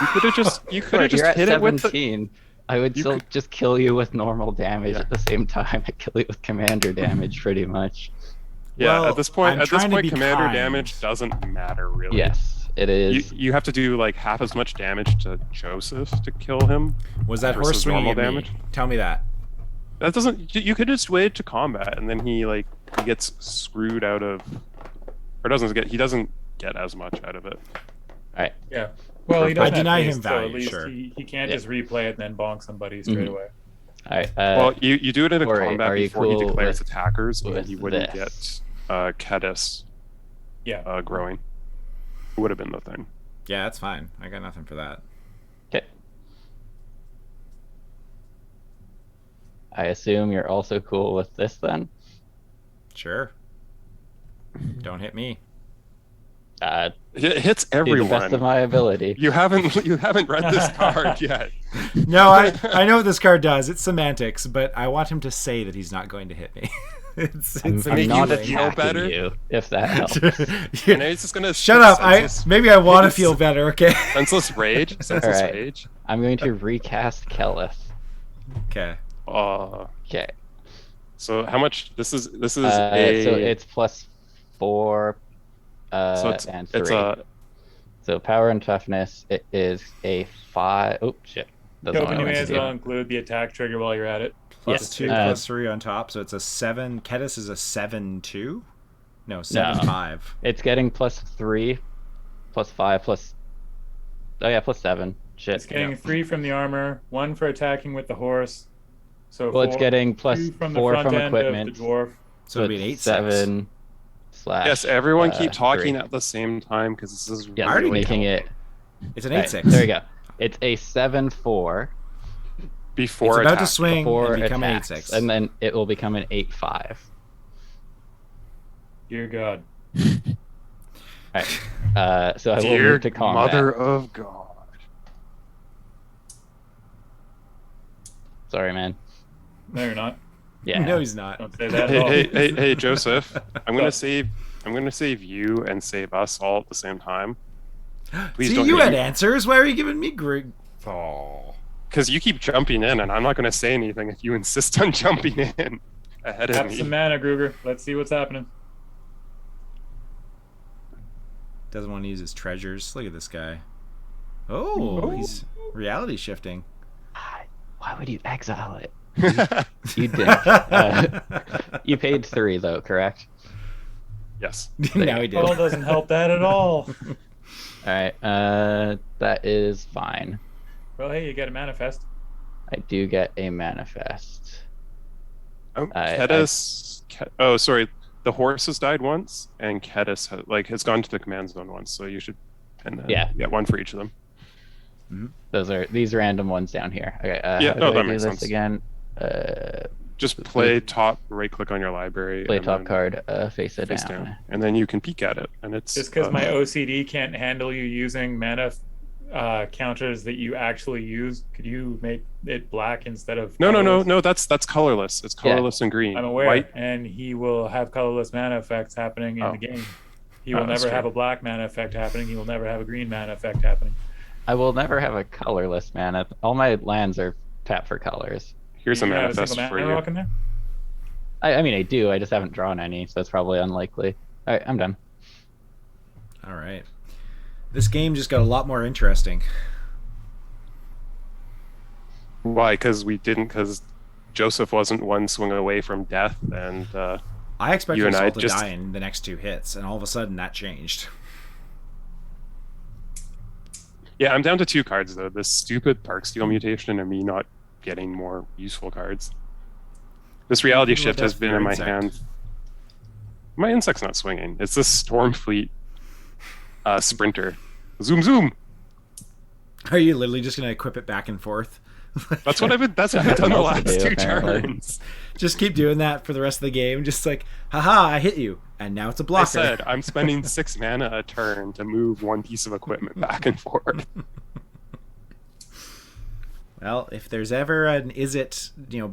Speaker 3: You could have just
Speaker 4: Right,
Speaker 3: just
Speaker 4: you're at
Speaker 3: hit it with the.
Speaker 4: 17. I would
Speaker 3: You
Speaker 4: still
Speaker 3: could-
Speaker 4: just kill you with normal damage
Speaker 3: Yeah.
Speaker 4: at the same time. I kill you with commander damage, pretty much.
Speaker 3: Yeah,
Speaker 1: Well,
Speaker 3: at this point,
Speaker 1: I'm trying to be
Speaker 3: commander
Speaker 1: kind.
Speaker 3: damage doesn't matter really.
Speaker 4: Yes, it is.
Speaker 3: You have to do like half as much damage to Joseph to kill him.
Speaker 1: Was that
Speaker 3: Versus
Speaker 1: horse swinging
Speaker 3: normal
Speaker 1: at
Speaker 3: damage?
Speaker 1: me? Tell me that.
Speaker 3: That doesn't. You could just wait to combat, and then he gets screwed out of, or doesn't get. He doesn't get as much out of it.
Speaker 4: All right.
Speaker 2: Yeah. Well, he doesn't
Speaker 1: I deny
Speaker 2: have
Speaker 1: him
Speaker 2: haste, so at
Speaker 1: value,
Speaker 2: least
Speaker 1: sure.
Speaker 2: he can't
Speaker 4: Yeah.
Speaker 2: just replay it and then bonk somebody straight
Speaker 4: Mhm.
Speaker 2: away.
Speaker 4: All right.
Speaker 3: Well, you do it in a
Speaker 4: Corey,
Speaker 3: combat
Speaker 4: are you
Speaker 3: before he
Speaker 4: cool
Speaker 3: declares
Speaker 4: with-
Speaker 3: attackers, and then
Speaker 4: with
Speaker 3: he wouldn't
Speaker 4: this?
Speaker 3: get Kedis
Speaker 2: Yeah.
Speaker 3: growing. Would have been the thing.
Speaker 1: Yeah, that's fine. I got nothing for that.
Speaker 4: Okay. I assume you're also cool with this then.
Speaker 1: Sure. Don't hit me.
Speaker 3: It hits
Speaker 4: Do the best of
Speaker 3: everyone.
Speaker 4: my ability.
Speaker 3: You haven't read this card yet.
Speaker 1: No, I know what this card does. It's semantics, but I want him to say that he's not going to hit me. it's
Speaker 4: I'm
Speaker 3: make
Speaker 4: not
Speaker 3: you
Speaker 1: appealing.
Speaker 3: feel
Speaker 4: attacking
Speaker 3: better?
Speaker 4: you, if that helps.
Speaker 3: And he's just gonna
Speaker 1: Shut up!
Speaker 3: senseless-
Speaker 1: Maybe I want to feel better. Okay.
Speaker 3: senseless rage. Senseless
Speaker 4: Alright.
Speaker 3: rage.
Speaker 4: I'm going to recast Kelith.
Speaker 1: Okay.
Speaker 4: Okay.
Speaker 3: So how much? This is
Speaker 4: So
Speaker 3: a.
Speaker 4: it's +4
Speaker 3: so
Speaker 4: and 3.
Speaker 3: it's a
Speaker 4: So power and toughness, it is a 5. Oh shit. Doesn't
Speaker 2: Tobin,
Speaker 4: want
Speaker 2: you
Speaker 4: to
Speaker 2: may
Speaker 4: let
Speaker 2: as
Speaker 4: me do
Speaker 2: well
Speaker 4: it.
Speaker 2: include the attack trigger while you're at it.
Speaker 1: Plus
Speaker 4: Yeah.
Speaker 1: 2, plus 3 on top, so it's a 7. Kedis is a 7-2? No, 7-5.
Speaker 4: It's getting +3, +5, plus. Oh yeah, +7. Shit.
Speaker 2: It's getting 3 from the armor, 1 for attacking with the horse. So
Speaker 4: Well, it's getting
Speaker 2: 2 from the
Speaker 4: +4
Speaker 2: front
Speaker 4: from
Speaker 2: end
Speaker 4: equipment.
Speaker 2: of the dwarf.
Speaker 1: So it'd be an
Speaker 4: it's
Speaker 1: 8-6.
Speaker 4: 7 slash.
Speaker 3: Yes, everyone keep talking
Speaker 4: 3.
Speaker 3: at the same time because this is
Speaker 4: Yeah,
Speaker 3: really
Speaker 4: making
Speaker 3: helping.
Speaker 1: It's an
Speaker 4: Right,
Speaker 1: 8-6.
Speaker 4: there you go. It's a 7-4.
Speaker 3: Before
Speaker 1: It's about
Speaker 3: attack.
Speaker 1: to swing
Speaker 4: Before
Speaker 1: and become
Speaker 4: attacks,
Speaker 1: an 8-6.
Speaker 4: and then it will become an 8-5.
Speaker 2: Dear God.
Speaker 4: All right. So I will
Speaker 3: Dear
Speaker 4: move to combat.
Speaker 3: Mother of God.
Speaker 4: Sorry, man.
Speaker 2: No, you're not.
Speaker 4: Yeah.
Speaker 1: No, he's not.
Speaker 2: Don't say that at all.
Speaker 3: Hey, Joseph. I'm gonna save you and save us all at the same time. Please
Speaker 1: See,
Speaker 3: don't.
Speaker 1: you had answers. Why are you giving me
Speaker 3: Because you keep jumping in, and I'm not gonna say anything if you insist on jumping in ahead of
Speaker 2: Have
Speaker 3: me.
Speaker 2: some mana, Gruger. Let's see what's happening.
Speaker 1: Doesn't want to use his treasures. Look at this guy. Oh,
Speaker 2: Ooh.
Speaker 1: he's reality shifting.
Speaker 4: Why would you exile it? You didn't. You paid 3 though, correct?
Speaker 3: Yes.
Speaker 1: Now he did.
Speaker 2: Well, doesn't help that at all.
Speaker 4: All right. That is fine.
Speaker 2: Well, hey, you get a manifest.
Speaker 4: I do get a manifest.
Speaker 3: Oh,
Speaker 4: I-
Speaker 3: Kedis. Oh, sorry. The horse has died once, and Kedis has gone to the command zone once. So you should, and then
Speaker 4: Yeah.
Speaker 3: get one for each of them.
Speaker 4: Those are these random ones down here. Okay.
Speaker 3: Yeah,
Speaker 4: How
Speaker 3: no,
Speaker 4: do
Speaker 3: that
Speaker 4: I do
Speaker 3: makes
Speaker 4: this
Speaker 3: sense.
Speaker 4: again?
Speaker 3: Just play top, right click on your library.
Speaker 4: Play
Speaker 3: and
Speaker 4: top
Speaker 3: then
Speaker 4: card. Face it
Speaker 3: face
Speaker 4: down.
Speaker 3: down, and then you can peek at it, and it's
Speaker 2: Just because my OCD can't handle you using mana counters that you actually use, could you make it black instead of
Speaker 3: No. That's colorless. It's colorless and green.
Speaker 2: I'm aware,
Speaker 3: White.
Speaker 2: and he will have colorless mana effects happening in
Speaker 3: Oh.
Speaker 2: the game. He will
Speaker 3: that's
Speaker 2: never have
Speaker 3: true.
Speaker 2: a black mana effect happening. He will never have a green mana effect happening.
Speaker 4: I will never have a colorless mana. All my lands are tapped for colors.
Speaker 3: Here's a
Speaker 2: You have a
Speaker 3: manifest
Speaker 2: single
Speaker 3: for
Speaker 2: mana
Speaker 3: you.
Speaker 2: rock in there?
Speaker 4: I mean, I do. I just haven't drawn any, so it's probably unlikely. All right, I'm done.
Speaker 1: All right. This game just got a lot more interesting.
Speaker 3: Why? Because Joseph wasn't one swing away from death, and
Speaker 1: I expected
Speaker 3: You and
Speaker 1: us
Speaker 3: I
Speaker 1: all to
Speaker 3: just-
Speaker 1: die in the next 2 hits, and all of a sudden that changed.
Speaker 3: yeah, I'm down to 2 cards though. This stupid Park Steel mutation and me not getting more useful cards. This reality
Speaker 1: People
Speaker 3: shift has
Speaker 1: death
Speaker 3: been
Speaker 1: for
Speaker 3: in my
Speaker 1: insect.
Speaker 3: hand. My insect's not swinging. It's this Stormfleet sprinter. Zoom zoom.
Speaker 1: Are you literally just going to equip it back and forth?
Speaker 3: That's what I've been. That's what I've done the
Speaker 4: What else to
Speaker 3: last
Speaker 4: do,
Speaker 3: 2
Speaker 4: apparently.
Speaker 3: turns.
Speaker 1: Just keep doing that for the rest of the game. Just like, haha, I hit you. And now it's a
Speaker 3: I
Speaker 1: blocker.
Speaker 3: said I'm spending 6 mana a turn to move one piece of equipment back and forth.
Speaker 1: Well, if there's ever an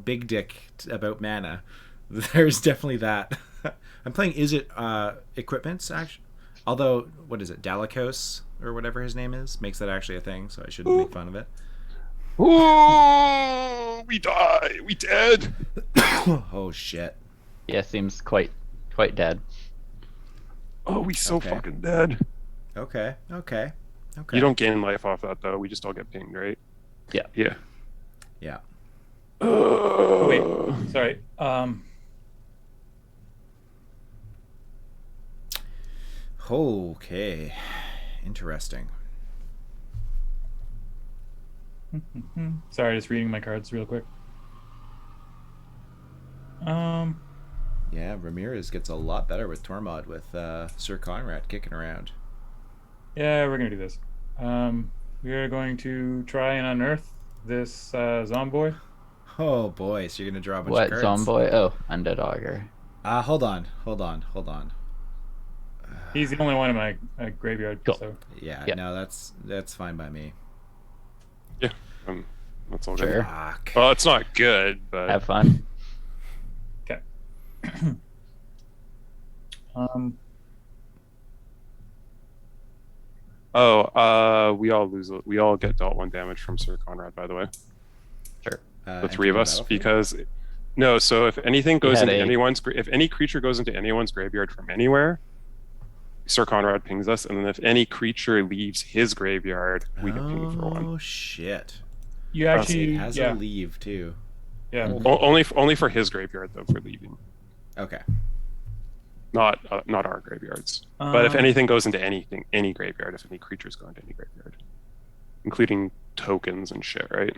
Speaker 1: big dick about mana, there's definitely that. I'm playing equipments, actually. Although, what is it, Dalikos, or whatever his name is, makes that actually a thing, so I shouldn't make fun of it.
Speaker 3: Ooh, we die. We dead.
Speaker 1: Oh, shit.
Speaker 4: Yeah, seems quite dead.
Speaker 3: Oh, we so
Speaker 1: Okay.
Speaker 3: fucking dead.
Speaker 1: Okay.
Speaker 3: You don't gain life off that though. We just all get pinged, right?
Speaker 4: Yeah.
Speaker 3: Yeah.
Speaker 1: Yeah.
Speaker 2: Oh, wait, sorry.
Speaker 1: Okay. Interesting.
Speaker 2: Sorry, just reading my cards real quick.
Speaker 1: Yeah, Ramirez gets a lot better with Tormod with Sir Conrad kicking around.
Speaker 2: Yeah, we're gonna do this. We are going to try and unearth this zomboy.
Speaker 1: Oh boy, so you're gonna draw a bunch
Speaker 4: What
Speaker 1: of cards.
Speaker 4: zomboy? Oh, Undead Augur.
Speaker 1: Hold on.
Speaker 2: He's the only one in my graveyard.
Speaker 4: Cool.
Speaker 2: So
Speaker 1: Yeah,
Speaker 4: Yeah.
Speaker 1: no, that's fine by me.
Speaker 3: Yeah. That's all
Speaker 4: Sure.
Speaker 3: good.
Speaker 1: Fuck.
Speaker 3: Well, it's not good, but
Speaker 4: Have fun.
Speaker 2: okay.
Speaker 3: we all lose. We all get dealt 1 damage from Sir Conrad, by the way.
Speaker 4: Sure.
Speaker 3: The 3 of
Speaker 1: enter
Speaker 3: us,
Speaker 1: battlefield?
Speaker 3: because no. So if anything goes
Speaker 4: had
Speaker 3: into
Speaker 4: a-
Speaker 3: if any creature goes into anyone's graveyard from anywhere, Sir Conrad pings us, and then if any creature leaves his graveyard, we can ping for one.
Speaker 1: Oh shit!
Speaker 2: You
Speaker 1: It
Speaker 2: actually,
Speaker 1: has a leave too.
Speaker 2: yeah.
Speaker 3: Only for his graveyard though, for leaving.
Speaker 1: Okay.
Speaker 3: Not our graveyards. But if anything goes into any graveyard, if any creatures go into any graveyard, including tokens and shit, right?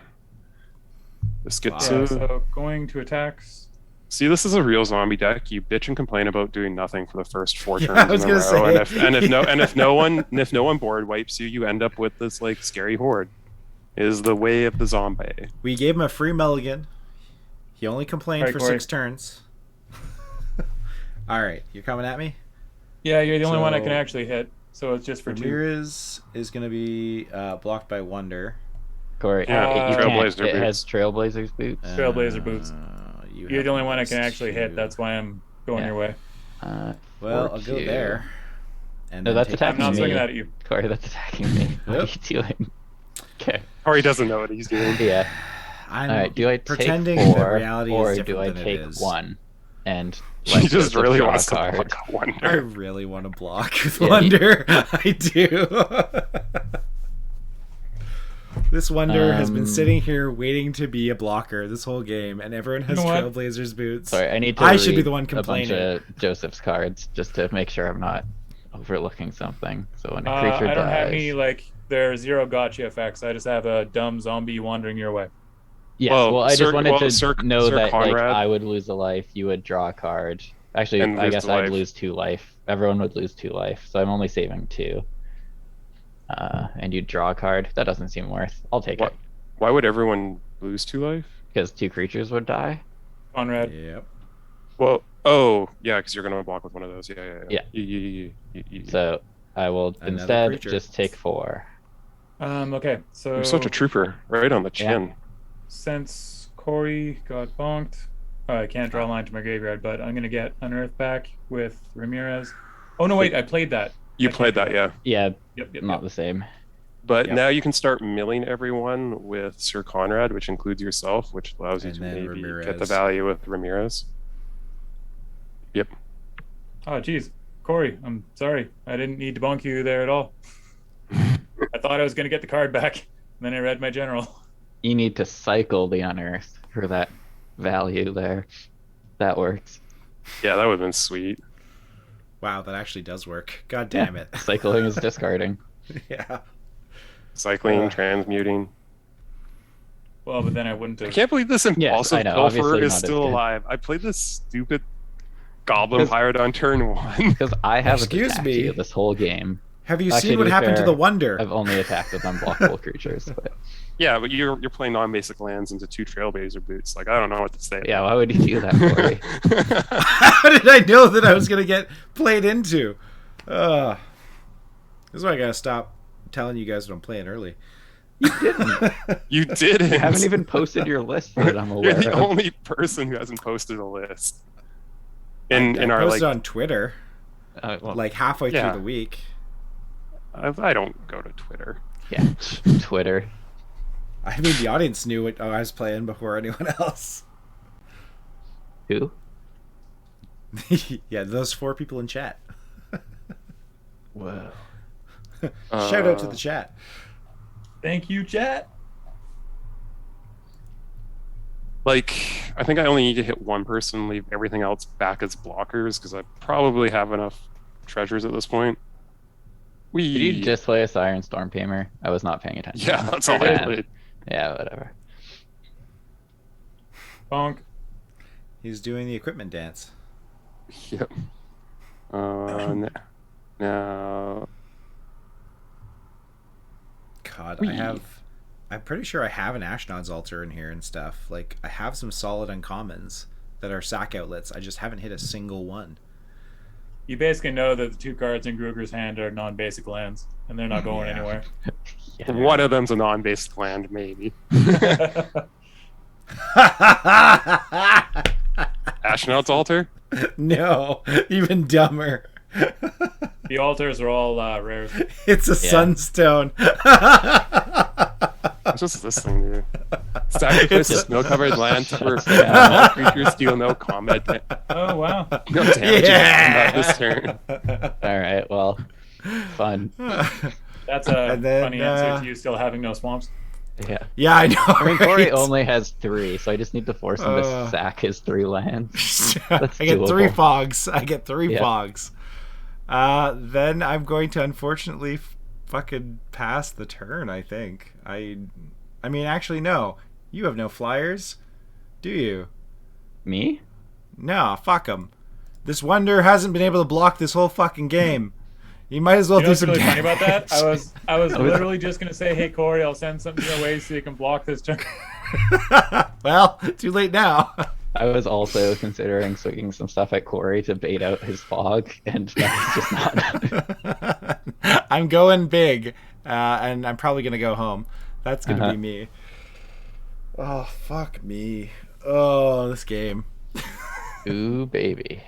Speaker 3: This gets
Speaker 2: Yeah, so going to attacks.
Speaker 3: See, this is a real zombie deck. You bitch and complain about doing nothing for the first 4
Speaker 1: Yeah,
Speaker 3: turns
Speaker 1: I was
Speaker 3: in a
Speaker 1: gonna
Speaker 3: row,
Speaker 1: say.
Speaker 3: and if no one board wipes you, you end up with this like scary horde. Is the way of the zombie.
Speaker 1: We gave him a free mulligan. He only complained
Speaker 2: Alright,
Speaker 1: for
Speaker 2: Corey.
Speaker 1: 6 turns. All right, you're coming at me.
Speaker 2: Yeah, you're the only one I can
Speaker 1: So-
Speaker 2: actually hit. So it's just for 2.
Speaker 1: Ramirez is going to be blocked by Wonder.
Speaker 4: Corey,
Speaker 3: Yeah,
Speaker 4: you can't-
Speaker 3: Trailblazer
Speaker 4: it
Speaker 3: boots.
Speaker 4: has Trailblazers boots.
Speaker 2: Trailblazer boots.
Speaker 1: You
Speaker 2: You're
Speaker 1: have
Speaker 2: the only one I
Speaker 1: those
Speaker 2: can actually hit.
Speaker 1: two.
Speaker 2: That's why I'm going
Speaker 4: Yeah.
Speaker 2: your way.
Speaker 1: Well, I'll
Speaker 4: 4Q.
Speaker 1: go there. And
Speaker 4: No,
Speaker 1: then
Speaker 4: that's
Speaker 1: take
Speaker 4: attacking
Speaker 2: I'm not
Speaker 4: me.
Speaker 2: swinging that at you.
Speaker 4: Corey, that's attacking me. What are
Speaker 1: Yep.
Speaker 4: you doing? Okay.
Speaker 3: Or he doesn't know what he's doing.
Speaker 4: Yeah.
Speaker 1: I'm
Speaker 4: All right. Do I take
Speaker 1: pretending
Speaker 4: 4,
Speaker 1: that reality
Speaker 4: or
Speaker 1: is
Speaker 4: do
Speaker 1: different
Speaker 4: I
Speaker 1: than
Speaker 4: take
Speaker 1: it is.
Speaker 4: 1? And
Speaker 3: He
Speaker 4: let
Speaker 3: just
Speaker 4: Joseph
Speaker 3: really
Speaker 4: draw
Speaker 3: wants
Speaker 4: a
Speaker 3: to
Speaker 4: card.
Speaker 3: block
Speaker 1: I
Speaker 3: Wonder.
Speaker 1: really want to block with
Speaker 4: Yeah,
Speaker 1: Wonder. I do. This Wonder has been sitting here waiting to be a blocker this whole game, and everyone has
Speaker 2: You know what?
Speaker 1: Trailblazers boots.
Speaker 4: Sorry, I need to.
Speaker 1: I should be
Speaker 4: read
Speaker 1: the one
Speaker 4: a bunch
Speaker 1: complaining.
Speaker 4: of Joseph's cards just to make sure I'm not overlooking something. So when a creature
Speaker 2: I don't have
Speaker 4: dies,
Speaker 2: any like there are 0 gotcha effects. I just have a dumb zombie wandering your way.
Speaker 4: yes.
Speaker 3: Well,
Speaker 4: Well, I just wanted to
Speaker 3: Sir
Speaker 4: know that like
Speaker 3: Conrad-
Speaker 4: I would lose a life, you would draw a card. Actually,
Speaker 3: And
Speaker 4: I
Speaker 3: lose
Speaker 4: guess
Speaker 3: a
Speaker 4: I'd
Speaker 3: life.
Speaker 4: lose 2 life. Everyone would lose 2 life, so I'm only saving 2. And you draw a card. That doesn't seem worth. I'll take
Speaker 3: What?
Speaker 4: it
Speaker 3: Why would everyone lose 2 life?
Speaker 4: because 2 creatures would die.
Speaker 2: Conrad.
Speaker 1: Yep.
Speaker 3: Well, yeah, because you're gonna block with one of those. Yeah.
Speaker 4: So I will
Speaker 1: Another
Speaker 4: instead
Speaker 1: creature.
Speaker 4: just take 4.
Speaker 2: Okay, so
Speaker 3: You're such a trooper, right on the chin.
Speaker 2: since Corey got bonked, I can't draw a line to my graveyard, but I'm gonna get Unearth back with Ramirez. Oh no, wait, I played that.
Speaker 3: You
Speaker 2: I
Speaker 3: played
Speaker 2: can't
Speaker 3: that,
Speaker 2: do
Speaker 3: yeah.
Speaker 4: Yeah,
Speaker 2: Yep.
Speaker 4: not the same.
Speaker 3: But
Speaker 1: Yep.
Speaker 3: now you can start milling everyone with Sir Conrad, which includes yourself, which allows you
Speaker 1: And
Speaker 3: to
Speaker 1: then
Speaker 3: maybe get the
Speaker 1: Ramirez.
Speaker 3: value with Ramirez. Yep.
Speaker 2: Oh geez, Corey, I'm sorry. I didn't need to bonk you there at all. I thought I was gonna get the card back, and then I read my general.
Speaker 4: You need to cycle the Unearth for that value there. That works.
Speaker 3: Yeah, that would have been sweet.
Speaker 1: Wow, that actually does work. God damn it.
Speaker 4: Cycling is discarding.
Speaker 1: Yeah.
Speaker 3: Cycling, transmuting.
Speaker 2: Well, but then I wouldn't
Speaker 3: I
Speaker 2: have.
Speaker 3: can't believe this impulsive
Speaker 4: I know,
Speaker 3: pilfer
Speaker 4: obviously
Speaker 3: is
Speaker 4: not as
Speaker 3: still
Speaker 4: good.
Speaker 3: alive. I played this stupid Goblin
Speaker 4: 'Cause-
Speaker 3: Pirate on turn 1.
Speaker 4: Because I haven't
Speaker 1: Excuse
Speaker 4: attacked
Speaker 1: me?
Speaker 4: you this whole game.
Speaker 1: Have you
Speaker 4: Actually,
Speaker 1: seen what
Speaker 4: to be
Speaker 1: happened to
Speaker 4: fair,
Speaker 1: the Wonder?
Speaker 4: I've only attacked with unblockable creatures. But
Speaker 3: Yeah, but you're playing non-basic lands into 2 Trailblazer boots. Like, I don't know what to say.
Speaker 4: yeah, why would you do that, Corey?
Speaker 1: How did I know that I was going to get played into? This is why I got to stop telling you guys what I'm playing early.
Speaker 4: You didn't.
Speaker 3: You didn't.
Speaker 4: You haven't even posted your list that I'm aware
Speaker 3: You're the
Speaker 4: of.
Speaker 3: only person who hasn't posted a list.
Speaker 1: I
Speaker 3: In our
Speaker 1: posted
Speaker 3: like,
Speaker 1: on Twitter
Speaker 4: Well,
Speaker 1: like halfway
Speaker 3: Yeah.
Speaker 1: through the week.
Speaker 3: I don't go to Twitter.
Speaker 4: yeah, Twitter.
Speaker 1: I mean, the audience knew what I was playing before anyone else.
Speaker 4: Who?
Speaker 1: Yeah, those 4 people in chat.
Speaker 4: Whoa.
Speaker 1: Shout out to the chat.
Speaker 2: Thank you, chat.
Speaker 3: Like, I think I only need to hit one person, leave everything else back as blockers, because I probably have enough treasures at this point.
Speaker 4: Did you just play a Siren Storm Tamer? I was not paying attention.
Speaker 3: Yeah, that's all I
Speaker 4: Yeah.
Speaker 3: played.
Speaker 4: Yeah, whatever.
Speaker 2: Bonk.
Speaker 1: He's doing the equipment dance.
Speaker 3: Yep. Now,
Speaker 1: God,
Speaker 3: Whee.
Speaker 1: I'm pretty sure I have an Ashnod's altar in here and stuff. Like, I have some solid uncommons that are sack outlets. I just haven't hit a single one.
Speaker 2: You basically know that the 2 cards in Gruger's hand are non-basic lands, and they're not going
Speaker 1: Yeah.
Speaker 2: anywhere.
Speaker 4: Yeah.
Speaker 3: one of them's a non-based land, maybe. Ashnod's Altar?
Speaker 1: No, even dumber.
Speaker 2: The altars are all rares.
Speaker 1: It's a
Speaker 4: Yeah.
Speaker 1: sunstone.
Speaker 3: What's just this thing, dude? Sacrifice a
Speaker 1: It's-
Speaker 3: snow-covered land for
Speaker 4: down.
Speaker 3: all creatures deal no combat
Speaker 2: Oh wow.
Speaker 3: no damage
Speaker 1: Yeah.
Speaker 3: in combat this turn.
Speaker 4: All right. Well, fun.
Speaker 2: That's a
Speaker 1: And then,
Speaker 2: funny answer to you still having no swamps.
Speaker 4: Yeah.
Speaker 1: Yeah, I know.
Speaker 4: I mean, Corey
Speaker 1: right?
Speaker 4: only has 3, so I just need to force him to sack his 3 lands. That's
Speaker 1: I get 3
Speaker 4: doable.
Speaker 1: fogs. I get 3
Speaker 4: Yeah.
Speaker 1: fogs. Then I'm going to unfortunately fucking pass the turn, I think. I mean, actually, no. You have no flyers, do you?
Speaker 4: Me?
Speaker 1: No, fuck him. This wonder hasn't been able to block this whole fucking game. You might as well
Speaker 2: You know
Speaker 1: do
Speaker 2: what's
Speaker 1: some
Speaker 2: really funny
Speaker 1: damage.
Speaker 2: about that? I was literally just gonna say, hey Corey, I'll send something your way so you can block this turn.
Speaker 1: Well, too late now.
Speaker 4: I was also considering swinging some stuff at Corey to bait out his fog, and that's just not.
Speaker 1: I'm going big, and I'm probably gonna go home. That's gonna be me. Oh, fuck me. Oh, this game.
Speaker 4: Ooh, baby.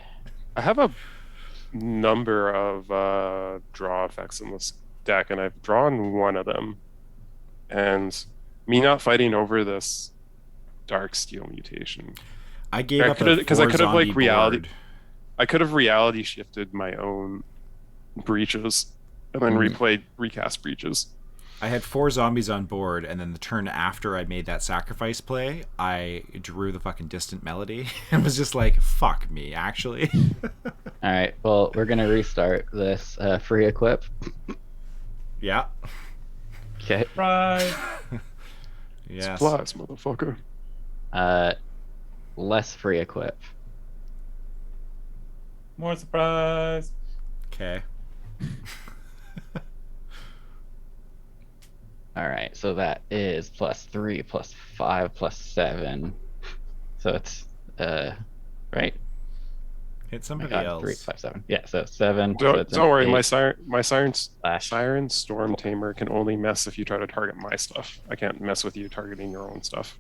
Speaker 3: I have a number of draw effects in this deck, and I've drawn one of them. And me not fighting over this Dark Steel mutation.
Speaker 1: I gave
Speaker 3: I
Speaker 1: up
Speaker 3: could've-
Speaker 1: a
Speaker 3: 'cause I
Speaker 1: 4
Speaker 3: could've, like,
Speaker 1: zombie
Speaker 3: reality-
Speaker 1: board.
Speaker 3: I could have reality shifted my own breaches and then recast breaches.
Speaker 1: I had 4 zombies on board, and then the turn after I made that sacrifice play, I drew the fucking Distant Melody and was just like, fuck me, actually.
Speaker 4: All right. Well, we're gonna restart this free equip.
Speaker 1: Yeah.
Speaker 4: Okay.
Speaker 2: Right.
Speaker 1: Yes.
Speaker 3: Supplies, motherfucker.
Speaker 4: Less free equip.
Speaker 2: More surprise.
Speaker 1: Okay.
Speaker 4: All right. So that is +3, +5, +7. So it's right.
Speaker 1: Hit
Speaker 4: Oh my
Speaker 1: somebody
Speaker 4: God,
Speaker 1: else.
Speaker 4: 3, 5, 7. Yeah. So 7. so
Speaker 3: Don't,
Speaker 4: it's
Speaker 3: don't
Speaker 4: an
Speaker 3: worry,
Speaker 4: 8 slash.
Speaker 3: Siren Storm Tamer can only mess if you try to target my stuff. I can't mess with you targeting your own stuff.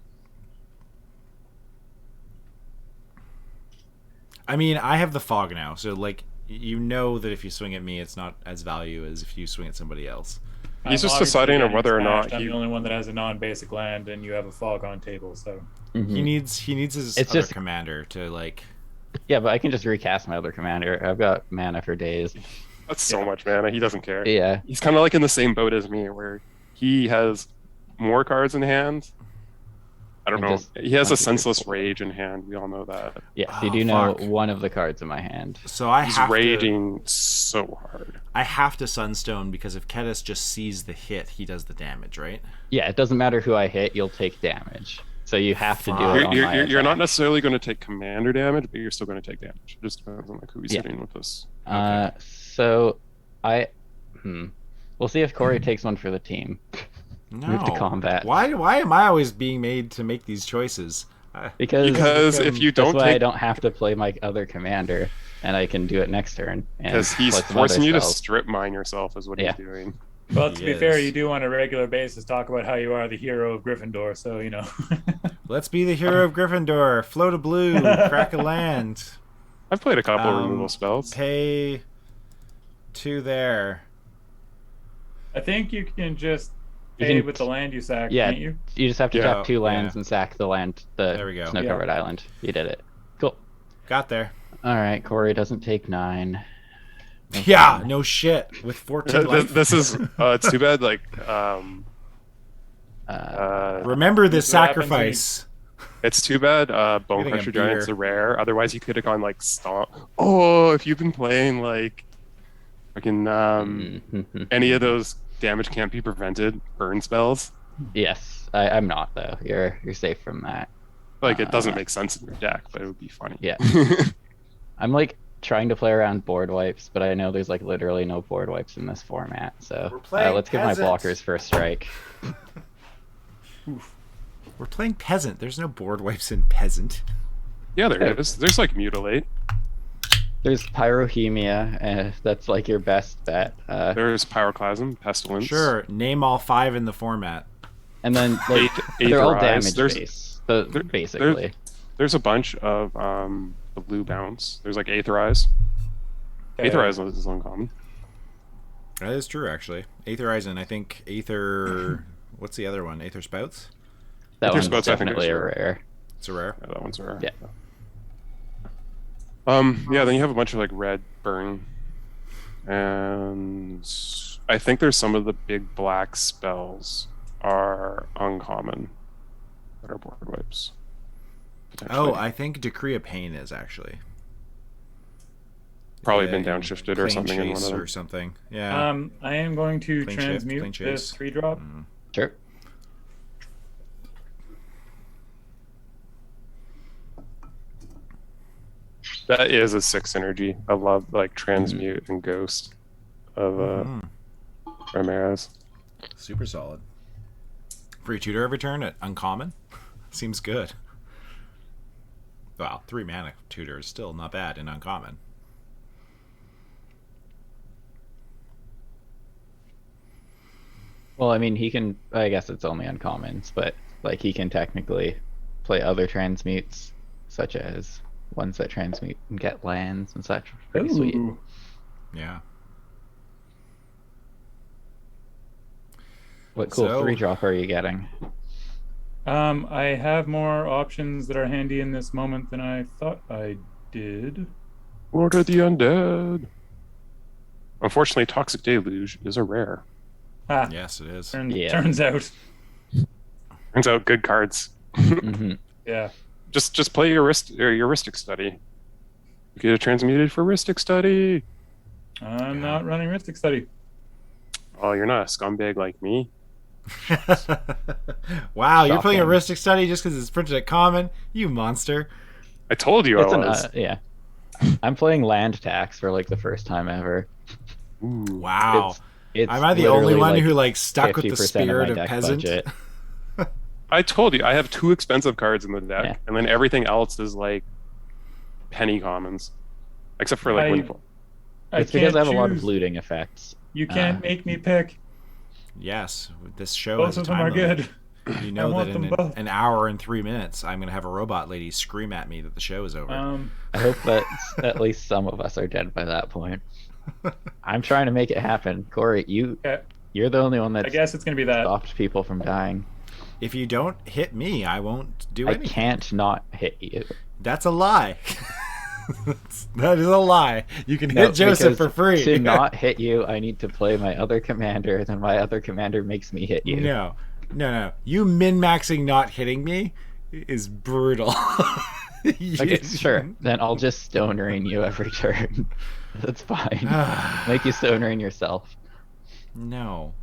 Speaker 1: I mean, I have the fog now, so like, you know that if you swing at me, it's not as value as if you swing at somebody else.
Speaker 3: He's
Speaker 2: I'm
Speaker 3: just
Speaker 2: obviously
Speaker 3: deciding on
Speaker 2: getting
Speaker 3: whether or
Speaker 2: smashed.
Speaker 3: not
Speaker 2: I'm
Speaker 3: he.
Speaker 2: the only one that has a non-basic land, and you have a fog on table, so.
Speaker 4: Mhm.
Speaker 1: He needs his
Speaker 4: It's
Speaker 1: other
Speaker 4: just-
Speaker 1: commander to like.
Speaker 4: Yeah, but I can just recast my other commander. I've got mana for days.
Speaker 3: That's so much mana. He doesn't care.
Speaker 4: Yeah.
Speaker 3: He's kind of like in the same boat as me, where he has more cards in hand. I don't
Speaker 4: And
Speaker 3: know.
Speaker 4: just
Speaker 3: He has
Speaker 4: 1,
Speaker 3: a
Speaker 4: 2, 3,
Speaker 3: senseless
Speaker 4: 4.
Speaker 3: rage in hand. We all know that.
Speaker 4: Yes,
Speaker 1: Oh,
Speaker 4: you do know
Speaker 1: fuck.
Speaker 4: one of the cards in my hand.
Speaker 1: So I
Speaker 3: He's
Speaker 1: have
Speaker 3: raging so hard.
Speaker 1: I have to Sunstone because if Kedis just sees the hit, he does the damage, right?
Speaker 4: Yeah, it doesn't matter who I hit, you'll take damage. So you have to do
Speaker 1: Fuck.
Speaker 4: it
Speaker 3: You're,
Speaker 4: on
Speaker 3: you're,
Speaker 4: my
Speaker 3: you're not
Speaker 4: attack.
Speaker 3: necessarily going to take commander damage, but you're still going to take damage. It just depends on like who he's
Speaker 4: Yeah.
Speaker 3: hitting with this.
Speaker 4: So we'll see if Corey takes one for the team.
Speaker 1: No.
Speaker 4: Move to combat.
Speaker 1: Why am I always being made to make these choices?
Speaker 4: Because
Speaker 3: if you
Speaker 4: that's
Speaker 3: don't
Speaker 4: why I
Speaker 3: take,
Speaker 4: don't have to play my other commander, and I can do it next turn.
Speaker 3: because he's forcing you to strip mine yourself, is what
Speaker 4: Yeah.
Speaker 3: he's doing.
Speaker 2: Well, to be fair,
Speaker 1: Yes.
Speaker 2: you do on a regular basis talk about how you are the hero of Gryffindor, so you know.
Speaker 1: Let's be the hero of Gryffindor. Float a blue. Crack a land.
Speaker 3: I've played a couple removal spells.
Speaker 1: Pay 2 there.
Speaker 2: I think you can just
Speaker 4: You
Speaker 2: pay
Speaker 4: can-
Speaker 2: with the land you sack,
Speaker 4: Yeah,
Speaker 2: can't you?
Speaker 4: you just have to
Speaker 3: Yeah.
Speaker 4: tap 2 lands
Speaker 1: Yeah.
Speaker 4: and sack the land,
Speaker 1: There we go.
Speaker 4: the snow-covered island. You did it. Cool.
Speaker 1: Got there.
Speaker 4: All right, Corey doesn't take 9.
Speaker 1: Yeah, no shit. With 14 life.
Speaker 3: This is it's too bad. Like
Speaker 1: Remember this
Speaker 2: What happens when
Speaker 1: sacrifice.
Speaker 3: it's too bad. Bone
Speaker 1: Getting a
Speaker 3: Crusher Giants
Speaker 1: beer.
Speaker 3: are rare. Otherwise, you could have gone like stomp. Oh, if you've been playing like fucking any of those damage can't be prevented burn spells,
Speaker 4: Yes, I'm not though. You're safe from that.
Speaker 3: like it doesn't make sense in your deck, but it would be funny.
Speaker 4: Yeah. I'm like trying to play around board wipes, but I know there's like literally no board wipes in this format. So
Speaker 1: We're playing
Speaker 4: let's give my
Speaker 1: Peasant.
Speaker 4: blockers first strike.
Speaker 1: We're playing Peasant. There's no board wipes in Peasant.
Speaker 3: Yeah, there is. There's like mutilate.
Speaker 4: There's Pyrohemia, that's like your best bet.
Speaker 3: There's Pyroclasm, Pestilence.
Speaker 1: Sure, name all 5 in the format.
Speaker 4: And then like,
Speaker 3: Eight-
Speaker 4: they're all
Speaker 3: Aetherize.
Speaker 4: damage
Speaker 3: There's-
Speaker 4: based, so
Speaker 3: there-
Speaker 4: basically.
Speaker 3: There's a bunch of the blue bounce. There's like Aetherize. Aetherize is uncommon.
Speaker 1: That is true, actually. Aetherize, I think Aether... What's the other one? Aether Spouts?
Speaker 4: That
Speaker 3: Aether
Speaker 4: one's
Speaker 3: Spouts, I think,
Speaker 4: definitely
Speaker 3: is
Speaker 4: a
Speaker 3: rare.
Speaker 4: rare.
Speaker 1: It's a rare.
Speaker 3: Yeah, that one's rare.
Speaker 4: Yeah.
Speaker 3: Yeah, then you have a bunch of like red burn, And I think there's some of the big black spells are uncommon that are board wipes.
Speaker 1: Oh, I think Decree of Pain is actually.
Speaker 3: Probably
Speaker 1: Yeah,
Speaker 3: been downshifted or
Speaker 1: Plane
Speaker 3: something in one
Speaker 1: Chase
Speaker 3: of them.
Speaker 1: or something. Yeah.
Speaker 2: I am going to
Speaker 1: Clean shift,
Speaker 2: transmute
Speaker 1: clean
Speaker 2: this
Speaker 1: chase.
Speaker 2: 3-drop.
Speaker 4: Sure.
Speaker 3: That is a 6 energy. I love like transmute and ghost of Ramirez.
Speaker 1: Super solid. Free tutor every turn at uncommon. Seems good. Well, 3 mana tutor is still not bad in uncommon.
Speaker 4: Well, I mean, he can. I guess it's only uncommons, but like he can technically play other transmutes, such as ones that transmute and get lands and such. Pretty sweet.
Speaker 2: Ooh.
Speaker 1: Yeah.
Speaker 4: What cool
Speaker 1: So-
Speaker 4: 3-drop are you getting?
Speaker 2: I have more options that are handy in this moment than I thought I did.
Speaker 3: Lord of the Undead. Unfortunately, Toxic Deluge is a rare.
Speaker 2: Ah,
Speaker 1: Yes, it is.
Speaker 4: Yeah.
Speaker 2: turns out.
Speaker 3: Turns out good cards.
Speaker 4: Hmm.
Speaker 2: Yeah.
Speaker 3: Just play your Ristic Study. Get it transmuted for Ristic Study.
Speaker 2: I'm not running Ristic Study.
Speaker 3: Oh, you're not a scumbag like me.
Speaker 1: Wow, you're playing a
Speaker 4: Shocking.
Speaker 1: Ristic Study just because it's printed at common? You monster.
Speaker 3: I told you
Speaker 4: It's
Speaker 3: I
Speaker 4: an
Speaker 3: was.
Speaker 4: yeah. I'm playing land tax for like the first time ever.
Speaker 3: Ooh.
Speaker 1: Wow.
Speaker 4: It's
Speaker 1: Am I the only
Speaker 4: literally,
Speaker 1: one
Speaker 4: like,
Speaker 1: who like stuck with the
Speaker 4: 50%
Speaker 1: spirit
Speaker 4: my
Speaker 1: of
Speaker 4: deck
Speaker 1: Peasant?
Speaker 4: budget.
Speaker 3: I told you I have 2 expensive cards in the deck,
Speaker 4: Yeah.
Speaker 3: and then everything else is like penny commons, except for like
Speaker 2: I-
Speaker 3: Windfall.
Speaker 4: It's because I have a lot of
Speaker 2: choose.
Speaker 4: looting effects.
Speaker 2: You can't make me pick.
Speaker 1: Yes, this show
Speaker 2: Both
Speaker 1: has a
Speaker 2: of them
Speaker 1: time
Speaker 2: are
Speaker 1: limit.
Speaker 2: good.
Speaker 1: You
Speaker 2: I
Speaker 1: know that
Speaker 2: want
Speaker 1: in
Speaker 2: them both.
Speaker 1: an hour and 3 minutes, I'm gonna have a robot lady scream at me that the show is over.
Speaker 4: I hope that at least some of us are dead by that point. I'm trying to make it happen. Corey,
Speaker 2: Okay.
Speaker 4: you're the only one
Speaker 2: I
Speaker 4: that's
Speaker 2: guess it's gonna be that.
Speaker 4: stopped people from dying.
Speaker 1: If you don't hit me, I won't do
Speaker 4: I
Speaker 1: anything.
Speaker 4: can't not hit you.
Speaker 1: That's a lie. That is a lie. You can
Speaker 4: No,
Speaker 1: hit Joseph
Speaker 4: because
Speaker 1: for free.
Speaker 4: To not hit you, I need to play my other commander, then my other commander makes me hit you.
Speaker 1: No. You min-maxing not hitting me is brutal.
Speaker 4: Okay, sure. Then I'll just stone rain you every turn. That's fine. Make you stone rain yourself.
Speaker 1: No.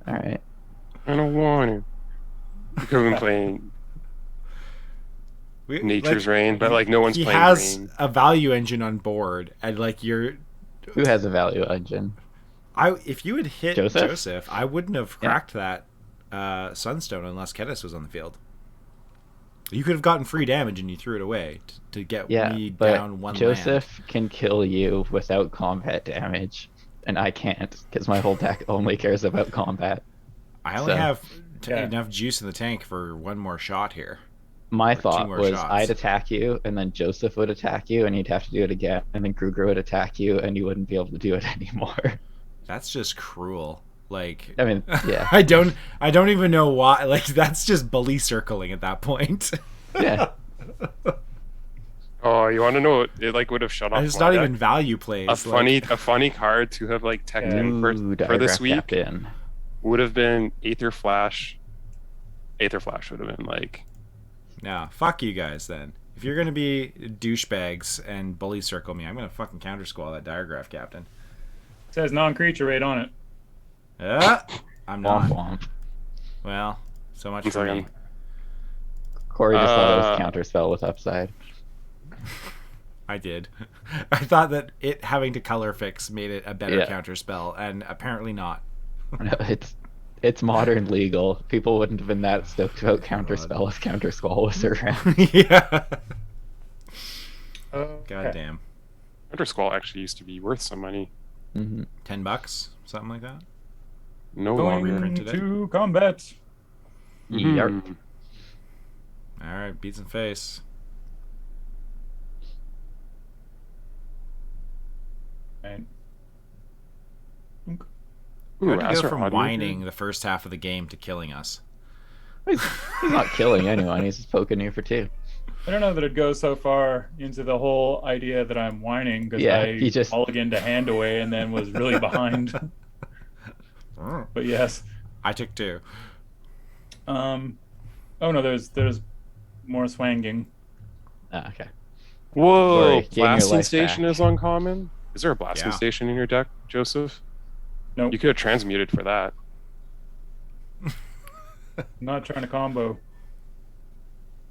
Speaker 4: Alright.
Speaker 3: I don't want to. Because I'm playing Nature's Rain, but like no one's
Speaker 1: he
Speaker 3: playing
Speaker 1: has
Speaker 3: Rain.
Speaker 1: a value engine on board, and like you're.
Speaker 4: Who has a value engine?
Speaker 1: If you had hit
Speaker 4: Joseph?
Speaker 1: Joseph, I wouldn't have
Speaker 4: Yeah.
Speaker 1: cracked that Sunstone unless Kedis was on the field. You could have gotten free damage and you threw it away to get
Speaker 4: Yeah,
Speaker 1: me
Speaker 4: but
Speaker 1: down 1 land.
Speaker 4: Joseph can kill you without combat damage, and I can't because my whole deck only cares about combat.
Speaker 1: I only
Speaker 4: so-
Speaker 1: have
Speaker 2: Yeah.
Speaker 1: enough juice in the tank for 1 more shot here.
Speaker 4: My
Speaker 1: Or 2
Speaker 4: thought
Speaker 1: more
Speaker 4: was
Speaker 1: shots.
Speaker 4: I'd attack you, and then Joseph would attack you, and you'd have to do it again, and then Gruger would attack you, and you wouldn't be able to do it anymore.
Speaker 1: That's just cruel. Like,
Speaker 4: I mean, yeah.
Speaker 1: I don't even know why. Like, that's just bully circling at that point.
Speaker 4: Yeah.
Speaker 3: Oh, you want to know? It like would have shut off.
Speaker 1: It's
Speaker 3: my
Speaker 1: not
Speaker 3: deck.
Speaker 1: even value plays.
Speaker 3: a funny card to have like teched in for this
Speaker 4: Diagraph
Speaker 3: week
Speaker 4: Captain.
Speaker 3: would have been Aether Flash. Aether Flash would have been like
Speaker 1: Nah, fuck you guys then. If you're gonna be douchebags and bully circle me, I'm gonna fucking counter squall that Diagraph Captain.
Speaker 2: It says non-creature rate on it.
Speaker 1: I'm
Speaker 4: Womp
Speaker 1: not.
Speaker 4: womp.
Speaker 1: Well, so much
Speaker 3: One
Speaker 1: for me.
Speaker 3: second.
Speaker 4: Corey just thought it was
Speaker 3: Uh,
Speaker 4: counterspell with upside.
Speaker 1: I did. I thought that it having to color fix made it a better
Speaker 4: Yeah.
Speaker 1: counter spell, and apparently not.
Speaker 4: No, it's modern legal. People wouldn't have been that stoked about counterspell if countersquall was around.
Speaker 1: Yeah.
Speaker 2: Okay.
Speaker 1: God damn.
Speaker 3: Hunter Squall actually used to be worth some money.
Speaker 4: Hmm.
Speaker 1: $10, something like that.
Speaker 3: No
Speaker 2: Going
Speaker 3: longer.
Speaker 1: reprinted it.
Speaker 2: to combat.
Speaker 3: Mhm.
Speaker 1: All right, beats and face.
Speaker 2: Right.
Speaker 3: Ooh,
Speaker 1: How'd you go
Speaker 3: Azure
Speaker 1: from
Speaker 3: Audio
Speaker 1: whining
Speaker 3: here?
Speaker 1: the first half of the game to killing us?
Speaker 4: He's not killing anyone. He's just poking you for 2.
Speaker 2: I don't know that it goes so far into the whole idea that I'm whining because
Speaker 4: Yeah,
Speaker 2: I
Speaker 4: he just-
Speaker 2: mulliganed a hand away and then was really behind. But yes.
Speaker 1: I took 2.
Speaker 2: Oh no, there's more swanging.
Speaker 4: Ah, okay.
Speaker 3: Whoa,
Speaker 4: Sorry, getting your
Speaker 3: blasting
Speaker 4: life
Speaker 3: station
Speaker 4: back.
Speaker 3: is uncommon. Is there a blasting
Speaker 1: Yeah.
Speaker 3: station in your deck, Joseph?
Speaker 2: Nope.
Speaker 3: You could have transmuted for that.
Speaker 2: I'm not trying to combo.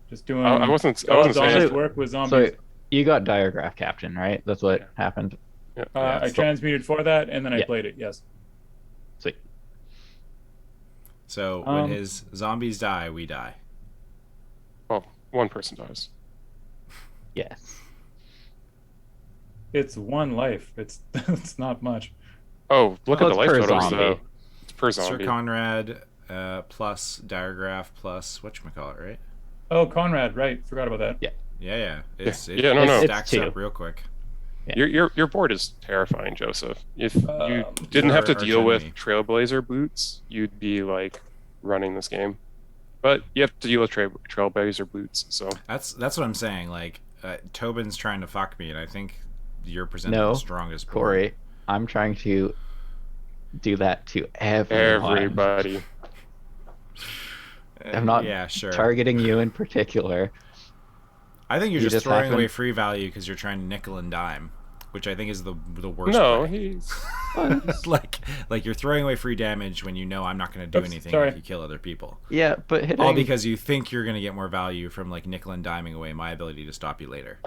Speaker 2: Just doing
Speaker 3: I wasn't
Speaker 2: God's
Speaker 3: saying.
Speaker 2: honest
Speaker 4: So-
Speaker 2: work with zombies.
Speaker 4: So you got Diagraph Captain, right? That's what
Speaker 3: Yeah.
Speaker 4: happened.
Speaker 3: Yeah.
Speaker 2: I transmuted for that and then I
Speaker 4: Yeah.
Speaker 2: played it. Yes.
Speaker 4: Sweet.
Speaker 1: So when
Speaker 2: Um,
Speaker 1: his zombies die, we die.
Speaker 3: Well, one person dies.
Speaker 4: Yes.
Speaker 2: It's 1 life. It's it's not much.
Speaker 3: Oh, look
Speaker 4: Well,
Speaker 3: at the
Speaker 4: it's
Speaker 3: life
Speaker 4: per
Speaker 3: totals
Speaker 4: zombie.
Speaker 3: though. It's per
Speaker 1: Sir
Speaker 3: zombie.
Speaker 1: Conrad plus Diagraph plus whatchamacallit, right?
Speaker 2: Oh, Conrad, right? Forgot about that.
Speaker 1: Yeah. It
Speaker 3: Yeah, no, no.
Speaker 4: It's
Speaker 1: stacks
Speaker 4: 2.
Speaker 1: up real quick.
Speaker 3: Your board is terrifying, Joseph. If you
Speaker 2: Um,
Speaker 3: didn't have to
Speaker 1: Your
Speaker 3: deal with
Speaker 1: archenemy.
Speaker 3: Trailblazer boots, you'd be like running this game. But you have to deal with Trailblazer boots, so
Speaker 1: That's what I'm saying. Like Tobin's trying to fuck me, and I think you're presenting
Speaker 4: No,
Speaker 1: the strongest board.
Speaker 4: Corey, I'm trying to do that to everyone.
Speaker 3: everybody.
Speaker 4: I'm not
Speaker 1: Yeah, sure.
Speaker 4: targeting you in particular.
Speaker 1: I think you're
Speaker 4: You
Speaker 1: just
Speaker 4: just
Speaker 1: throwing
Speaker 4: happen-
Speaker 1: away free value because you're trying to nickel and dime, which I think is the worst.
Speaker 3: No,
Speaker 1: play.
Speaker 3: he's
Speaker 1: like you're throwing away free damage when you know I'm not going to do
Speaker 2: Oops,
Speaker 1: anything
Speaker 2: sorry.
Speaker 1: if you kill other people.
Speaker 4: Yeah, but hitting...
Speaker 1: All because you think you're going to get more value from like nickel and diming away my ability to stop you later,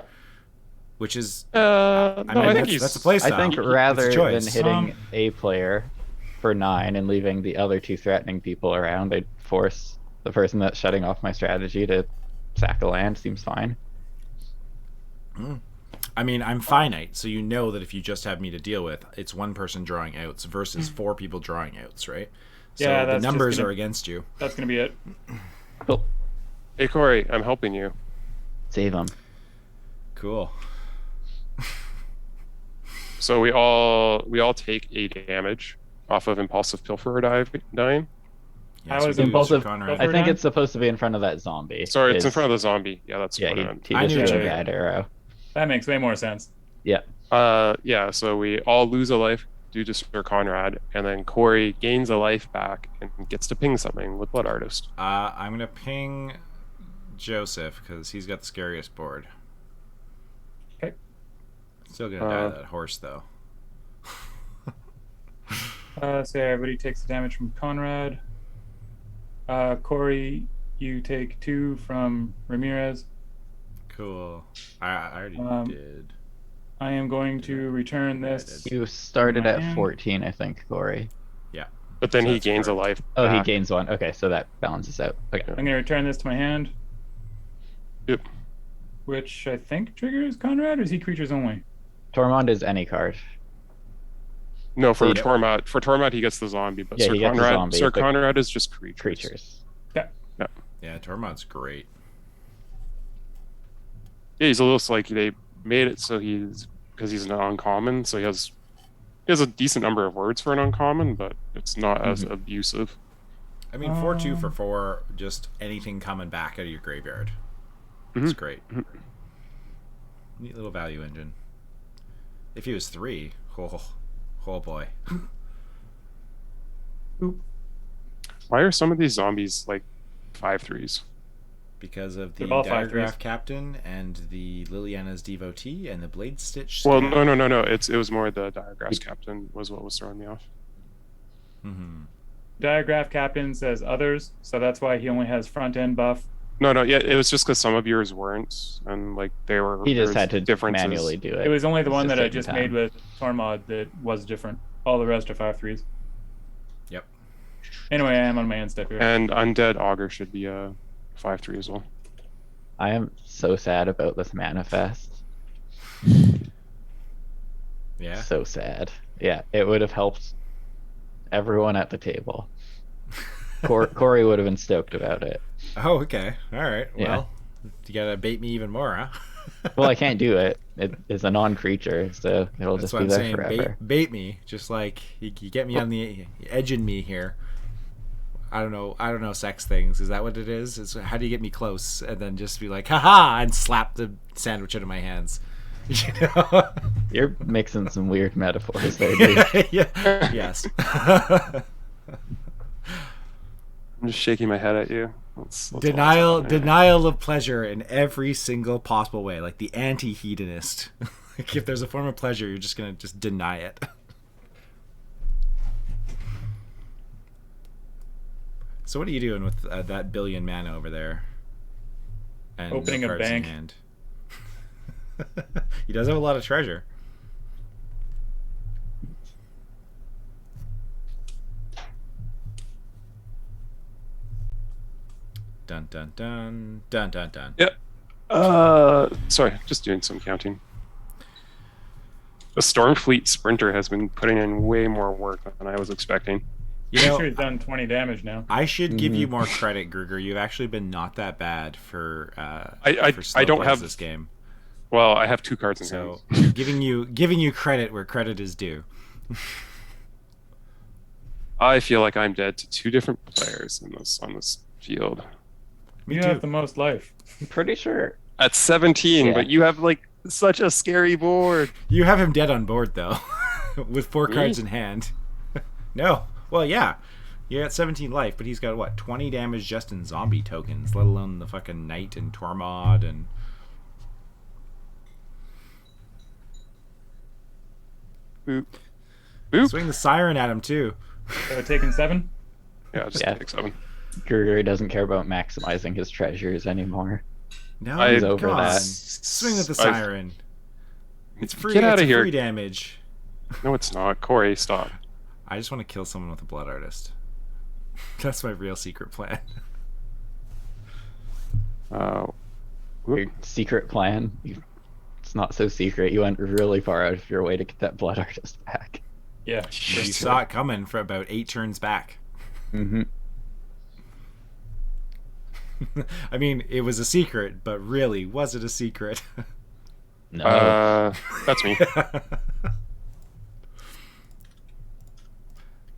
Speaker 1: which is
Speaker 3: no,
Speaker 1: mean,
Speaker 3: I think
Speaker 1: that's-
Speaker 3: he's
Speaker 1: that's a play
Speaker 4: I think
Speaker 1: style.
Speaker 4: rather
Speaker 1: It's a
Speaker 4: than
Speaker 1: choice.
Speaker 4: hitting a player for 9 and leaving the other 2 threatening people around, I'd force the person that's shutting off my strategy to sack a land. Seems fine.
Speaker 1: I mean, I'm finite, so you know that if you just have me to deal with, it's one person drawing outs versus 4 people drawing outs, right? So
Speaker 2: Yeah,
Speaker 1: the
Speaker 2: that's just
Speaker 1: numbers
Speaker 2: gonna-
Speaker 1: are against you.
Speaker 2: That's gonna be it.
Speaker 4: Cool.
Speaker 3: Hey Corey, I'm helping you.
Speaker 4: Save them.
Speaker 1: Cool.
Speaker 3: So we all take 8 damage off of impulsive pilferer dying.
Speaker 2: How
Speaker 1: so
Speaker 2: is
Speaker 1: we do
Speaker 4: impulsive-
Speaker 1: Sir Conrad.
Speaker 2: Pilfer-
Speaker 4: I think
Speaker 2: down?
Speaker 4: it's supposed to be in front of that zombie.
Speaker 3: Sorry, it's in
Speaker 4: Is-
Speaker 3: front of the zombie. Yeah, that's
Speaker 4: Yeah,
Speaker 3: what
Speaker 4: he,
Speaker 3: I meant.
Speaker 4: he
Speaker 1: I
Speaker 4: just
Speaker 1: knew
Speaker 4: did a
Speaker 1: that.
Speaker 4: bad arrow.
Speaker 2: That makes way more sense.
Speaker 4: Yeah.
Speaker 3: Yeah, so we all lose a life due to Sir Conrad, and then Corey gains a life back and gets to ping something with Blood Artist.
Speaker 1: I'm gonna ping Joseph because he's got the scariest board.
Speaker 2: Okay.
Speaker 1: Still gonna die to that horse though.
Speaker 2: So everybody takes the damage from Conrad. Corey, you take 2 from Ramirez.
Speaker 1: Cool. I already
Speaker 2: Um,
Speaker 1: did.
Speaker 2: I am going to return
Speaker 1: Yeah, I
Speaker 2: this.
Speaker 1: did.
Speaker 4: You started at
Speaker 2: Man.
Speaker 4: 14, I think, Corey.
Speaker 3: But then
Speaker 1: So
Speaker 3: he
Speaker 1: that's
Speaker 3: gains a
Speaker 1: correct.
Speaker 3: life.
Speaker 4: Oh, he
Speaker 3: back.
Speaker 4: gains 1. Okay, so that balances out. Okay.
Speaker 2: I'm going to return this to my hand.
Speaker 3: Yep.
Speaker 2: Which I think triggers Conrad, or is he creatures only?
Speaker 4: Tormund is any card.
Speaker 3: No, for
Speaker 4: So you-
Speaker 3: Tormod. For Tormod, he gets the zombie, but
Speaker 4: Yeah,
Speaker 3: Sir
Speaker 4: he gets the
Speaker 3: Conrad.
Speaker 4: zombie,
Speaker 3: Sir
Speaker 4: but-
Speaker 3: Conrad is just creatures.
Speaker 4: Creatures.
Speaker 1: Yeah, Tormod's great.
Speaker 3: Yeah, he's a little like they made it so because he's an uncommon, so he has a decent number of words for an uncommon, but it's not as abusive.
Speaker 1: I mean, 4/2 for 4, just anything coming back out of your graveyard. It's great. Neat little value engine. If he was 3, oh boy.
Speaker 3: Why are some of these zombies like 5/3s?
Speaker 1: Because of the
Speaker 2: They're all 5/3s.
Speaker 1: Diagraph Captain and the Liliana's Devotee and the Blade Stitch.
Speaker 3: Well,
Speaker 1: Scab.
Speaker 3: no. It was more the Diagraphs Captain was what was throwing me off.
Speaker 1: Mhm.
Speaker 2: Diagraph Captain says others, so that's why he only has front end buff.
Speaker 3: No, yeah, it was just because some of yours weren't, and like they were.
Speaker 4: He just
Speaker 3: there
Speaker 4: had
Speaker 3: was
Speaker 4: to
Speaker 3: differences.
Speaker 4: manually do it.
Speaker 2: It was only the
Speaker 4: It's
Speaker 2: one that I
Speaker 4: taking
Speaker 2: just
Speaker 4: time.
Speaker 2: made with Tormod that was different. All the rest are 5/3s.
Speaker 1: Yep.
Speaker 2: Anyway, I am on my end step here.
Speaker 3: And Undead Augur should be a 5/3 as well.
Speaker 4: I am so sad about this manifest.
Speaker 1: Yeah.
Speaker 4: So sad. Yeah, it would have helped everyone at the table. Corey would have been stoked about it.
Speaker 1: Oh, okay. All right.
Speaker 4: Yeah.
Speaker 1: Well, you gotta bait me even more, huh?
Speaker 4: Well, I can't do it. It is a non-creature, so it'll
Speaker 1: That's
Speaker 4: just
Speaker 1: what
Speaker 4: be
Speaker 1: I'm
Speaker 4: there
Speaker 1: saying.
Speaker 4: forever.
Speaker 1: Bait me, just like you get me on the edging me here. I don't know sex things. Is that what it is? It's how do you get me close and then just be like, haha, and slap the sandwich out of my hands. You know?
Speaker 4: You're mixing some weird metaphors there, dude.
Speaker 1: Yeah. Yes.
Speaker 3: I'm just shaking my head at you. Let's
Speaker 1: Denial of pleasure in every single possible way, like the anti-hedonist. Like if there's a form of pleasure, you're just gonna just deny it. So what are you doing with that billion mana over there? And
Speaker 2: Opening
Speaker 1: no
Speaker 2: a
Speaker 1: cards in
Speaker 2: bank.
Speaker 1: hand? He does have a lot of treasure. Dun dun dun dun dun dun.
Speaker 3: Yep. Sorry, just doing some counting. The Stormfleet Sprinter has been putting in way more work than I was expecting.
Speaker 1: You
Speaker 2: I'm
Speaker 1: know,
Speaker 2: sure he's done 20 damage now.
Speaker 1: I should give you more credit, Gruger. You've actually been not that bad for
Speaker 3: I don't
Speaker 1: plays
Speaker 3: have
Speaker 1: this game.
Speaker 3: Well, I have 2 cards in
Speaker 1: So
Speaker 3: hand.
Speaker 1: giving you credit where credit is due.
Speaker 3: I feel like I'm dead to 2 different players on this field.
Speaker 2: You
Speaker 1: too.
Speaker 2: have the most life.
Speaker 4: I'm pretty sure.
Speaker 3: At 17,
Speaker 4: Yeah.
Speaker 3: but you have like such a scary board.
Speaker 1: You have him dead on board though, with 4 cards
Speaker 3: Me?
Speaker 1: in hand. No, well, yeah, you're at 17 life, but he's got what 20 damage just in zombie tokens, let alone the fucking knight and Tormod and.
Speaker 3: Boop. Boop.
Speaker 1: Swing the siren at him too.
Speaker 2: Taking 7?
Speaker 3: Yeah, just
Speaker 4: Yeah.
Speaker 3: take 7.
Speaker 4: Gruger doesn't care about maximizing his treasures anymore.
Speaker 1: No,
Speaker 4: He's over
Speaker 1: come on.
Speaker 4: that.
Speaker 1: Swing with the
Speaker 3: I-
Speaker 1: siren. It's free.
Speaker 3: Get outta
Speaker 1: it's
Speaker 3: here.
Speaker 1: Free damage.
Speaker 3: No, it's not. Corey, stop.
Speaker 1: I just want to kill someone with a blood artist. That's my real secret plan.
Speaker 3: Whoop.
Speaker 4: Your secret plan. It's not so secret. You went really far out of your way to get that blood artist back.
Speaker 2: Yeah.
Speaker 1: You saw it coming for about 8 turns back.
Speaker 4: Mm-hmm.
Speaker 1: I mean, it was a secret, but really, was it a secret?
Speaker 4: No.
Speaker 3: That's me.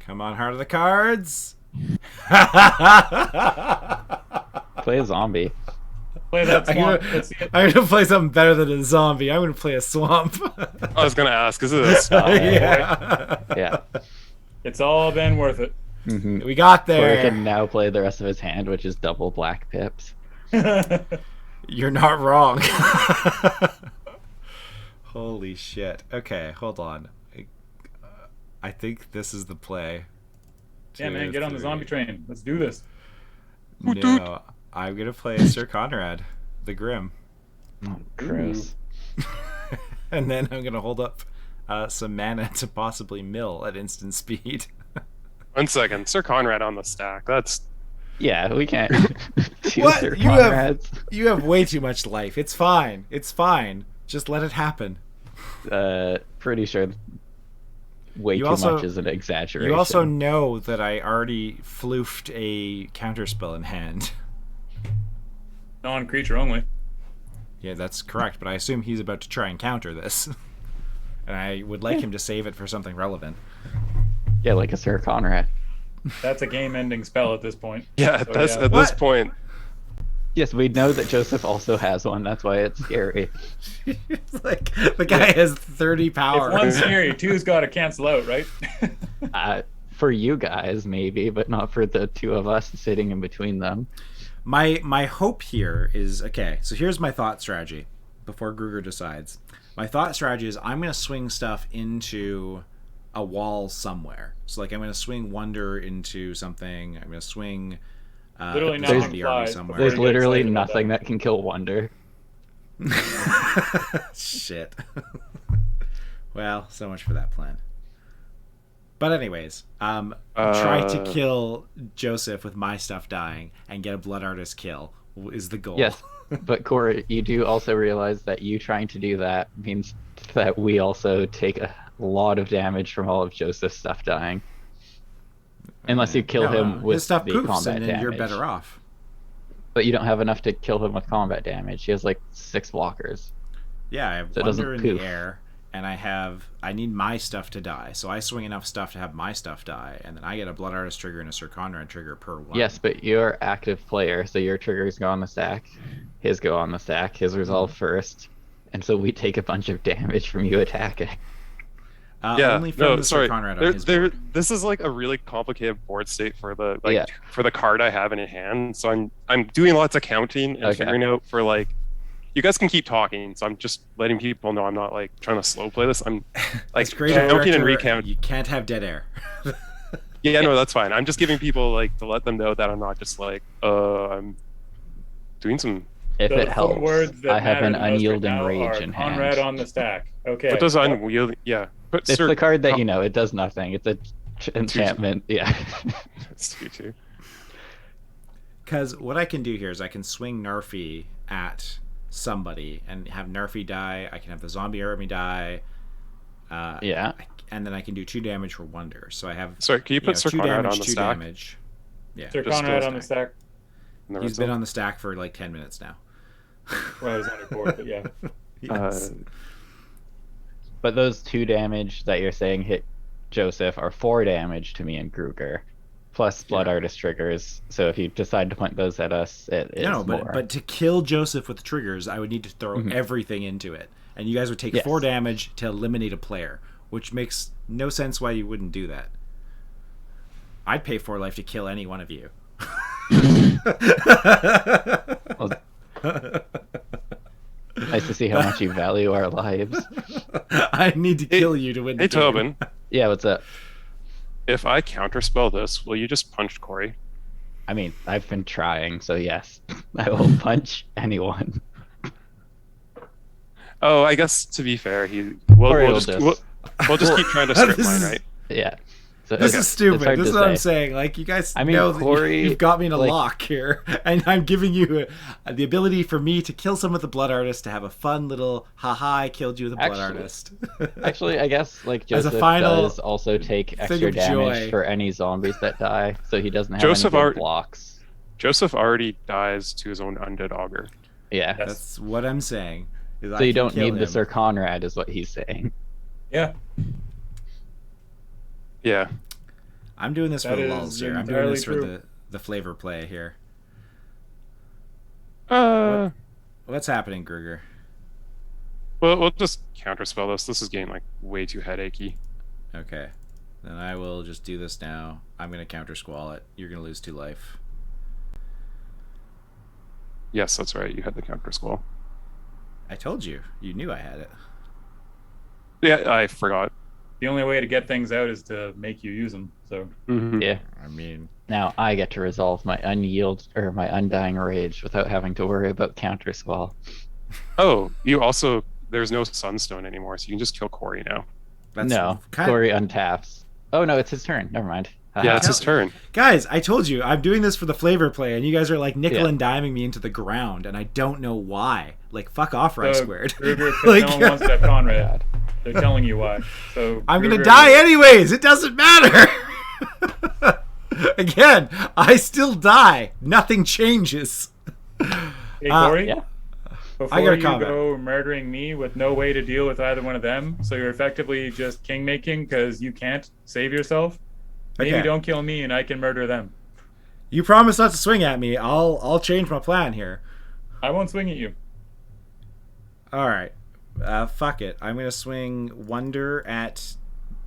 Speaker 1: Come on, heart of the cards.
Speaker 4: Play a zombie.
Speaker 2: Play that
Speaker 1: I'm
Speaker 2: swamp.
Speaker 1: gonna,
Speaker 2: Let's see it.
Speaker 1: I'm gonna play something better than a zombie. I'm gonna play a swamp.
Speaker 3: I was gonna ask, is it a swamp?
Speaker 1: Yeah.
Speaker 4: Yeah.
Speaker 2: It's all been worth it.
Speaker 4: Mm-hmm.
Speaker 1: We got
Speaker 4: Corey
Speaker 1: there.
Speaker 4: can now play the rest of his hand, which is double black pips.
Speaker 1: You're not wrong. Holy shit. Okay, hold on. I think this is the play.
Speaker 2: Yeah, man, get on the zombie train. Let's do this.
Speaker 1: No, I'm gonna play Sir Conrad, the Grim,
Speaker 4: Oh, gross.
Speaker 1: and then I'm gonna hold up some mana to possibly mill at instant speed.
Speaker 3: 1 second. Sir Conrad on the stack. That's
Speaker 4: Yeah, we can't. do
Speaker 1: What?
Speaker 4: Sir
Speaker 1: You have-
Speaker 4: Conrads.
Speaker 1: You have way too much life. It's fine. It's fine. Just let it happen.
Speaker 4: Pretty sure way
Speaker 1: You
Speaker 4: too
Speaker 1: also-
Speaker 4: much is an exaggeration.
Speaker 1: You also know that I already floofed a counterspell in hand.
Speaker 2: Non-creature only.
Speaker 1: Yeah, that's correct, but I assume he's about to try and counter this. And I would like him to save it for something relevant.
Speaker 4: Yeah, like a Sir Conrad.
Speaker 2: That's a game-ending spell at this point.
Speaker 3: yeah.
Speaker 2: So,
Speaker 3: That's
Speaker 2: yeah.
Speaker 3: at this
Speaker 1: What?
Speaker 3: point.
Speaker 4: Yes, we know that Joseph also has one. That's why it's scary.
Speaker 1: It's like the guy has 30
Speaker 2: If
Speaker 1: power.
Speaker 2: one's scary, two's got to cancel out, right?
Speaker 4: For you guys, maybe, but not for the two of us sitting in between them.
Speaker 1: My hope here is okay. So here's my thought strategy before Gruger decides. My thought strategy is I'm going to swing stuff into a wall somewhere. So like I'm going to swing Wonder into something. I'm going to swing
Speaker 2: Literally
Speaker 1: the
Speaker 2: nothing
Speaker 1: zombie army
Speaker 2: flies
Speaker 1: somewhere.
Speaker 4: There's
Speaker 2: Very
Speaker 4: literally
Speaker 2: excited about
Speaker 4: nothing that can kill Wonder.
Speaker 1: Shit. Well, so much for that plan. But anyways, try to kill Joseph with my stuff dying and get a blood artist kill is the goal.
Speaker 4: Yes, but Corey, you do also realize that you trying to do that means that we also take a lot of damage from all of Joseph's stuff dying. Unless you kill him with
Speaker 1: his stuff
Speaker 4: the
Speaker 1: poofs
Speaker 4: combat
Speaker 1: and then
Speaker 4: damage.
Speaker 1: you're better off.
Speaker 4: But you don't have enough to kill him with combat damage. He has like 6 blockers.
Speaker 1: Yeah, I have
Speaker 4: So it doesn't
Speaker 1: Wonder in
Speaker 4: poof.
Speaker 1: the air, and I need my stuff to die. So I swing enough stuff to have my stuff die, and then I get a Blood Artist trigger and a Sir Conrad trigger per one.
Speaker 4: Yes, but you're active player, so your triggers go on the stack, his go on the stack, his resolve first, and so we take a bunch of damage from you attacking.
Speaker 1: Only from the Sir Conrad on his board.
Speaker 3: This is like a really complicated board state for the
Speaker 4: Yeah.
Speaker 3: for the card I have in hand. So I'm doing lots of counting and figuring out for like. You guys can keep talking, so I'm just letting people know I'm not like trying to slow play this. I'm like counting and recount.
Speaker 1: You can't have dead air.
Speaker 3: Yeah, no, that's fine. I'm just giving people like to let them know that I'm not just like I'm doing some.
Speaker 4: If
Speaker 2: So
Speaker 4: it
Speaker 2: the
Speaker 4: helps,
Speaker 2: four words that
Speaker 4: I have
Speaker 2: matter
Speaker 4: an
Speaker 2: the most right
Speaker 4: unyielding
Speaker 2: now
Speaker 4: rage
Speaker 2: are
Speaker 4: in
Speaker 2: Conrad
Speaker 4: hand.
Speaker 2: on the stack. Okay.
Speaker 3: What does unwield? Yeah, but
Speaker 4: It's the card that it does nothing. It's a enchantment. Yeah.
Speaker 3: It's 2/2.
Speaker 1: Because what I can do here is I can swing Narfi at somebody and have Narfi die. I can have the zombie army die.
Speaker 4: Yeah.
Speaker 1: And then I can do 2 damage for Wonder. So I have.
Speaker 3: Sorry, can you put Sir
Speaker 1: 2
Speaker 3: Conrad
Speaker 1: damage,
Speaker 3: on the
Speaker 1: 2
Speaker 3: stack?
Speaker 1: damage. Yeah.
Speaker 2: Sir
Speaker 3: Just
Speaker 2: Conrad
Speaker 3: go
Speaker 2: on the stack.
Speaker 3: in the
Speaker 1: He's
Speaker 3: red
Speaker 1: been
Speaker 3: zone?
Speaker 1: on the stack for like 10 minutes now.
Speaker 2: Well, I was on your board, but yeah.
Speaker 1: Yes.
Speaker 4: But those 2 damage that you're saying hit Joseph are 4 damage to me and Gruger, plus Blood Artist triggers. So if you decide to point those at us, it is
Speaker 1: No,
Speaker 4: more.
Speaker 1: but to kill Joseph with triggers, I would need to throw everything into it. And you guys would take
Speaker 4: Yes.
Speaker 1: 4 damage to eliminate a player, which makes no sense why you wouldn't do that. I'd pay 4 life to kill any one of you.
Speaker 4: Well, nice to see how much you value our lives.
Speaker 1: I need to kill you to win the
Speaker 3: Hey,
Speaker 1: game.
Speaker 3: Tobin,
Speaker 4: Yeah, what's up?
Speaker 3: if I counterspell this, will you just punch Corey?
Speaker 4: I mean, I've been trying, so yes, I will punch anyone.
Speaker 3: Oh, I guess to be fair,
Speaker 4: Corey will
Speaker 3: we'll just keep trying to script
Speaker 1: This
Speaker 3: mine,
Speaker 1: is-
Speaker 3: right?
Speaker 4: Yeah. So
Speaker 1: This
Speaker 4: it's
Speaker 1: is stupid.
Speaker 4: hard
Speaker 1: This is
Speaker 4: to
Speaker 1: what I'm
Speaker 4: say.
Speaker 1: saying. Like, you guys
Speaker 4: I mean,
Speaker 1: know that
Speaker 4: Corey,
Speaker 1: you've got me in a
Speaker 4: like-
Speaker 1: lock here, and I'm giving you the ability for me to kill someone with the Blood Artist to have a fun little, haha, I killed you with a Blood
Speaker 4: Actually-
Speaker 1: Artist.
Speaker 4: Actually, I guess like
Speaker 1: As a
Speaker 4: Joseph
Speaker 1: final
Speaker 4: does also take
Speaker 1: thing
Speaker 4: extra
Speaker 1: of
Speaker 4: damage
Speaker 1: joy.
Speaker 4: for any zombies that die, so he doesn't have
Speaker 3: Joseph
Speaker 4: any
Speaker 3: alre-
Speaker 4: good blocks.
Speaker 3: Joseph already dies to his own undead augur.
Speaker 4: Yeah.
Speaker 2: Yes.
Speaker 1: That's what I'm saying. Is
Speaker 4: So
Speaker 1: I
Speaker 4: you
Speaker 1: can
Speaker 4: don't
Speaker 1: kill
Speaker 4: need the
Speaker 1: him.
Speaker 4: Sir Conrad, is what he's saying.
Speaker 2: Yeah.
Speaker 3: Yeah.
Speaker 1: I'm doing this for
Speaker 2: That
Speaker 1: the
Speaker 2: is
Speaker 1: lulls here. I'm doing
Speaker 2: entirely
Speaker 1: this for
Speaker 2: true.
Speaker 1: the flavor play here.
Speaker 3: Well,
Speaker 1: What's happening, Gruger?
Speaker 3: we'll just counterspell this. This is getting like way too headachy.
Speaker 1: Okay. Then I will just do this now. I'm going to counter squall it. You're going to lose 2 life.
Speaker 3: Yes, that's right. You had the counter squall.
Speaker 1: I told you. You knew I had it.
Speaker 3: Yeah, I forgot.
Speaker 2: The only way to get things out is to make you use them. So
Speaker 3: Mhm.
Speaker 4: Yeah.
Speaker 1: I mean,
Speaker 4: Now I get to resolve my my undying rage without having to worry about counter squall.
Speaker 3: Oh, there's no sunstone anymore, so you can just kill Corey now.
Speaker 1: that's
Speaker 4: No, Corey untaps. Oh no, it's his turn. Never mind.
Speaker 3: Yeah, it's his turn.
Speaker 1: Guys, I told you, I'm doing this for the flavor play, and you guys are like nickel
Speaker 4: Yeah.
Speaker 1: and diming me into the ground, and I don't know why. Like, fuck off, RySquared.
Speaker 2: Gruger, 'cause
Speaker 1: Like-
Speaker 2: no one wants that Conrad. They're telling you why. So
Speaker 1: I'm gonna
Speaker 2: Gruger-
Speaker 1: die anyways. It doesn't matter. Again, I still die. Nothing changes.
Speaker 2: Hey Corey,
Speaker 4: Yeah.
Speaker 1: I
Speaker 2: before
Speaker 1: got a
Speaker 2: you
Speaker 1: comment.
Speaker 2: go murdering me with no way to deal with either one of them, so you're effectively just king making because you can't save yourself. Maybe
Speaker 1: Okay.
Speaker 2: don't kill me and I can murder them.
Speaker 1: You promise not to swing at me. I'll change my plan here.
Speaker 2: I won't swing at you.
Speaker 1: All right. Fuck it. I'm gonna swing Wonder at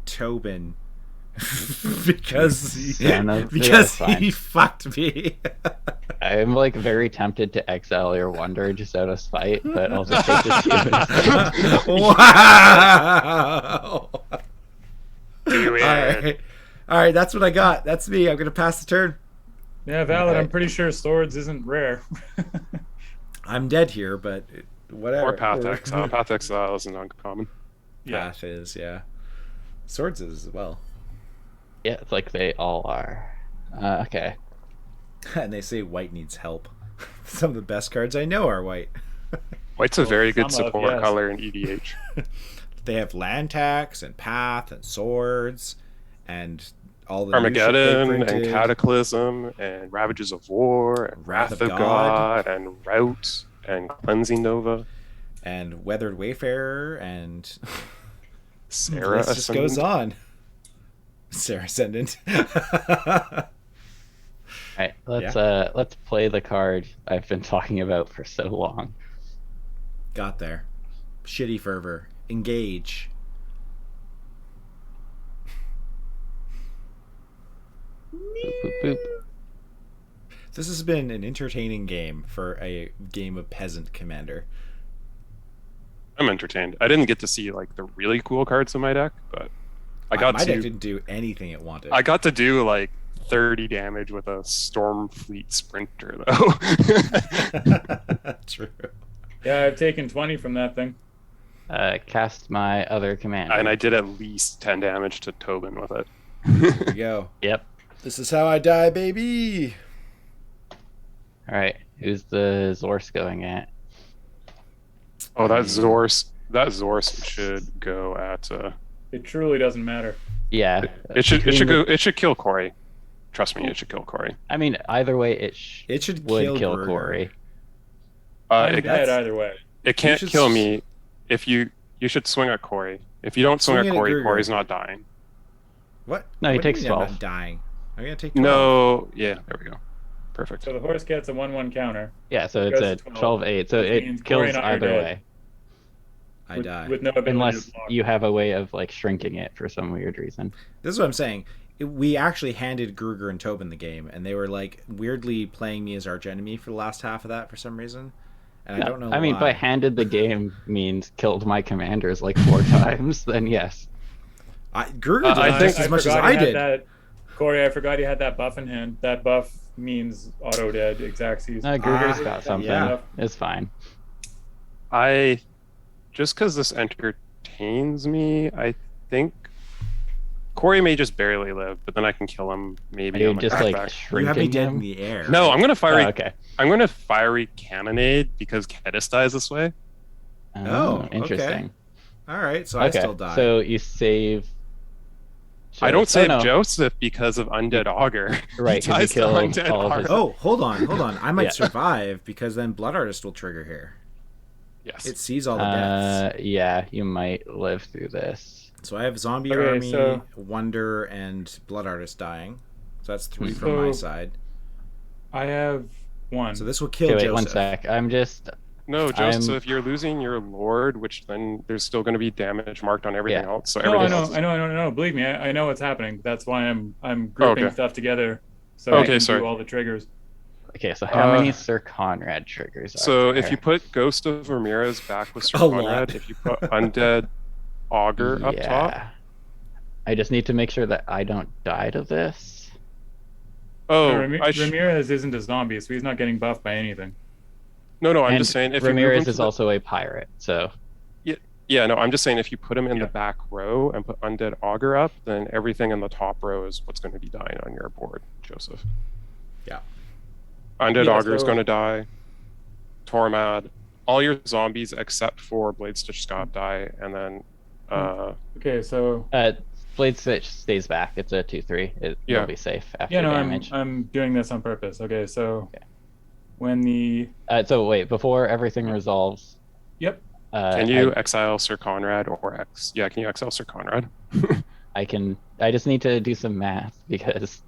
Speaker 1: Tobin because
Speaker 4: Yeah, no,
Speaker 1: because
Speaker 4: that's fine.
Speaker 1: he fucked me.
Speaker 4: I'm like very tempted to exile your wonder just out of spite, but I'll just take this to
Speaker 1: Wow.
Speaker 3: Do it.
Speaker 1: All right. That's what I got. That's me. I'm gonna pass the turn.
Speaker 2: Yeah, valid.
Speaker 4: Okay.
Speaker 2: I'm pretty sure swords isn't rare.
Speaker 1: I'm dead here, but whatever.
Speaker 3: Or Path Exile. Path Exile isn't uncommon.
Speaker 2: Yeah.
Speaker 1: Path is, yeah. Swords is as well.
Speaker 4: Yeah, it's like they all are. Okay.
Speaker 1: And they say white needs help. Some of the best cards I know are white.
Speaker 3: White's a very good
Speaker 2: some of,
Speaker 3: support
Speaker 2: yes.
Speaker 3: color in EDH.
Speaker 1: They have land tax and path and swords and all the new shit they
Speaker 3: Armageddon and
Speaker 1: printed.
Speaker 3: Cataclysm and Ravages of War and Wrath of God and Rout and Cleansing Nova.
Speaker 1: And Weathered Wayfarer and
Speaker 3: Sarah
Speaker 1: This just
Speaker 3: Ascendant.
Speaker 1: goes on. Sarah Ascendant.
Speaker 4: All right, let's play the card I've been talking about for so long.
Speaker 1: Got there. Shitty fervor. Engage.
Speaker 4: Boop, boop, boop.
Speaker 1: This has been an entertaining game for a game of Peasant Commander.
Speaker 3: I'm entertained. I didn't get to see like the really cool cards in my deck, but I got
Speaker 1: My
Speaker 3: to.
Speaker 1: deck didn't do anything it wanted.
Speaker 3: I got to do like 30 damage with a Stormfleet Sprinter, though.
Speaker 1: True.
Speaker 2: Yeah, I've taken 20 from that thing.
Speaker 4: Cast my other commander.
Speaker 3: And I did at least 10 damage to Tobin with it.
Speaker 1: There we go.
Speaker 4: Yep.
Speaker 1: This is how I die, baby.
Speaker 4: All right, who's the Zorse going at?
Speaker 3: Oh, that Zorse should go at.
Speaker 2: It truly doesn't matter.
Speaker 4: Yeah.
Speaker 3: It should
Speaker 4: between the-
Speaker 3: go. It should kill Corey. Trust me, it should kill Corey.
Speaker 4: I mean, either way, it
Speaker 1: should
Speaker 4: would kill
Speaker 1: Gruger.
Speaker 4: Corey.
Speaker 2: I'm
Speaker 3: It,
Speaker 2: dead either way.
Speaker 3: it can't
Speaker 1: should
Speaker 3: kill
Speaker 1: s-
Speaker 3: me. If you should swing at Corey. If you don't swing
Speaker 1: Swing
Speaker 3: at
Speaker 1: it at
Speaker 3: Corey,
Speaker 1: Gruger.
Speaker 3: Corey's not dying.
Speaker 1: What?
Speaker 4: No, he
Speaker 1: What do you
Speaker 4: takes
Speaker 1: mean I'm
Speaker 4: 12.
Speaker 1: not dying. I'm gonna take 12.
Speaker 3: No, yeah, there we go. Perfect.
Speaker 2: So the horse gets a 1/1 counter.
Speaker 4: Yeah, so it's
Speaker 2: Goes
Speaker 4: a
Speaker 2: to
Speaker 4: 12-8, so
Speaker 2: which means
Speaker 4: it
Speaker 2: Corey
Speaker 4: kills
Speaker 2: and I are
Speaker 4: either
Speaker 2: dead.
Speaker 4: way.
Speaker 1: I
Speaker 2: with,
Speaker 1: die.
Speaker 2: with no ability
Speaker 4: Unless
Speaker 2: to block.
Speaker 4: you have a way of like shrinking it for some weird reason.
Speaker 1: This is what I'm saying. We actually handed Gruger and Tobin the game, and they were like weirdly playing me as archenemy for the last half of that for some reason. And I don't know.
Speaker 4: I mean,
Speaker 1: why.
Speaker 4: by handed the game means killed my commanders like 4 times, then yes.
Speaker 1: Gruger did
Speaker 3: I think-
Speaker 1: just as much as
Speaker 2: forgot
Speaker 1: I
Speaker 2: he had
Speaker 1: did.
Speaker 2: That, Corey, I forgot he had that buff in hand. That buff means auto dead, Xaxes.
Speaker 4: No, Gruger's got something.
Speaker 1: yeah.
Speaker 4: It's fine.
Speaker 3: Just because this entertains me, I think Corey may just barely live, but then I can kill him maybe.
Speaker 4: Are you
Speaker 3: on my
Speaker 4: just
Speaker 3: back
Speaker 4: like
Speaker 3: back.
Speaker 1: You have me
Speaker 4: shrinking
Speaker 1: dead in
Speaker 4: him?
Speaker 1: the air.
Speaker 3: No, I'm gonna fiery.
Speaker 4: Oh, okay.
Speaker 3: I'm gonna fiery cannonade because Kedis dies this way.
Speaker 1: Oh,
Speaker 4: interesting.
Speaker 1: All right, so I
Speaker 4: Okay,
Speaker 1: still die.
Speaker 4: so you save.
Speaker 3: I don't save
Speaker 4: no.
Speaker 3: Joseph because of Undead Augur.
Speaker 4: Right, 'cause you
Speaker 3: He dies to
Speaker 4: kill
Speaker 3: Undead
Speaker 4: all of his-
Speaker 3: Augur.
Speaker 1: Oh, hold on. I might
Speaker 4: Yeah.
Speaker 1: survive because then Blood Artist will trigger here.
Speaker 3: Yes.
Speaker 1: It sees all the deaths.
Speaker 4: Yeah, you might live through this.
Speaker 1: So I have Zombie
Speaker 2: Okay,
Speaker 1: Army,
Speaker 2: so-
Speaker 1: Wonder, and Blood Artist dying. So that's 3 from my
Speaker 2: So-
Speaker 1: side.
Speaker 2: I have 1.
Speaker 1: So this will kill
Speaker 4: Okay, wait,
Speaker 1: Joseph.
Speaker 4: 1 sec. I'm just.
Speaker 3: No, Joseph,
Speaker 4: I'm-
Speaker 3: you're losing your Lord, which then there's still going to be damage marked on everything
Speaker 4: Yeah.
Speaker 3: else. So
Speaker 2: No,
Speaker 3: everything
Speaker 2: I
Speaker 3: else.
Speaker 2: know. Believe me, I know what's happening. That's why I'm grouping
Speaker 3: Okay.
Speaker 2: stuff together so I
Speaker 3: Okay,
Speaker 2: can
Speaker 3: sorry.
Speaker 2: do all the triggers.
Speaker 4: Okay, so how many Sir Conrad triggers are
Speaker 3: So
Speaker 4: there?
Speaker 3: if you put Ghost of Ramirez back with Sir
Speaker 1: A lot.
Speaker 3: Conrad, if you put Undead Augur up top.
Speaker 4: I just need to make sure that I don't die to this.
Speaker 3: Oh,
Speaker 2: Ramirez isn't a zombie, so he's not getting buffed by anything.
Speaker 3: no, I'm
Speaker 4: And
Speaker 3: just saying if
Speaker 4: Ramirez
Speaker 3: you move him
Speaker 4: is
Speaker 3: to the-
Speaker 4: also a pirate, so
Speaker 3: Yeah, no, I'm just saying if you put him in
Speaker 2: Yeah.
Speaker 3: the back row and put Undead Augur up, then everything in the top row is what's going to be dying on your board, Joseph.
Speaker 1: Yeah.
Speaker 3: Undead
Speaker 2: Yeah,
Speaker 3: Augur is
Speaker 2: so-
Speaker 3: going to die. Tormad, all your zombies except for Blade Stitch Scott die, and then
Speaker 2: Okay, so
Speaker 4: Blade Switch stays back. It's a 2/3. It
Speaker 3: Yeah.
Speaker 4: will be safe after
Speaker 2: yeah, no,
Speaker 4: damage.
Speaker 2: I'm doing this on purpose. Okay, so
Speaker 4: Okay.
Speaker 2: when the
Speaker 4: So wait, before everything resolves.
Speaker 2: yep,
Speaker 3: can you exile Sir Conrad or can you exile Sir Conrad?
Speaker 4: I can. I just need to do some math because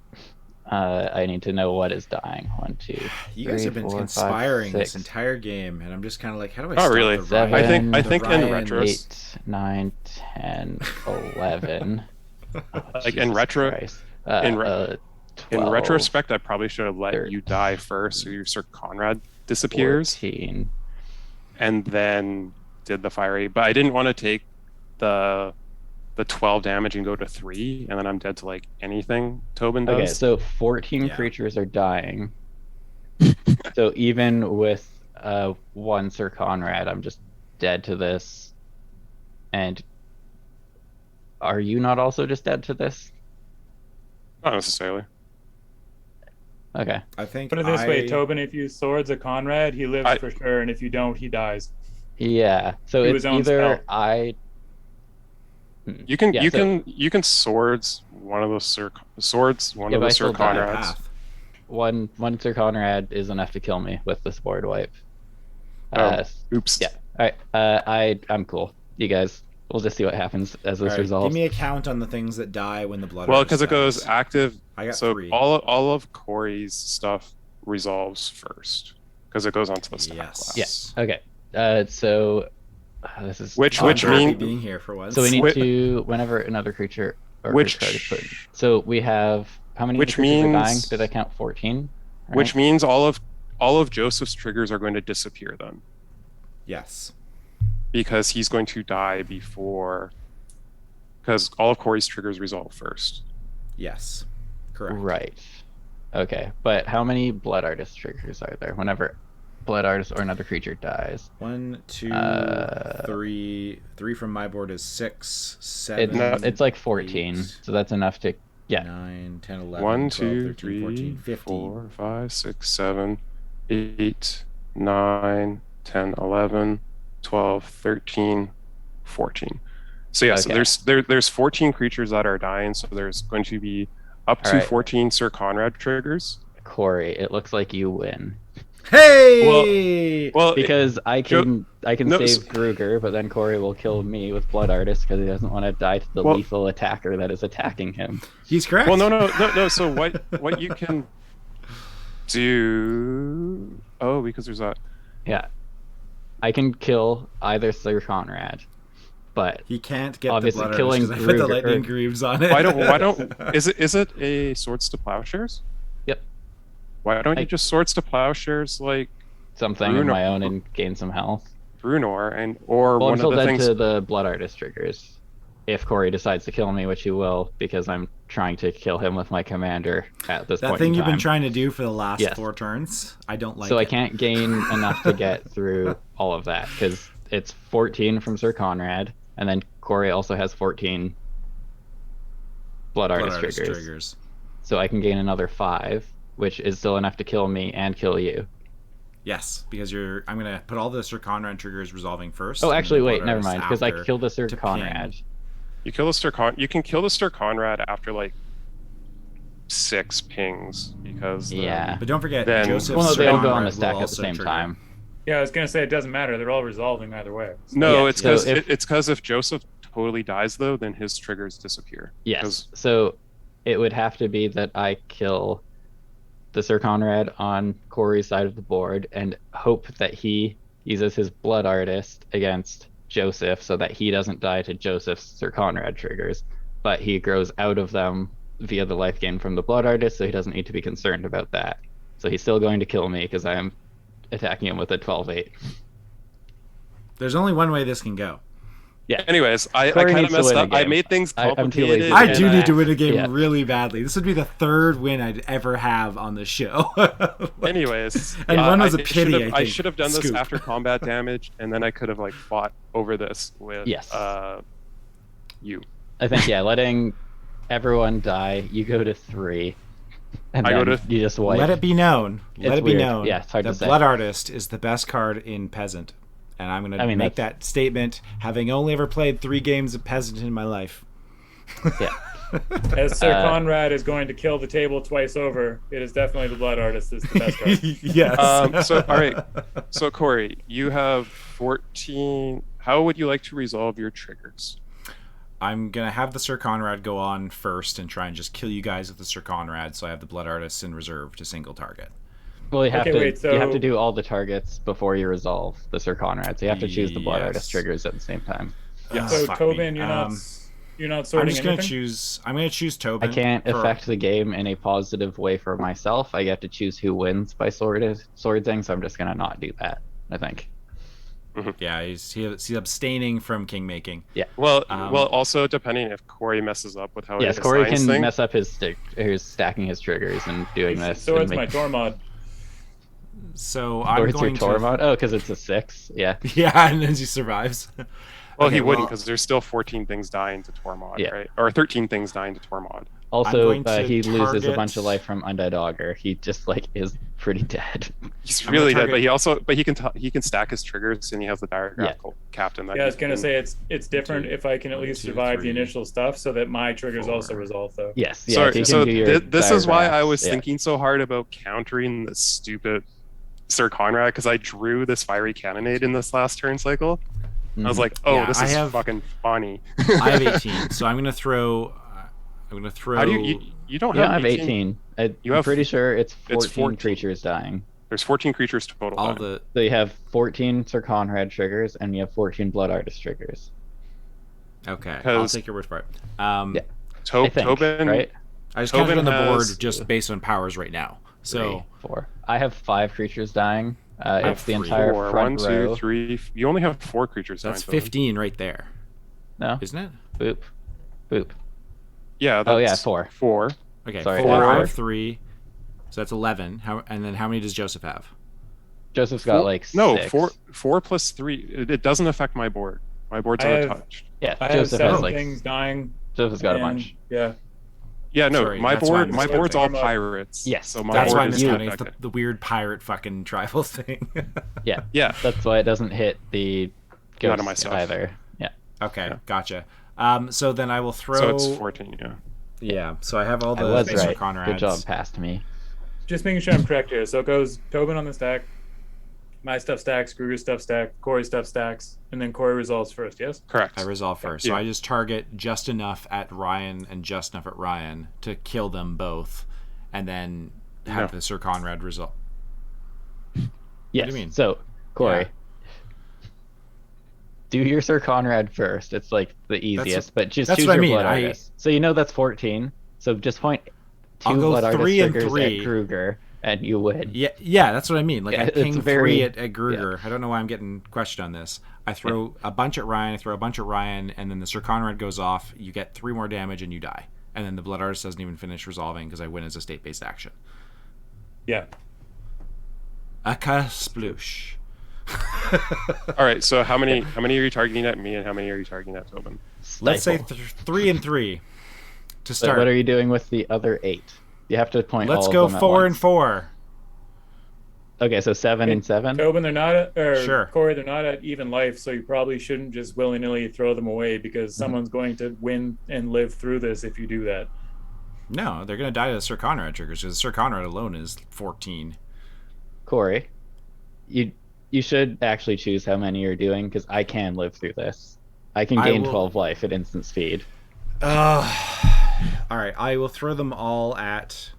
Speaker 4: I need to know what is dying. 1, 2.
Speaker 1: You guys
Speaker 4: 3,
Speaker 1: have been
Speaker 4: 4, 5,
Speaker 1: conspiring this
Speaker 4: 6,
Speaker 1: entire game, and I'm just kind of like, how do I
Speaker 3: Not
Speaker 1: stop
Speaker 3: really.
Speaker 1: the
Speaker 4: Seven,
Speaker 1: Ryan?
Speaker 3: I
Speaker 1: the
Speaker 3: think in
Speaker 1: Ryan-
Speaker 3: retro-
Speaker 4: 8, 9, 10, 11. Oh,
Speaker 3: Like, in
Speaker 4: Jesus
Speaker 3: retro-
Speaker 4: Christ.
Speaker 3: in re-
Speaker 4: 12,
Speaker 3: In retrospect, I probably should have let you die first, so your Sir Conrad disappears,
Speaker 4: 14.
Speaker 3: and then did the fiery. But I didn't want to take the 12 damage and go to 3, and then I'm dead to like anything Tobin does.
Speaker 4: Okay, so 14
Speaker 1: Yeah.
Speaker 4: creatures are dying. So even with 1 Sir Conrad, I'm just dead to this. And are you not also just dead to this?
Speaker 3: Not necessarily.
Speaker 4: Okay.
Speaker 1: I think
Speaker 2: put it this way,
Speaker 1: I-
Speaker 2: Tobin, if you swords a Conrad, he lives
Speaker 3: I-
Speaker 2: for sure, and if you don't, he dies.
Speaker 4: Yeah. So
Speaker 2: Do
Speaker 4: it's
Speaker 2: his own
Speaker 4: either
Speaker 2: spell.
Speaker 4: I.
Speaker 3: You can
Speaker 4: Yeah,
Speaker 3: you
Speaker 4: so-
Speaker 3: can you can swords one of those Sir
Speaker 4: Yeah,
Speaker 3: of
Speaker 4: but I
Speaker 3: the Sir
Speaker 4: still die.
Speaker 3: Conrads.
Speaker 1: Path.
Speaker 4: One Sir Conrad is enough to kill me with this board wipe.
Speaker 3: Oh, oops.
Speaker 4: Yeah. All right. I'm cool. You guys we'll just see what happens as
Speaker 1: All
Speaker 4: this
Speaker 1: right,
Speaker 4: resolves.
Speaker 1: give me a count on the things that die when the blood.
Speaker 3: Well,
Speaker 1: artist
Speaker 3: because it goes
Speaker 1: dies.
Speaker 3: active.
Speaker 1: I got
Speaker 3: so
Speaker 1: 3.
Speaker 3: all of Corey's stuff resolves first because it goes onto the stack
Speaker 1: Yes.
Speaker 3: class.
Speaker 4: Yeah. Okay. So this is
Speaker 3: Which
Speaker 1: I'm happy
Speaker 3: mean
Speaker 1: being here for once.
Speaker 4: so we need
Speaker 3: Whi-
Speaker 4: to whenever another creature or
Speaker 3: Which-
Speaker 4: card is put in. So we have how many
Speaker 3: which
Speaker 4: creatures are dying?
Speaker 3: means-
Speaker 4: Did I count 14? Right?
Speaker 3: which means all of Joseph's triggers are going to disappear then,
Speaker 1: Yes.
Speaker 3: because he's going to die before. Because all of Corey's triggers resolve first.
Speaker 1: Yes. Correct.
Speaker 4: Right. Okay. But how many blood artist triggers are there whenever blood artist or another creature dies?
Speaker 1: 1, 2, 3. 3 from my board is 6, 7.
Speaker 4: It's like 14.
Speaker 1: 8,
Speaker 4: So that's enough to
Speaker 1: 9, 10, 11,
Speaker 3: 1,
Speaker 1: 12,
Speaker 3: 2,
Speaker 1: 13,
Speaker 3: 3,
Speaker 1: 14, 15.
Speaker 3: 4, 5, 6, 7, 8, 9, 10, 11, 12, 13, 14. So yeah,
Speaker 4: Okay.
Speaker 3: so there's 14 creatures that are dying, so there's going to be up to
Speaker 4: Alright.
Speaker 3: 14 Sir Conrad triggers.
Speaker 4: Corey, it looks like you win.
Speaker 1: Hey!
Speaker 3: Well,
Speaker 4: Because I can
Speaker 3: no,
Speaker 4: save
Speaker 3: so-
Speaker 4: Gruger, but then Corey will kill me with Blood Artist because he doesn't want to die to the
Speaker 3: Well-
Speaker 4: lethal attacker that is attacking him.
Speaker 1: He's correct.
Speaker 3: well, no. So what you can do? Oh, because there's that.
Speaker 4: Yeah. I can kill either Sir Conrad, but
Speaker 1: He can't get
Speaker 4: Obviously,
Speaker 1: the blood
Speaker 4: killing
Speaker 1: because I put the
Speaker 4: Gruger-
Speaker 1: lightning grooves on it.
Speaker 3: Why don't? Is it a Swords to Plowshares?
Speaker 4: Yep.
Speaker 3: Why don't
Speaker 4: I-
Speaker 3: you just Swords to Plowshares like
Speaker 4: something of
Speaker 3: Bruno-
Speaker 4: my own and gain some health.
Speaker 3: Brunor or
Speaker 4: Well,
Speaker 3: one
Speaker 4: until
Speaker 3: of the
Speaker 4: then
Speaker 3: things?
Speaker 4: to the Blood Artist triggers. If Corey decides to kill me, which he will, because I'm trying to kill him with my commander at this
Speaker 1: That
Speaker 4: point
Speaker 1: thing
Speaker 4: in
Speaker 1: you've been
Speaker 4: time.
Speaker 1: trying to do for the last
Speaker 4: Yes.
Speaker 1: 4 turns. I don't like
Speaker 4: So
Speaker 1: it.
Speaker 4: I can't gain enough to get through all of that because it's 14 from Sir Conrad, and then Corey also has 14 Blood
Speaker 1: Blood
Speaker 4: Artist
Speaker 1: artist
Speaker 4: triggers. So I can gain another 5, which is still enough to kill me and kill you.
Speaker 1: Yes, because I'm gonna put all the Sir Conrad triggers resolving first.
Speaker 4: Oh,
Speaker 1: and
Speaker 4: actually,
Speaker 1: the
Speaker 4: wait,
Speaker 1: blood
Speaker 4: never
Speaker 1: artist
Speaker 4: mind, because I
Speaker 1: after
Speaker 4: killed the Sir
Speaker 1: to ping.
Speaker 4: Conrad.
Speaker 3: You can kill the Sir Conrad after like 6 pings because
Speaker 4: Yeah.
Speaker 1: But don't forget,
Speaker 3: Then-
Speaker 1: Joseph.
Speaker 4: Well, no,
Speaker 1: Sir
Speaker 4: they all go on
Speaker 1: Conrad
Speaker 4: the stack
Speaker 1: will
Speaker 4: at the
Speaker 1: also
Speaker 4: same
Speaker 1: trigger.
Speaker 4: time.
Speaker 2: Yeah, I was gonna say it doesn't matter. They're all resolving either way.
Speaker 3: No,
Speaker 4: Yeah,
Speaker 3: it's
Speaker 4: so
Speaker 3: because
Speaker 4: if-
Speaker 3: it's because if Joseph totally dies though, then his triggers disappear.
Speaker 4: Yes.
Speaker 3: 'Cause-
Speaker 4: So it would have to be that I kill the Sir Conrad on Corey's side of the board and hope that he uses his Blood Artist against Joseph so that he doesn't die to Joseph's Sir Conrad triggers, but he grows out of them via the life gain from the Blood Artist, so he doesn't need to be concerned about that. So he's still going to kill me because I am attacking him with a 12-8.
Speaker 1: There's only one way this can go.
Speaker 3: Anyways, I
Speaker 4: Corey
Speaker 3: kind of
Speaker 4: needs to
Speaker 3: messed
Speaker 4: win a
Speaker 3: up. I
Speaker 4: game.
Speaker 3: made things
Speaker 4: I'm too
Speaker 3: complicated.
Speaker 4: lazy.
Speaker 1: I
Speaker 4: And
Speaker 1: do need to win a game
Speaker 4: yeah.
Speaker 1: really badly. This would be the 3rd win I'd ever have on the show.
Speaker 3: Anyways,
Speaker 1: And one was a
Speaker 3: I
Speaker 1: pity,
Speaker 3: should've-
Speaker 1: I
Speaker 3: I
Speaker 1: think.
Speaker 3: should have done this
Speaker 1: Scoop.
Speaker 3: after combat damage, and then I could have like fought over this with
Speaker 4: Yes.
Speaker 3: you.
Speaker 4: I think, yeah, letting everyone die, you go to 3. And
Speaker 3: I
Speaker 4: then
Speaker 3: go to-
Speaker 4: you just wipe.
Speaker 1: Let it be known. Let
Speaker 4: It's
Speaker 1: it be
Speaker 4: weird.
Speaker 1: known.
Speaker 4: Yeah, it's hard
Speaker 1: the
Speaker 4: to say.
Speaker 1: Blood Artist is the best card in Peasant. And I'm going to make
Speaker 4: that's-
Speaker 1: that statement, having only ever played 3 games of Peasant in my life.
Speaker 4: Yeah.
Speaker 2: As Sir
Speaker 4: Uh,
Speaker 2: Conrad is going to kill the table twice over, it is definitely the Blood Artist is the best card.
Speaker 1: Yes.
Speaker 3: So all right. So Corey, you have 14. How would you like to resolve your triggers?
Speaker 1: I'm going to have the Sir Conrad go on first and try and just kill you guys with the Sir Conrad, so I have the Blood Artist in reserve to single target.
Speaker 4: Well, you have
Speaker 2: Okay,
Speaker 4: to
Speaker 2: wait,
Speaker 4: you have
Speaker 2: so-
Speaker 4: to do all the targets before you resolve the Sir Conrad. So you have to choose the Blood
Speaker 1: Yes.
Speaker 4: Artist triggers at the same time.
Speaker 3: Yeah.
Speaker 2: So
Speaker 1: Fuck
Speaker 2: Tobin,
Speaker 1: me.
Speaker 2: you're not
Speaker 1: I'm
Speaker 2: sorting
Speaker 1: just going to
Speaker 2: anything?
Speaker 1: choose. I'm going to choose Tobin.
Speaker 4: I can't
Speaker 1: for-
Speaker 4: affect the game in a positive way for myself. I get to choose who wins by swording, so I'm just gonna not do that. I think.
Speaker 1: Yeah, he's abstaining from king making.
Speaker 3: Well,
Speaker 1: Um,
Speaker 3: also depending if Corey messes up with how
Speaker 4: Yes,
Speaker 3: he
Speaker 4: Corey
Speaker 3: assigns
Speaker 4: can
Speaker 3: things.
Speaker 4: mess up his stacking his triggers and doing this.
Speaker 2: So
Speaker 4: and
Speaker 2: it's my Tormod.
Speaker 1: So
Speaker 4: Or
Speaker 1: I'm
Speaker 4: it's your
Speaker 1: going to.
Speaker 4: Tormod. Oh, because it's a 6. Yeah.
Speaker 1: Yeah, and then he survives.
Speaker 3: Well,
Speaker 1: Okay,
Speaker 3: he wouldn't
Speaker 1: well-
Speaker 3: because there's still 14 things dying to Tormod,
Speaker 4: Yeah.
Speaker 3: right? Or 13 things dying to Tormod.
Speaker 4: Also,
Speaker 1: going to
Speaker 4: he loses a
Speaker 1: target-
Speaker 4: bunch of life from Undead Augur. He just is pretty dead.
Speaker 3: He's
Speaker 1: I'm gonna
Speaker 3: really dead,
Speaker 1: target-
Speaker 3: but he can stack his triggers and he has the diagraphical captain. That
Speaker 2: Yeah, I was
Speaker 3: he
Speaker 2: gonna
Speaker 3: can-
Speaker 2: say it's different if I can at
Speaker 1: 1,
Speaker 2: least
Speaker 1: 2,
Speaker 2: survive
Speaker 1: 3,
Speaker 2: the initial stuff, so that my triggers
Speaker 1: 4.
Speaker 2: also resolve though.
Speaker 4: Yes. Yeah.
Speaker 3: Sorry,
Speaker 4: if you
Speaker 3: so
Speaker 4: can do your
Speaker 3: this is why I
Speaker 4: diagrams,
Speaker 3: was
Speaker 4: yeah.
Speaker 3: thinking so hard about countering the stupid Sir Conrad because I drew this fiery cannonade in this last turn cycle, I was like, oh,
Speaker 1: Yeah,
Speaker 3: this is fucking funny.
Speaker 1: I have 18, so I'm gonna throw.
Speaker 3: How do you don't
Speaker 4: You
Speaker 3: have
Speaker 4: don't have 18. I'm pretty sure it's 14 creatures dying.
Speaker 3: There's 14 creatures total.
Speaker 1: all
Speaker 3: dying.
Speaker 1: the.
Speaker 4: So you have 14 Sir Conrad triggers, and you have 14 Blood Artist triggers.
Speaker 1: Okay, I'll
Speaker 3: 'Cause-
Speaker 1: take your word for it.
Speaker 4: Yeah. I think,
Speaker 3: Tobin,
Speaker 4: right?
Speaker 1: I just
Speaker 3: Tobin
Speaker 1: counted on the board
Speaker 3: has-
Speaker 1: just based on powers right now. So
Speaker 4: 3, 4. I have 5 creatures dying.
Speaker 1: have
Speaker 4: It's the
Speaker 1: 3.
Speaker 4: entire
Speaker 3: Four.
Speaker 4: front
Speaker 3: 1, 2,
Speaker 4: row.
Speaker 3: 3. You only have 4 creatures.
Speaker 1: that's
Speaker 3: dying, Tobin.
Speaker 1: 15 right there,
Speaker 4: No.
Speaker 1: isn't it?
Speaker 4: Boop. Boop.
Speaker 3: Yeah.
Speaker 4: Oh, yeah,
Speaker 3: that's
Speaker 4: 4.
Speaker 3: 4.
Speaker 1: Okay,
Speaker 4: Sorry,
Speaker 1: 4. I
Speaker 4: four.
Speaker 1: have 3, so that's 11. And then how many does Joseph have?
Speaker 4: Joseph's got like 6.
Speaker 3: No, 4 plus 3. It doesn't affect my board. My board's
Speaker 2: I have-
Speaker 3: untouched.
Speaker 4: Yeah,
Speaker 2: I have
Speaker 4: Joseph
Speaker 2: 7
Speaker 4: has like.
Speaker 2: things dying.
Speaker 4: Joseph's got a
Speaker 2: and-
Speaker 4: bunch.
Speaker 2: Yeah.
Speaker 3: Yeah, no,
Speaker 1: Sorry,
Speaker 3: my
Speaker 1: that's why I
Speaker 3: board. My
Speaker 1: missed
Speaker 3: board's all
Speaker 2: everything.
Speaker 3: pirates.
Speaker 4: Yes,
Speaker 3: so my
Speaker 1: That's
Speaker 3: board
Speaker 1: why I
Speaker 3: is
Speaker 1: missed
Speaker 3: not
Speaker 1: counting. It's
Speaker 3: affected.
Speaker 1: the weird pirate fucking tribal thing.
Speaker 4: Yeah.
Speaker 3: Yeah.
Speaker 4: That's why it doesn't hit the
Speaker 3: None of
Speaker 4: ghost
Speaker 3: my stuff.
Speaker 4: either. Yeah.
Speaker 1: Okay,
Speaker 3: Yeah.
Speaker 1: gotcha. So then I will throw.
Speaker 3: So it's 14. Yeah.
Speaker 1: Yeah, so I have all
Speaker 4: I
Speaker 1: the
Speaker 4: was
Speaker 1: Sir
Speaker 4: right.
Speaker 1: Conrads.
Speaker 4: Good job, past me.
Speaker 2: Just making sure I'm correct here. So it goes Tobin on the stack, my stuff stacks, Gruger's stuff stack, Corey's stuff stacks, and then Corey resolves first, yes?
Speaker 3: Correct.
Speaker 1: I resolve first. So
Speaker 3: Yeah.
Speaker 1: I just target just enough at Ryan and just enough at Ryan to kill them both, and then have
Speaker 3: No.
Speaker 1: the Sir Conrad resolve.
Speaker 4: Yes.
Speaker 1: you mean?
Speaker 4: So, Corey,
Speaker 1: Yeah.
Speaker 4: do your Sir Conrad first. It's like the easiest, but just
Speaker 1: that's
Speaker 4: choose
Speaker 1: what I
Speaker 4: your
Speaker 1: mean.
Speaker 4: Blood Artist. So you know that's 14. So just point 2
Speaker 1: I'll go
Speaker 4: Blood Artist
Speaker 1: 3 and
Speaker 4: triggers
Speaker 1: 3.
Speaker 4: at Gruger, and you win.
Speaker 1: Yeah, that's what I mean. Like
Speaker 4: Yeah,
Speaker 1: I
Speaker 4: it's
Speaker 1: ping
Speaker 4: very-
Speaker 1: 3 at Gruger. I don't know why I'm getting questioned on this. I throw a bunch at Ryan. I throw a bunch at Ryan, and then the Sir Conrad goes off. You get 3 more damage, and you die. And then the Blood Artist doesn't even finish resolving because I win as a state-based action.
Speaker 2: Yeah.
Speaker 1: Aka sploosh.
Speaker 3: All right. So how many are you targeting at me, and how many are you targeting at Tobin?
Speaker 1: Let's say
Speaker 4: Stifle.
Speaker 1: 3 and 3 to
Speaker 4: So
Speaker 1: start.
Speaker 4: what are you doing with the other 8? You have to point
Speaker 1: Let's
Speaker 4: all
Speaker 1: go
Speaker 4: of them at
Speaker 1: 4 and
Speaker 4: once.
Speaker 1: 4.
Speaker 4: Okay, so 7 and 7?
Speaker 2: Tobin, they're not at, or
Speaker 1: Sure.
Speaker 2: Corey, they're not at even life, so you probably shouldn't just willy-nilly throw them away because someone's going to win and live through this if you do that.
Speaker 1: No, they're going to die to the Sir Conrad triggers because Sir Conrad alone is 14.
Speaker 4: Corey, you should actually choose how many you're doing because I can live through this. I can
Speaker 1: I
Speaker 4: gain
Speaker 1: will-
Speaker 4: 12 life at instant speed.
Speaker 1: All right, I will throw them all at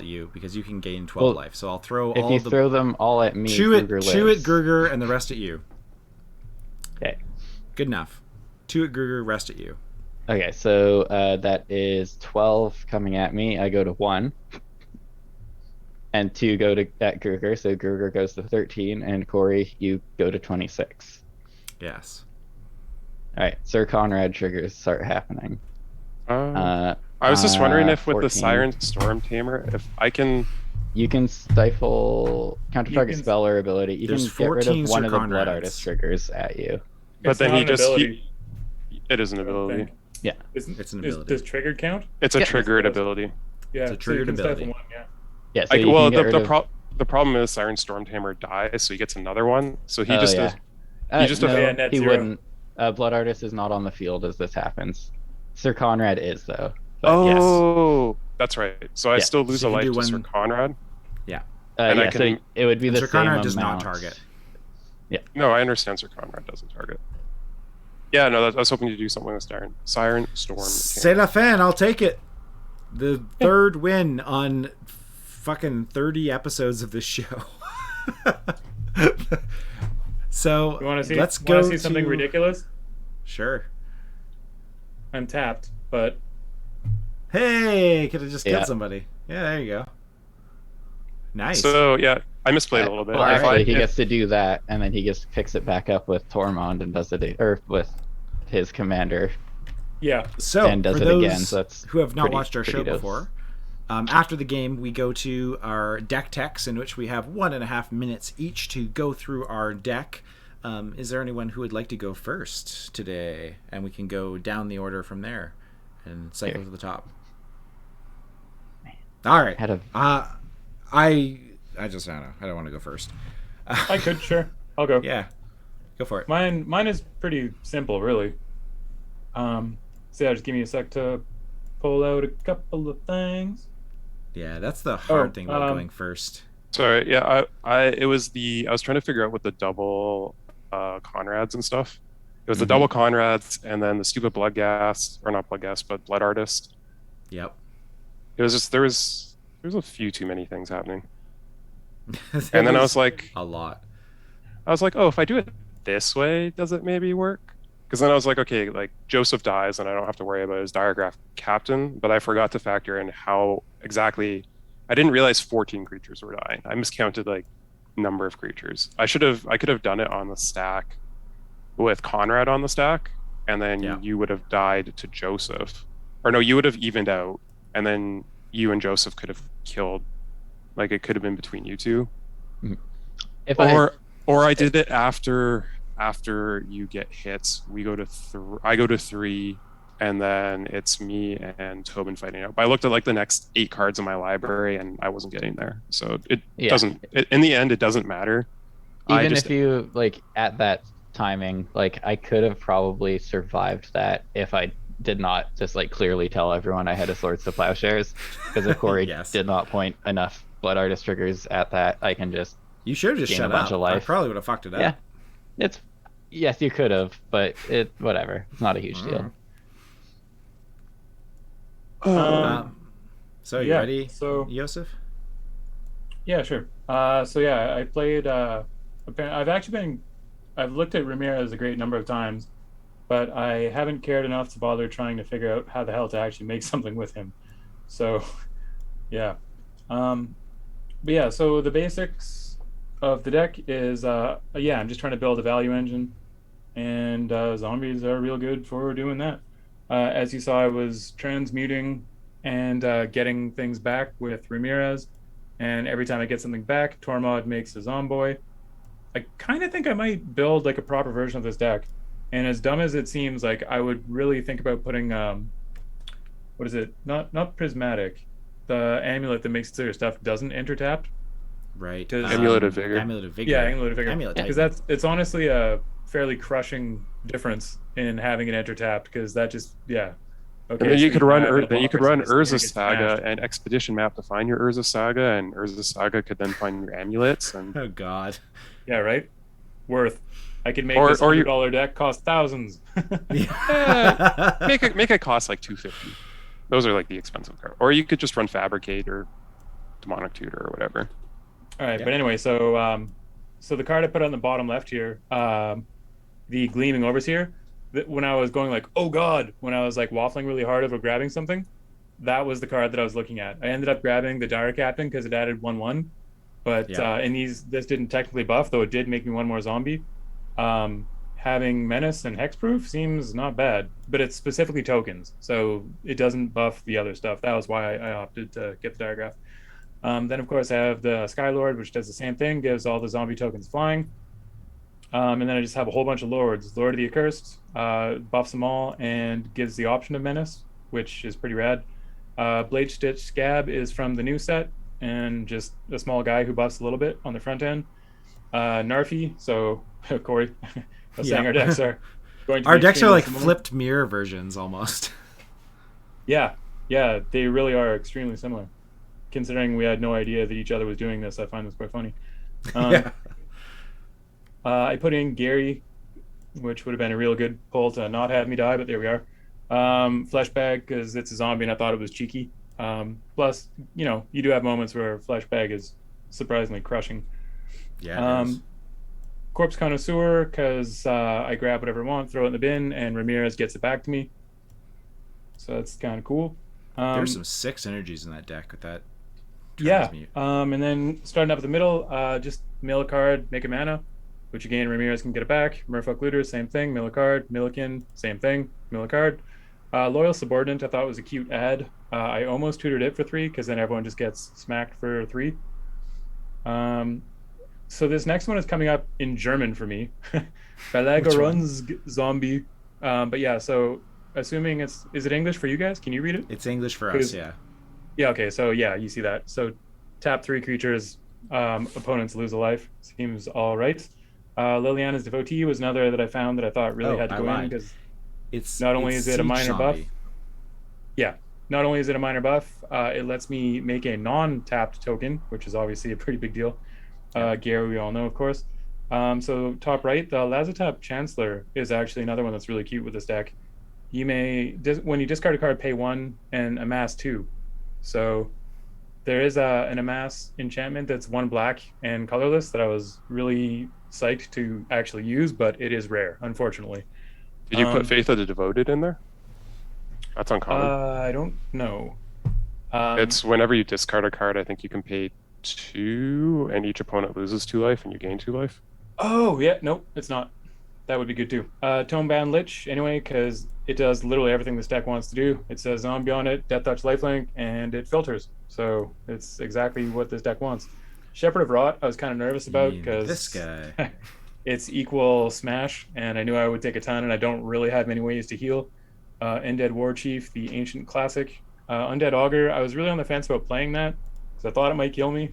Speaker 1: you because you can gain 12
Speaker 4: Well,
Speaker 1: life. So I'll throw
Speaker 4: If
Speaker 1: all
Speaker 4: you
Speaker 1: the
Speaker 4: throw them all at me,
Speaker 1: chew it,
Speaker 4: Gruger
Speaker 1: chew it,
Speaker 4: lives.
Speaker 1: Gruger, and the rest at you.
Speaker 4: Okay.
Speaker 1: Good enough. Chew it, Gruger, rest at you.
Speaker 4: Okay, so that is 12 coming at me. I go to 1. And 2 go to at Gruger, so Gruger goes to 13, and Corey, you go to 26.
Speaker 1: Yes.
Speaker 4: All right, Sir Conrad triggers start happening.
Speaker 3: I was just wondering if with
Speaker 4: 14.
Speaker 3: the Siren Storm Tamer, if I can.
Speaker 4: You can stifle counter target
Speaker 2: can-
Speaker 4: spell or ability. You can
Speaker 1: There's
Speaker 4: get rid
Speaker 1: 14
Speaker 4: of one
Speaker 1: Sir
Speaker 4: of the Blood
Speaker 1: Conrads.
Speaker 4: Artist triggers at you.
Speaker 3: But
Speaker 2: It's
Speaker 3: then
Speaker 2: not
Speaker 3: he
Speaker 2: an
Speaker 3: just.
Speaker 2: ability,
Speaker 3: It is an
Speaker 2: I don't
Speaker 3: ability.
Speaker 2: think.
Speaker 4: Yeah.
Speaker 1: It's an ability.
Speaker 2: Does triggered count?
Speaker 3: It's a
Speaker 4: Yeah.
Speaker 3: triggered
Speaker 2: Yes.
Speaker 3: ability.
Speaker 2: Yeah,
Speaker 1: It's a
Speaker 2: so you
Speaker 1: triggered
Speaker 2: can stifle
Speaker 1: ability.
Speaker 2: one, yeah.
Speaker 4: Yeah, so you
Speaker 3: Well,
Speaker 4: can get rid of...
Speaker 3: the problem is Siren Storm Tamer dies, so he gets another one. So he
Speaker 4: Oh,
Speaker 3: just
Speaker 4: yeah.
Speaker 3: does. he just
Speaker 4: no,
Speaker 3: does-
Speaker 2: Yeah, net
Speaker 4: he
Speaker 2: 0.
Speaker 4: wouldn't. Blood Artist is not on the field as this happens. Sir Conrad is, though. But yes.
Speaker 3: Oh, that's right. So I
Speaker 4: Yeah.
Speaker 3: still lose
Speaker 1: So
Speaker 3: a
Speaker 1: you
Speaker 3: life
Speaker 1: can do
Speaker 3: to Sir
Speaker 1: one-
Speaker 3: Conrad.
Speaker 4: And
Speaker 3: and I
Speaker 4: so
Speaker 3: can-
Speaker 4: it would be
Speaker 1: And
Speaker 4: the
Speaker 1: Sir
Speaker 4: same
Speaker 1: Conrad does not
Speaker 4: amount.
Speaker 1: target.
Speaker 3: No, I understand Sir Conrad doesn't target. Yeah, no, I was hoping to do something with Siren Storm.
Speaker 1: C'est la fin, I'll take it. The third win on fucking 30 episodes of this show. So
Speaker 2: You want to see?
Speaker 1: let's
Speaker 2: wanna
Speaker 1: go
Speaker 2: see something
Speaker 1: to-
Speaker 2: ridiculous?
Speaker 1: Sure.
Speaker 2: I'm tapped, but
Speaker 1: Hey, could have just killed
Speaker 4: Yeah.
Speaker 1: somebody. Yeah, there you go. Nice.
Speaker 3: So yeah, I misplayed a little bit.
Speaker 4: Well,
Speaker 3: If
Speaker 4: actually,
Speaker 3: I-
Speaker 4: he
Speaker 3: if-
Speaker 4: gets to do that, and then he just picks it back up with Tormund and does it, or with his commander.
Speaker 2: yeah.
Speaker 1: So,
Speaker 4: and does
Speaker 1: for
Speaker 4: it
Speaker 1: those
Speaker 4: again, so that's
Speaker 1: who have not
Speaker 4: pretty-
Speaker 1: watched our show
Speaker 4: pretty dope.
Speaker 1: before, after the game, we go to our deck techs, in which we have 1.5 minutes each to go through our deck. Is there anyone who would like to go first today? And we can go down the order from there and cycle
Speaker 4: Here.
Speaker 1: to the top. All right.
Speaker 4: Had a
Speaker 1: I just, I don't know. I don't want to go first.
Speaker 2: I could, sure. I'll go.
Speaker 1: Yeah. Go for it.
Speaker 2: Mine is pretty simple, really. So yeah, just give me a sec to pull out a couple of things.
Speaker 1: Yeah, that's the hard thing about
Speaker 2: um,
Speaker 1: going first.
Speaker 3: Sorry, yeah, I was trying to figure out what the double Conrads and stuff. It was the double Conrads and then the stupid blood gas, or not blood gas, but blood artist.
Speaker 1: Yep.
Speaker 3: It was just there was a few too many things happening. And then I was like,
Speaker 1: a lot.
Speaker 3: I was like, oh, if I do it this way, does it maybe work? Because then I was like, okay, like Joseph dies and I don't have to worry about his diagraph captain, but I forgot to factor in how exactly. I didn't realize 14 creatures were dying. I miscounted like number of creatures. I could have done it on the stack with Conrad on the stack, and then you would have died to Joseph, or no, you would have evened out, and then you and Joseph could have killed. Like it could have been between you two. Or I did it after you get hits. We go to I go to 3, and then it's me and Tobin fighting out. But I looked at like the next 8 cards in my library, and I wasn't getting there. So it doesn't. In the end, it doesn't matter.
Speaker 4: Even if you like at that timing, like I could have probably survived that if I did not just like clearly tell everyone I had a Swords to Plowshares, because if Corey did not point enough blood artist triggers at that, I can just.
Speaker 1: You should have just shut up. I probably would have fucked it up.
Speaker 4: Yeah, yes, you could have, but whatever. It's not a huge deal.
Speaker 1: So you ready, Joseph?
Speaker 2: Yeah, sure. I played. I've looked at Ramirez a great number of times, but I haven't cared enough to bother trying to figure out how the hell to actually make something with him. So, yeah. So the basics of the deck is I'm just trying to build a value engine, and zombies are real good for doing that. As you saw, I was transmuting and getting things back with Ramirez, and every time I get something back, Tormod makes a zomboy. I kind of think I might build like a proper version of this deck, and as dumb as it seems, like I would really think about putting what is it? Not prismatic, the amulet that makes it so your stuff doesn't enter tapped.
Speaker 1: Right.
Speaker 3: Amulet of Vigor.
Speaker 1: Amulet of Vigor.
Speaker 2: Yeah, Amulet of Vigor. Because it's honestly a fairly crushing difference in having it enter tapped, because that just Okay.
Speaker 3: And then you could run Urza Saga and Expedition Map to find your Urza Saga, and Urza Saga could then find your amulets. And
Speaker 1: oh God.
Speaker 2: Yeah, right. Worth. I could make this $100 deck cost thousands.
Speaker 3: Make it cost like $250. Those are like the expensive cards. Or you could just run Fabricate or Demonic Tutor or whatever.
Speaker 2: All right, but anyway, so the card I put on the bottom left here, the Gleaming Overseer, when I was going like, oh God, when I was like waffling really hard over grabbing something, that was the card that I was looking at. I ended up grabbing the Dire Captain because it added 1/1, but this didn't technically buff, though it did make me one more zombie. Having Menace and Hexproof seems not bad, but it's specifically tokens, so it doesn't buff the other stuff. That was why I opted to get the Diregraph. Then, of course, I have the Skylord, which does the same thing, gives all the zombie tokens flying. And then I just have a whole bunch of Lords. Lord of the Accursed buffs them all and gives the option of Menace, which is pretty rad. Blade Stitch Scab is from the new set, and just a small guy who buffs a little bit on the front end. Narfi, so Corey, I was saying our decks are going to
Speaker 1: our decks are like flipped mirror versions almost.
Speaker 2: Yeah, they really are extremely similar. Considering we had no idea that each other was doing this, I find this quite funny. I put in Gary, which would have been a real good pull to not have me die, but there we are. Fleshbag, because it's a zombie and I thought it was cheeky. Plus, you do have moments where Fleshbag is surprisingly crushing.
Speaker 1: Yeah.
Speaker 2: Corpse Connoisseur, because I grab whatever I want, throw it in the bin, and Ramirez gets it back to me. So that's kind of cool.
Speaker 1: There's some 6 energies in that deck with that.
Speaker 2: Transmute. And then starting up at the middle, just mill a card, make a mana, which again, Ramirez can get it back. Merfolk Looter, same thing, mill a card. Milliken, same thing, mill a card. Loyal Subordinate, I thought was a cute ad. I almost tutored it for 3, because then everyone just gets smacked for 3. So this next one is coming up in German for me. Belagerons Zombie. But yeah, so assuming is it English for you guys? Can you read it?
Speaker 1: It's English for us, yeah.
Speaker 2: Yeah, okay, so yeah, you see that. So tap 3 creatures, opponents lose a life. Seems all right. Liliana's Devotee was another that I found that I thought really had to go in, because not only is it a minor buff. Yeah, not only is it a minor buff, it lets me make a non-tapped token, which is obviously a pretty big deal. Gary, we all know, of course. So top right, the Lazatop Chancellor is actually another one that's really cute with this deck. You may, when you discard a card, pay 1 and amass 2. So there is an amass enchantment that's 1 black and colorless that I was really psyched to actually use, but it is rare, unfortunately.
Speaker 3: Did you put Faith of the Devoted in there? That's uncommon.
Speaker 2: I don't know.
Speaker 3: It's whenever you discard a card, I think you can pay 2, and each opponent loses 2 life, and you gain 2 life.
Speaker 2: Oh, yeah, nope, it's not. That would be good too. Tone Bound Lich, anyway, because it does literally everything this deck wants to do. It says zombie on it, Death Touch Lifelink, and it filters. So it's exactly what this deck wants. Shepherd of Rot, I was kind of nervous about because
Speaker 1: this guy.
Speaker 2: it's equal smash, and I knew I would take a ton, and I don't really have many ways to heal. Undead War Chief, the ancient classic. Undead Augur, I was really on the fence about playing that because I thought it might kill me.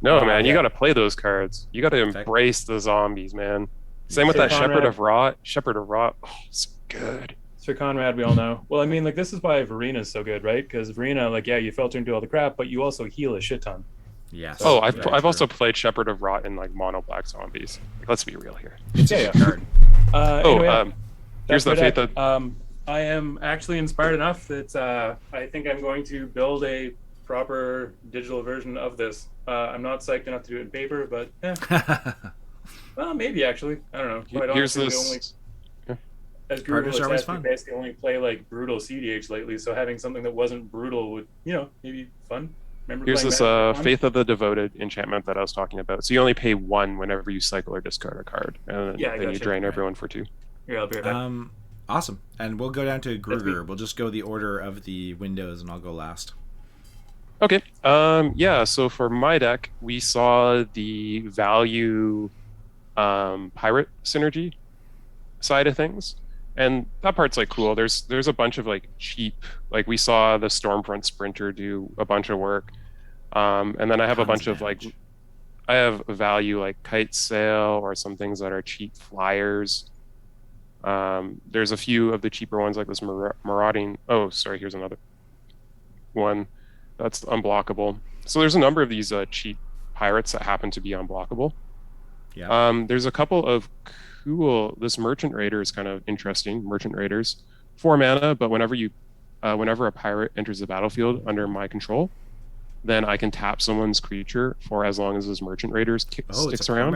Speaker 3: No, man, you got to play those cards. You got to embrace the zombies, man. Same with that Shepherd of Rot. Shepherd of Rot, oh, it's good.
Speaker 2: Sir Conrad, we all know. Well, I mean, like, this is why Verena's so good, right? Because Verena, like, yeah, you filter and do all the crap, but you also heal a shit ton.
Speaker 1: Yes.
Speaker 3: Oh, I've also played Shepherd of Rot in like mono black zombies. Like, let's be real here.
Speaker 1: It's a good card.
Speaker 2: Anyway,
Speaker 3: here's the Faith of...
Speaker 2: I am actually inspired enough that I think I'm going to build a proper digital version of this. I'm not psyched enough to do it in paper, but well, maybe actually. I don't know. Quite
Speaker 3: Here's
Speaker 2: honestly,
Speaker 3: this.
Speaker 2: As Gruger has said, we basically only play like brutal CDH lately, so having something that wasn't brutal would, maybe fun. Remember
Speaker 3: Here's this Faith of the Devoted enchantment that I was talking about. So you only pay 1 whenever you cycle or discard a card, and then you drain everyone for 2.
Speaker 2: Yeah, I'll be right back.
Speaker 1: Awesome. And we'll go down to Gruger. We'll just go the order of the windows, and I'll go last.
Speaker 3: Okay. Yeah. So for my deck, we saw the value pirate synergy side of things, and that part's like cool. There's a bunch of like cheap, like we saw the Stormfront Sprinter do a bunch of work, and then I have a bunch of like, I have value like Kite Sail or some things that are cheap flyers. There's a few of the cheaper ones like this marauding. Oh, sorry. Here's another one that's unblockable. So there's a number of these cheap pirates that happen to be unblockable.
Speaker 1: Yeah.
Speaker 3: There's a couple of cool. This Merchant Raider is kind of interesting. Merchant Raiders, 4 mana, but whenever a pirate enters the battlefield under my control, then I can tap someone's creature for as long as his Merchant Raiders sticks around.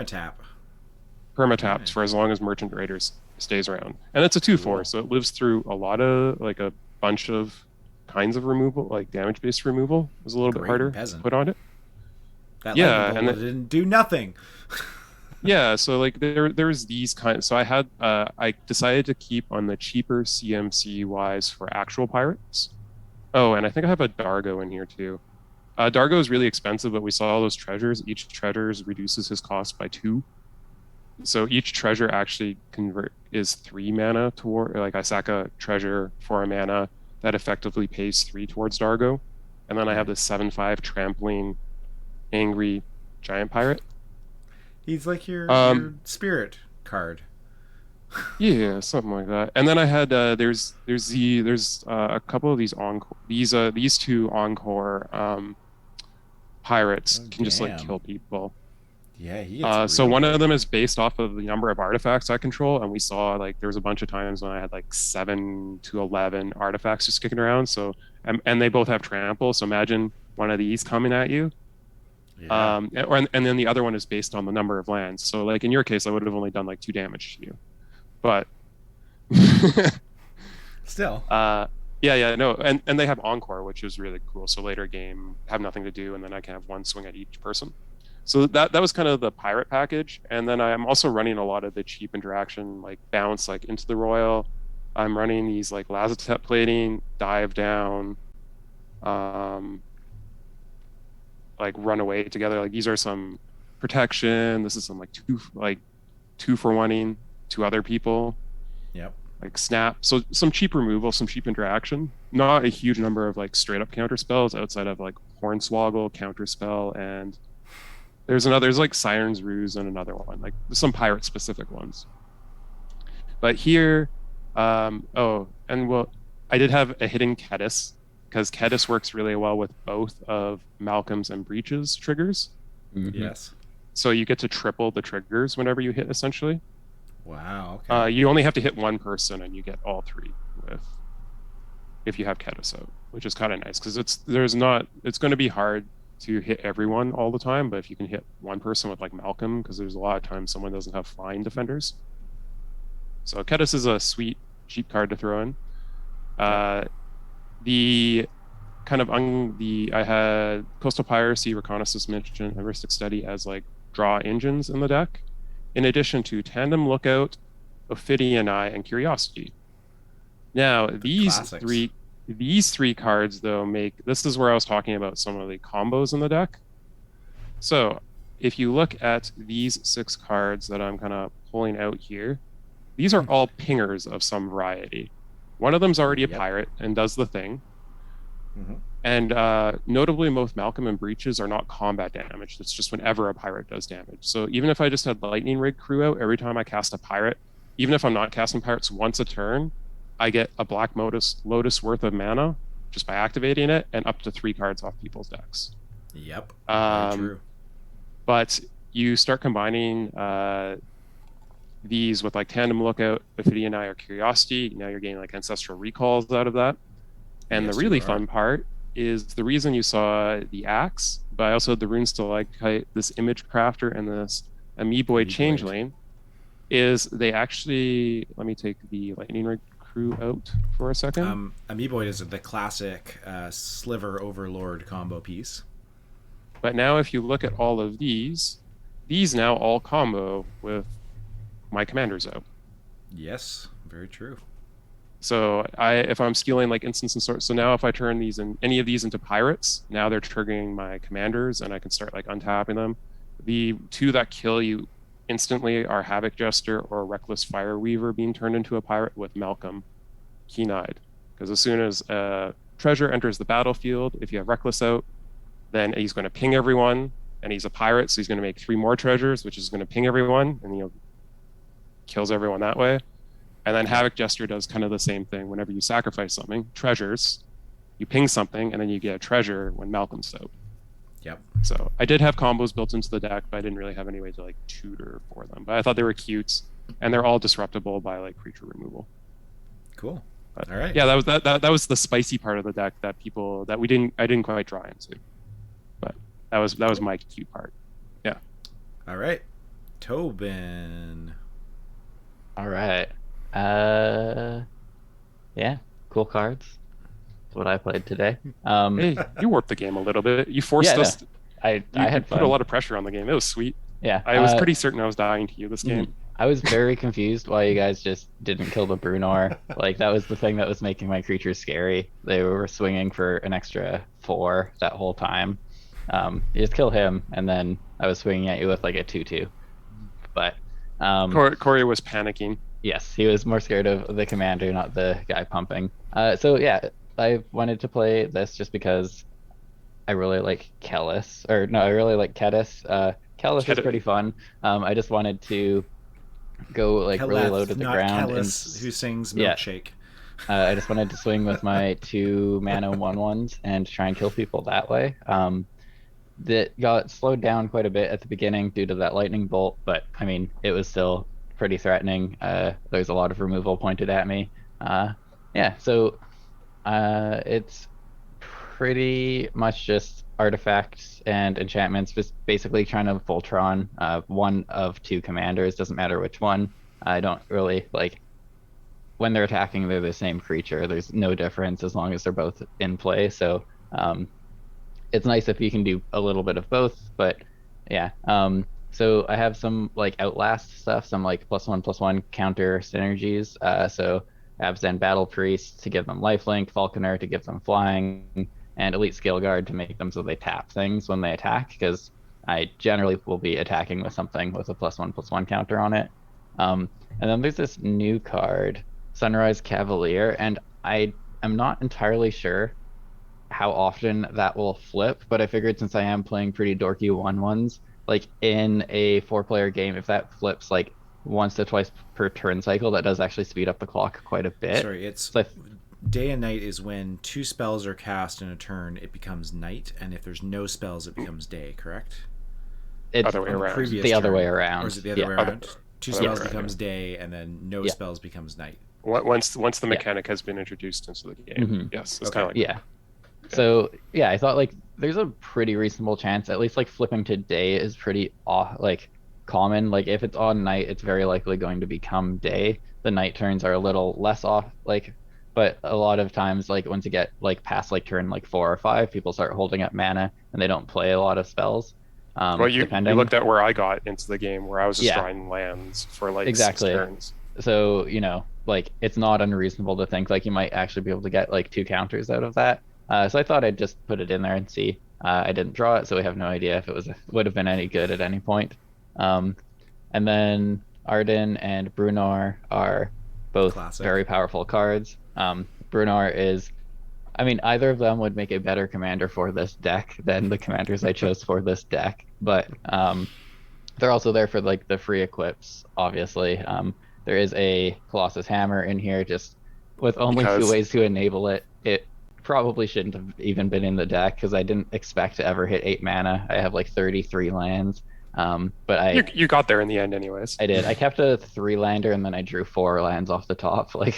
Speaker 3: Permataps for as long as Merchant Raiders stays around, and it's a 2/4, so it lives through a lot of like a bunch of kinds of removal, like damage-based removal. It was a little bit harder to put on it.
Speaker 1: That and it didn't do nothing.
Speaker 3: Yeah, so like there's these kinds. So I decided to keep on the cheaper CMC wise for actual pirates. Oh, and I think I have a Dargo in here too. Dargo is really expensive, but we saw all those treasures. Each treasure reduces his cost by 2. So each treasure actually is 3 mana toward, like I sack a treasure for a mana that effectively pays 3 towards Dargo. And then I have the 7/5 trampling angry giant pirate.
Speaker 1: He's like your spirit card.
Speaker 3: Yeah, something like that. And then I had there's a couple of these encore these 2 encore pirates can just like kill people.
Speaker 1: Yeah, he gets
Speaker 3: so one of them is based off of the number of artifacts I control, and we saw like there was a bunch of times when I had like 7 to 11 artifacts just kicking around. So and they both have trample. So imagine one of these coming at you.
Speaker 1: Yeah.
Speaker 3: And then the other one is based on the number of lands. So like in your case, I would have only done like 2 damage to you, but
Speaker 1: still.
Speaker 3: Yeah, no, and they have encore, which is really cool. So later game, have nothing to do, and then I can have 1 swing at each person. So that was kind of the pirate package, and then I'm also running a lot of the cheap interaction, like bounce, like into the royal. I'm running these like Lazatep plating, dive down, like run away together. Like these are some protection. This is some like 2 for 1ing 2 other people.
Speaker 1: Yep.
Speaker 3: Like snap. So some cheap removal, some cheap interaction. Not a huge number of like straight up counter spells outside of like Hornswoggle, counter spell, and there's like Siren's Ruse and another one, like some pirate specific ones. But here, I did have a hidden Kedis, because Kedis works really well with both of Malcolm's and Breach's triggers.
Speaker 1: Mm-hmm. Yes.
Speaker 3: So you get to triple the triggers whenever you hit, essentially.
Speaker 1: Wow. Okay.
Speaker 3: You only have to hit one person, and you get all three with if you have Ketis out, which is kind of nice because it's going to be hard to hit everyone all the time, but if you can hit one person with like Malcolm, because there's a lot of times someone doesn't have flying defenders. So Ketis is a sweet, cheap card to throw in. The kind of I had Coastal Piracy, Reconnaissance Mission, Heuristic Study as like draw engines in the deck, in addition to Tandem Lookout, Ophidian Eye, and Curiosity. Now these three cards though this is where I was talking about some of the combos in the deck. So if you look at these 6 cards that I'm kind of pulling out here, these are all pingers of some variety. One of them's already a pirate and does the thing. Mm-hmm. And notably, both Malcolm and Breaches are not combat damage. It's just whenever a pirate does damage. So even if I just had Lightning Rig Crew out, every time I cast a pirate, even if I'm not casting pirates once a turn, I get a Black Lotus worth of mana just by activating it, and up to 3 cards off people's decks.
Speaker 1: Yep. Very true.
Speaker 3: But you start combining these with like Tandem Lookout, Ophidian Eye, or Curiosity. Now you're getting like Ancestral Recalls out of that. And the really fun part is the reason you saw the Axe, but I also had the Rune Stalactite, this Image Crafter, and this Amoeboid Changeling, is they actually, let me take the Lightning Rig Crew out for a second.
Speaker 1: Amoeboid is the classic Sliver Overlord combo piece.
Speaker 3: But now if you look at all of these now all combo with my Commander's out.
Speaker 1: Yes, very true.
Speaker 3: So if I'm skilling like instants and sorts, so now if I turn any of these into pirates, now they're triggering my commanders, and I can start like untapping them. The 2 that kill you instantly are Havoc Jester or Reckless Fireweaver being turned into a pirate with Malcolm Keen-Eyed. Because as soon as a treasure enters the battlefield, if you have Reckless out, then he's going to ping everyone, and he's a pirate, so he's going to make 3 more treasures, which is going to ping everyone, and kills everyone that way. And then Havoc Jester does kind of the same thing. Whenever you sacrifice something, treasures, you ping something, and then you get a treasure when Malcolm's out.
Speaker 1: Yep.
Speaker 3: So I did have combos built into the deck, but I didn't really have any way to like tutor for them. But I thought they were cute, and they're all disruptible by like creature removal.
Speaker 1: Cool.
Speaker 3: But,
Speaker 1: all right.
Speaker 3: Yeah, that was the spicy part of the deck that I didn't quite draw into. But that was my cute part. Yeah.
Speaker 1: All right. Tobin.
Speaker 4: All right. Yeah, cool cards. That's what I played today.
Speaker 3: Hey, you warped the game a little bit. You forced us.
Speaker 4: I had
Speaker 3: put a lot of pressure on the game. It was sweet.
Speaker 4: Yeah,
Speaker 3: I was pretty certain I was dying to you this game.
Speaker 4: I was very confused why you guys just didn't kill the Brunor. Like, that was the thing that was making my creatures scary. They were swinging for an extra 4 that whole time. You just kill him, and then I was swinging at you with like a 2/2. But
Speaker 3: Corey was panicking.
Speaker 4: Yes, he was more scared of the commander, not the guy pumping. So yeah, I wanted to play this just because I really like Kelis. I really like Ketis. Kelis is pretty fun. I just wanted to go like really low to the ground.
Speaker 1: Kelis, who sings Milkshake.
Speaker 4: Yeah. I just wanted to swing with my 2 mana 1/1s and try and kill people that way. That got slowed down quite a bit at the beginning due to that lightning bolt, but I mean, it was still pretty threatening. There's a lot of removal pointed at me. So it's pretty much just artifacts and enchantments, just basically trying to Voltron one of 2 commanders, doesn't matter which one. I don't really like when they're attacking, they're the same creature. There's no difference as long as they're both in play. So it's nice if you can do a little bit of both, but yeah. So I have some like Outlast stuff, some like +1/+1 counter synergies. So I have Zen Battle Priest to give them lifelink, Falconer to give them flying, and Elite Skill Guard to make them so they tap things when they attack, because I generally will be attacking with something with a +1/+1 counter on it. And then there's this new card, Sunrise Cavalier, and I am not entirely sure how often that will flip, but I figured since I am playing pretty dorky 1/1s, like in a 4-player game, if that flips like once to twice per turn cycle, that does actually speed up the clock quite a bit.
Speaker 1: Sorry, it's day and night is when 2 spells are cast in a turn, it becomes night, and if there's no spells, it becomes day, correct?
Speaker 4: It's
Speaker 3: Other way around.
Speaker 1: Previous
Speaker 4: the other
Speaker 1: turn.
Speaker 4: way around.
Speaker 1: Or is it the other way
Speaker 3: Other-
Speaker 1: around? Two
Speaker 3: other way
Speaker 1: spells
Speaker 3: around,
Speaker 1: becomes day, and then no
Speaker 4: Yeah.
Speaker 1: spells becomes night.
Speaker 3: Once the mechanic has been introduced into the game.
Speaker 4: Mhm.
Speaker 3: Yes, it's
Speaker 1: Okay.
Speaker 3: kind of like
Speaker 4: Yeah. So yeah, I thought like there's a pretty reasonable chance. At least like flipping to day is pretty like common. Like if it's on night, it's very likely going to become day. The night turns are a little less off. Like, but a lot of times, like once you get like past like turn like 4 or 5, people start holding up mana and they don't play a lot of spells.
Speaker 3: well, you
Speaker 4: Depending.
Speaker 3: looked at where I got into the game, where I was just
Speaker 4: Yeah.
Speaker 3: drawing lands for like
Speaker 4: Exactly.
Speaker 3: 6 turns.
Speaker 4: So, like it's not unreasonable to think like you might actually be able to get like 2 counters out of that. So I thought I'd just put it in there and see. I didn't draw it, so we have no idea if it would have been any good at any point. And then Arden and Brunar are both
Speaker 1: Classic.
Speaker 4: very powerful cards. Brunar is, I mean, either of them would make a better commander for this deck than the commanders I chose for this deck, but they're also there for like the free equips, obviously. There is a Colossus Hammer in here, just with only 2
Speaker 3: Because-
Speaker 4: ways to enable it. It probably shouldn't have even been in the deck because I didn't expect to ever hit 8 mana. I have like 33 lands, but
Speaker 3: You got there in the end, anyways.
Speaker 4: I did. I kept a 3-lander and then I drew 4 lands off the top, like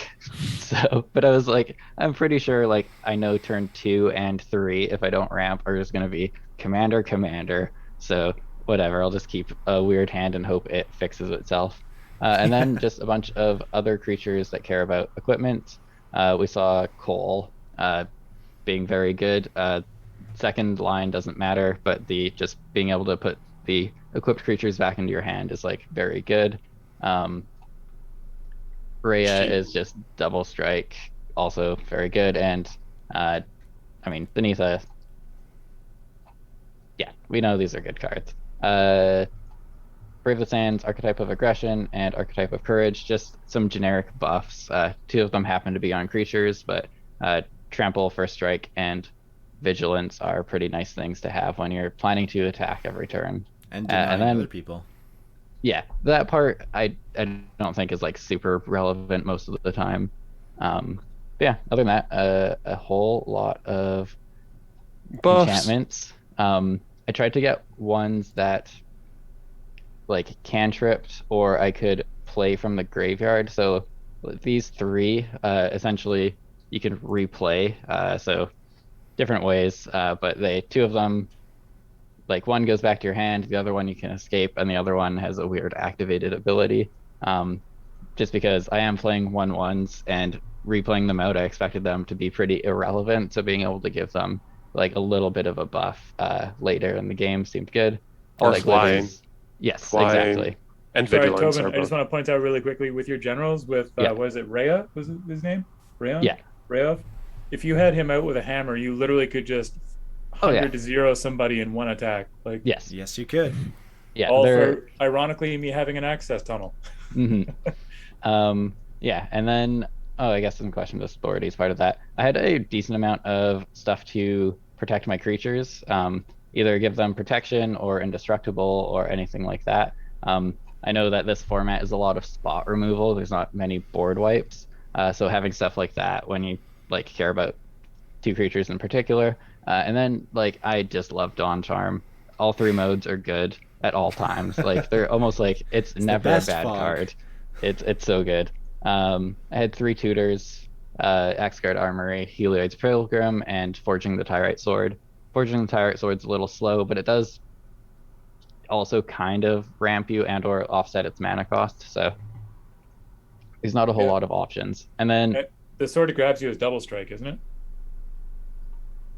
Speaker 4: so. But I was like, I'm pretty sure like I know turn 2 and 3 if I don't ramp are just gonna be commander. So whatever, I'll just keep a weird hand and hope it fixes itself. And then just a bunch of other creatures that care about equipment. We saw Cole being very good. Second line doesn't matter, but the just being able to put the equipped creatures back into your hand is like very good. Rhea is just double strike, also very good. And I mean, Benitha, yeah, we know these are good cards. Brave the Sands, Archetype of Aggression, and Archetype of Courage, just some generic buffs. 2 of them happen to be on creatures, but Trample, First Strike, and Vigilance are pretty nice things to have when you're planning to attack every turn.
Speaker 1: And denying
Speaker 4: then-
Speaker 1: other people.
Speaker 4: Yeah, that part I don't think is like super relevant most of the time. But yeah, other than that, a whole lot of
Speaker 3: Buffs.
Speaker 4: enchantments. I tried to get ones that like cantripped or I could play from the graveyard. So these 3 essentially you can replay. So different ways, but 2 of them, like one goes back to your hand, the other one you can escape, and the other one has a weird activated ability. Just because I am playing 1/1s and replaying them out, I expected them to be pretty irrelevant. So being able to give them like a little bit of a buff later in the game seemed good.
Speaker 3: Or
Speaker 4: that
Speaker 3: flying.
Speaker 4: glitters- Yes,
Speaker 3: Flying.
Speaker 4: exactly.
Speaker 3: And
Speaker 2: Sorry,
Speaker 3: Vigilance
Speaker 2: Tobin,
Speaker 3: are
Speaker 2: I just
Speaker 3: both.
Speaker 2: want to point out really quickly with your generals with,
Speaker 4: Yeah.
Speaker 2: what is it, Rhea? Was it his name? Rayon?
Speaker 4: Yeah.
Speaker 2: Rayov? If you had him out with a hammer, you literally could just 100 to 0 somebody in one attack. Like,
Speaker 4: Yes.
Speaker 1: Yes, you could.
Speaker 4: Yeah.
Speaker 2: all
Speaker 4: they're-
Speaker 2: for, ironically, me having an access tunnel.
Speaker 4: Mhm. Yeah, and then I guess some question authority is part of that. I had a decent amount of stuff to protect my creatures, either give them protection or indestructible or anything like that. I know that this format is a lot of spot removal. There's not many board wipes, so having stuff like that when you like care about 2 creatures in particular, and then like I just love Dawn Charm. All 3 modes are good at all times. Like they're almost like it's
Speaker 1: the
Speaker 4: never a
Speaker 1: best
Speaker 4: bad
Speaker 1: fog.
Speaker 4: card. It's so good. I had 3 tutors, Axguard Armory, Helioid's Pilgrim, and Forging the Tyrite Sword. Forging the Tyrite Sword's a little slow, but it does also kind of ramp you and or offset its mana cost, so there's not a whole
Speaker 2: Yeah.
Speaker 4: lot of options. And then
Speaker 2: The sword it grabs you is double strike, isn't it?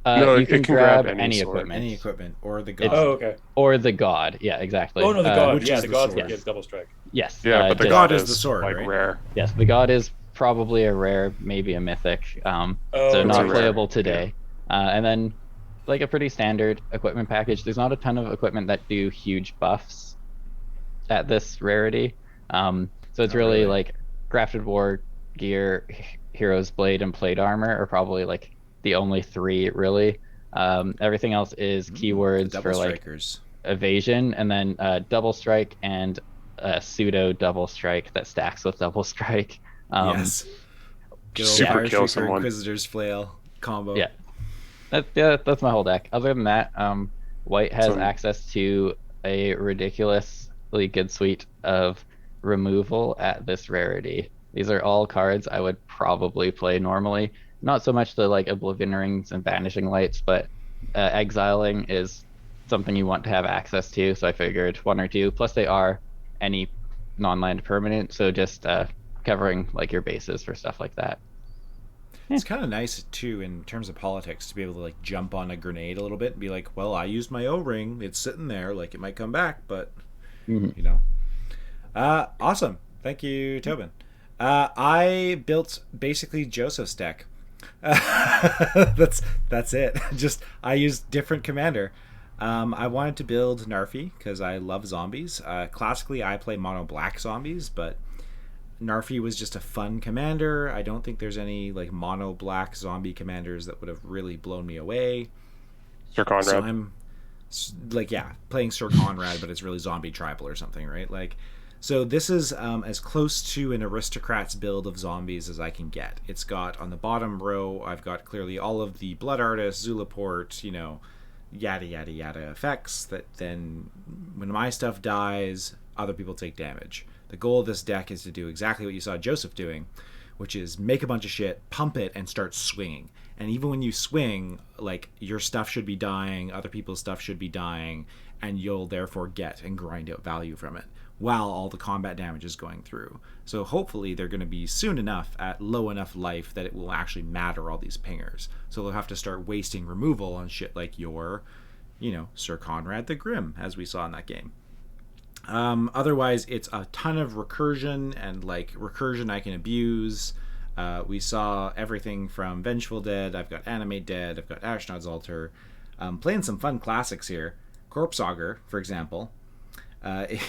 Speaker 3: No,
Speaker 4: you
Speaker 3: it
Speaker 4: can
Speaker 3: can
Speaker 4: grab
Speaker 3: grab
Speaker 4: any
Speaker 3: any sword.
Speaker 4: equipment.
Speaker 1: Any equipment or the god.
Speaker 2: Oh, okay.
Speaker 4: Or the god. Yeah, exactly.
Speaker 2: Oh, no, the god.
Speaker 1: which
Speaker 2: Yeah,
Speaker 1: is
Speaker 2: the
Speaker 1: the
Speaker 2: god's what
Speaker 1: sword.
Speaker 2: gives double strike.
Speaker 4: Yes.
Speaker 3: Yeah, but the
Speaker 4: just-
Speaker 1: god
Speaker 3: god
Speaker 1: is the sword,
Speaker 3: like
Speaker 1: right?
Speaker 3: rare.
Speaker 4: Yes, the god is probably a rare, maybe a mythic. So
Speaker 2: Oh,
Speaker 4: not
Speaker 3: right.
Speaker 4: playable today. And then like a pretty standard equipment package. There's not a ton of equipment that do huge buffs at this rarity. So it's
Speaker 1: Oh,
Speaker 4: really
Speaker 1: really?
Speaker 4: like Grafted War Gear, Hero's Blade, and Plate Armor are probably like the only 3 really. Everything else is keywords
Speaker 1: Double
Speaker 4: for like
Speaker 1: strikers.
Speaker 4: evasion, and then double strike and a pseudo double strike that stacks with double strike.
Speaker 1: Yes. Good old
Speaker 3: Super
Speaker 1: Fire
Speaker 3: kill
Speaker 1: Streaker
Speaker 3: someone.
Speaker 1: Inquisitor's Flail combo.
Speaker 4: Yeah. That's my whole deck. Other than that, White has
Speaker 3: Some-
Speaker 4: access to a ridiculously good suite of removal at this rarity. These are all cards I would probably play normally. Not so much the like Oblivion Rings and Vanishing Lights, but exiling is something you want to have access to. So I figured one or two. Plus they are any non-land permanent, so just covering like your bases for stuff like that.
Speaker 1: It's kind of nice too in terms of politics to be able to like jump on a grenade a little bit and be like, well, I used my O-ring. It's sitting there, like it might come back, but
Speaker 4: Mhm.
Speaker 1: you know. Awesome. Thank you, Tobin. I built basically Joseph's deck. That's it. Just I used different commander. I wanted to build Narfi because I love zombies. Classically, I play mono black zombies, but Narfi was just a fun commander. I don't think there's any like mono black zombie commanders that would have really blown me away.
Speaker 3: Sir Conrad.
Speaker 1: So I'm like, yeah, playing Sir Conrad, but it's really zombie tribal or something, right? Like, so this is as close to an aristocrat's build of zombies as I can get. It's got on the bottom row, I've got clearly all of the Blood Artist, Zulaport, yada yada yada effects that then when my stuff dies, other people take damage. The goal of this deck is to do exactly what you saw Joseph doing, which is make a bunch of shit, pump it, and start swinging. And even when you swing, like your stuff should be dying, other people's stuff should be dying, and you'll therefore get and grind out value from it while all the combat damage is going through. So hopefully they're going to be soon enough at low enough life that it will actually matter all these pingers. So they'll have to start wasting removal on shit like your, Sir Conrad the Grim, as we saw in that game. Otherwise, it's a ton of recursion, and like recursion I can abuse. We saw everything from Vengeful Dead, I've got Animate Dead, I've got Ashnod's Altar. Playing some fun classics here. Corpse Augur, for example,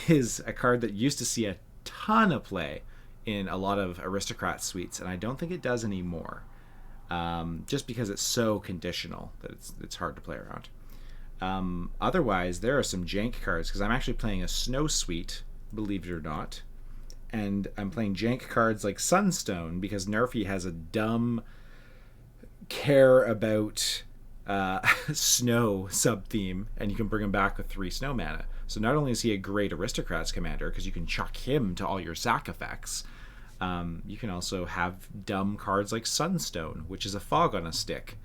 Speaker 1: is a card that used to see a ton of play in a lot of aristocrat suites, and I don't think it does anymore. Just because it's so conditional that it's hard to play around. Otherwise, there are some jank cards, because I'm actually playing a snow suite, believe it or not. And I'm playing jank cards like Sunstone, because Nerfy has a dumb care about snow sub-theme, and you can bring him back with 3 snow mana. So not only is he a great Aristocrats commander, because you can chuck him to all your sack effects, you can also have dumb cards like Sunstone, which is a fog on a stick.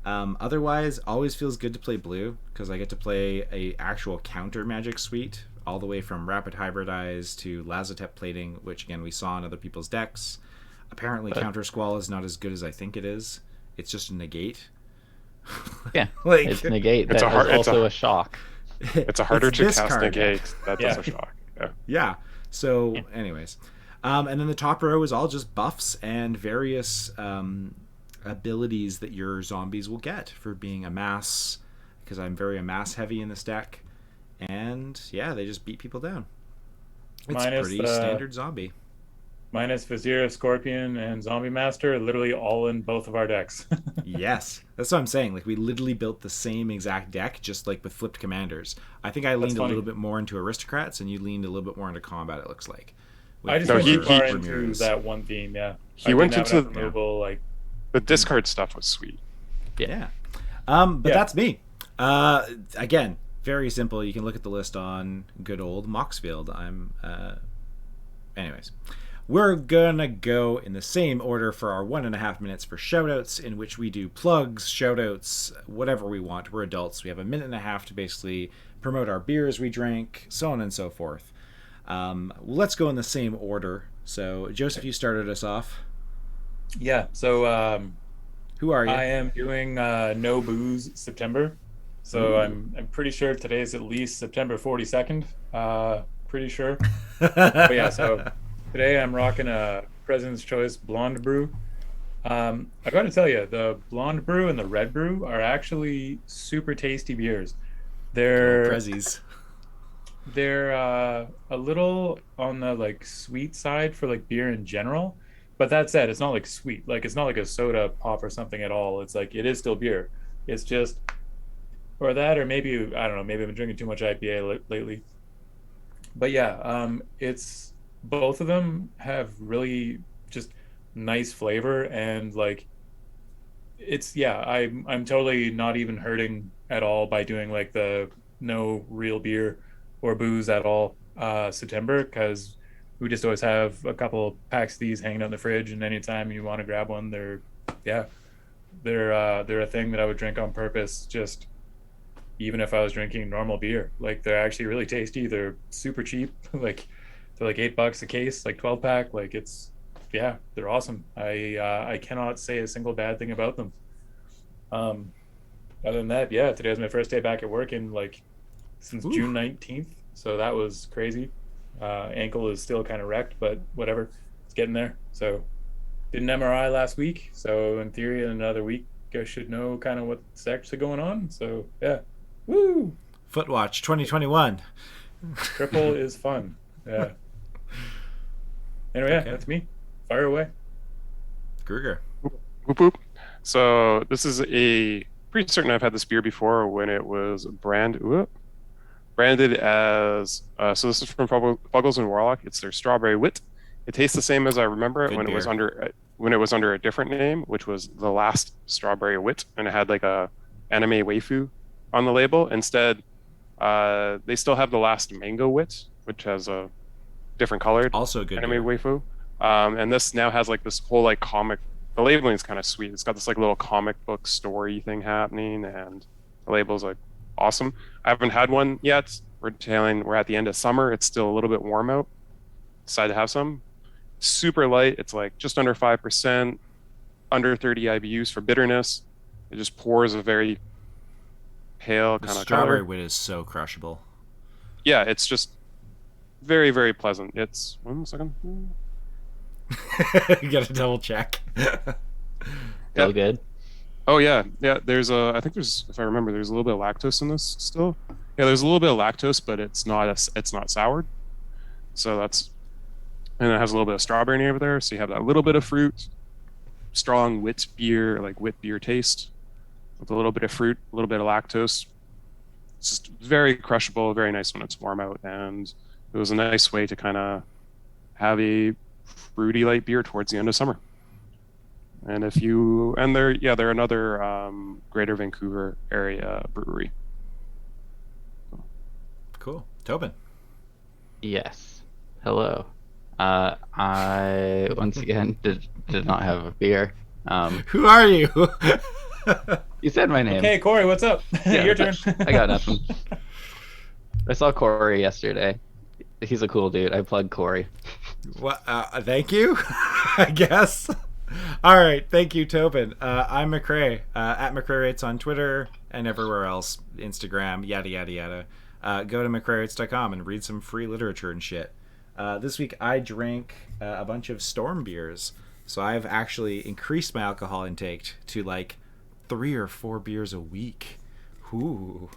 Speaker 1: Otherwise, always feels good to play blue, because I get to play a actual counter magic suite, all the way from Rapid Hybridize to Lazotep Plating, which again we saw in other people's decks. Apparently Counter Squall is not as good as I think it is. It's just a negate.
Speaker 4: Yeah,
Speaker 1: like,
Speaker 4: it's negate.
Speaker 3: It's
Speaker 4: That is also a shock.
Speaker 3: It's a harder to cast
Speaker 1: card.
Speaker 3: negate. That does a shock. Yeah.
Speaker 1: Yeah. So, anyways. And then the top row is all just buffs and various abilities that your zombies will get for being a mass, because I'm very a mass heavy in this deck. And yeah, they just beat people down. It's
Speaker 2: Minus
Speaker 1: pretty standard zombie.
Speaker 2: Minus Vizier, Scorpion, and Zombie Master, literally all in both of our decks.
Speaker 1: Yes, that's what I'm saying. Like, we literally built the same exact deck, just like with flipped commanders. I think I leaned a little bit more into aristocrats, and you leaned a little bit more into combat, it looks like.
Speaker 2: I just went too far into that one theme, yeah.
Speaker 3: He went into
Speaker 2: removal, like
Speaker 3: the discard stuff was sweet.
Speaker 1: Yeah. But that's me. Again, very simple. You can look at the list on good old Moxfield. Anyways. We're gonna go in the same order for our 1.5 minutes for shoutouts, in which we do plugs, shoutouts, whatever we want. We're adults. We have 1.5 minutes to basically promote our beers we drank, so on and so forth. Let's go in the same order. So, Joseph, you started us off.
Speaker 2: Yeah. So,
Speaker 1: who are you?
Speaker 2: I am doing No Booze September. So I'm pretty sure today's at least September 42nd. Pretty sure. But yeah, so today I'm rocking a President's Choice Blonde Brew. I got to tell you, the Blonde Brew and the Red Brew are actually super tasty beers. They're
Speaker 1: Prezzies.
Speaker 2: They're a little on the like sweet side for like beer in general, but that said, it's not like sweet. Like it's not like a soda pop or something at all. It's like it is still beer. It's just or that, or maybe I don't know. Maybe I've been drinking too much IPA lately. But yeah, it's both of them have really just nice flavor, and like it's yeah, I'm totally not even hurting at all by doing like the no real beer or booze at all September, because we just always have a couple packs of these hanging out in the fridge, and anytime you want to grab one, yeah, they're a thing that I would drink on purpose, just even if I was drinking normal beer. Like they're actually really tasty. They're super cheap. Like they're like $8 a case, like 12 pack. Like it's yeah, they're awesome. I cannot say a single bad thing about them. Um, Other than that, yeah, today was my first day back at work in like since
Speaker 1: Ooh.
Speaker 2: June 19th. So that was crazy. Ankle is still kind of wrecked, but whatever. It's getting there. So did an MRI last week. So in theory, in another week, I should know kind of what's actually going on. So yeah. Woo!
Speaker 1: Footwatch 2021.
Speaker 2: Triple is fun. Yeah. Anyway, yeah,
Speaker 1: Okay.
Speaker 2: that's me. Fire away.
Speaker 1: Gruger.
Speaker 3: Whoop whoop. So this is a pretty certain I've had this beer before when it was branded as so this is from Fuggles and Warlock. It's their strawberry wit. It tastes the same as I remember it
Speaker 1: Good
Speaker 3: when it was
Speaker 1: beer.
Speaker 3: under a different name, which was the last strawberry wit, and it had like a anime waifu on the label. Instead, they still have the last mango wit, which has a different colored
Speaker 1: Also a good
Speaker 3: anime
Speaker 1: beer.
Speaker 3: waifu. And this now has like this whole like comic. The labeling is kind of sweet. It's got this like little comic book story thing happening, and the label's like awesome. I haven't had one yet. We're at the end of summer. It's still a little bit warm out. Decided to have some. Super light. It's like just under 5%, under 30 IBUs for bitterness. It just pours a very pale
Speaker 1: The
Speaker 3: kind of
Speaker 1: strawberry
Speaker 3: color.
Speaker 1: wit is so crushable.
Speaker 3: Yeah, it's just very, very pleasant. It's 1 second.
Speaker 1: You gotta double check.
Speaker 3: Yeah.
Speaker 4: Still good.
Speaker 3: Oh yeah, yeah. I think if I remember, there's a little bit of lactose in this still. Yeah, there's a little bit of lactose, but it's not soured. So and it has a little bit of strawberry over there. So you have that little bit of fruit, strong wit beer taste with a little bit of fruit, a little bit of lactose. It's just very crushable, very nice when it's warm out, and it was a nice way to kind of have a fruity light beer towards the end of summer. And they're another Greater Vancouver area brewery.
Speaker 1: Cool. Tobin.
Speaker 4: Yes. Hello. I once again did not have a beer.
Speaker 1: Who are you?
Speaker 4: You said my name.
Speaker 2: Okay, Corey, what's up?
Speaker 4: Yeah,
Speaker 2: Your turn.
Speaker 4: I got nothing. I saw Corey yesterday. He's a cool dude. I plugged Corey.
Speaker 1: What? Thank you. I guess. All right. Thank you, Tobin. I'm McRae. At McRae Rates on Twitter and everywhere else. Instagram. Yada yada yada. Go to McRaeRates.com and read some free literature and shit. This week I drank a bunch of Storm beers, so I've actually increased my alcohol intake to like 3 or 4 beers a week. Ooh.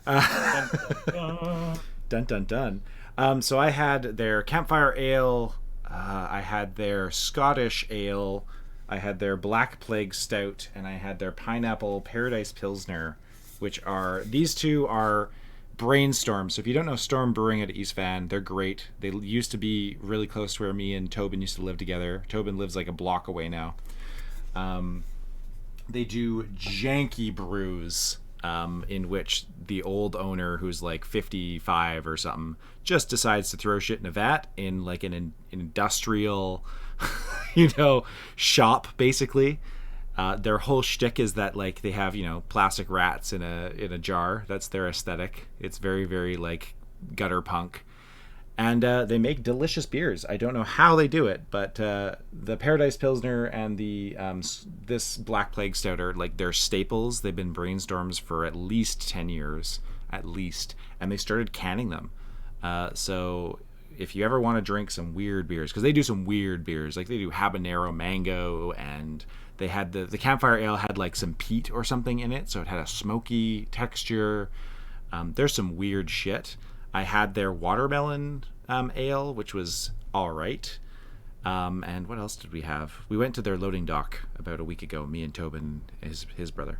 Speaker 1: Dun dun dun. So I had their Campfire Ale, I had their Scottish Ale, I had their Black Plague Stout, and I had their Pineapple Paradise Pilsner, these two are Brainstorm. So if you don't know Storm Brewing at East Van, they're great. They used to be really close to where me and Tobin used to live together. Tobin lives like a block away now. They do janky brews, in which the old owner, who's like 55 or something, just decides to throw shit in a vat in like an industrial, shop basically. Their whole shtick is that like they have plastic rats in a jar. That's their aesthetic. It's very very like gutter punk. And they make delicious beers. I don't know how they do it, but the Paradise Pilsner and the this Black Plague Stout are like their staples. They've been Brainstorms for at least 10 years, at least, and they started canning them. So if you ever want to drink some weird beers, because they do some weird beers, like they do habanero mango, and they had the Campfire Ale had like some peat or something in it, so it had a smoky texture. There's some weird shit. I had their watermelon ale, which was all right. And what else did we have? We went to their loading dock about a week ago, me and Tobin, his brother.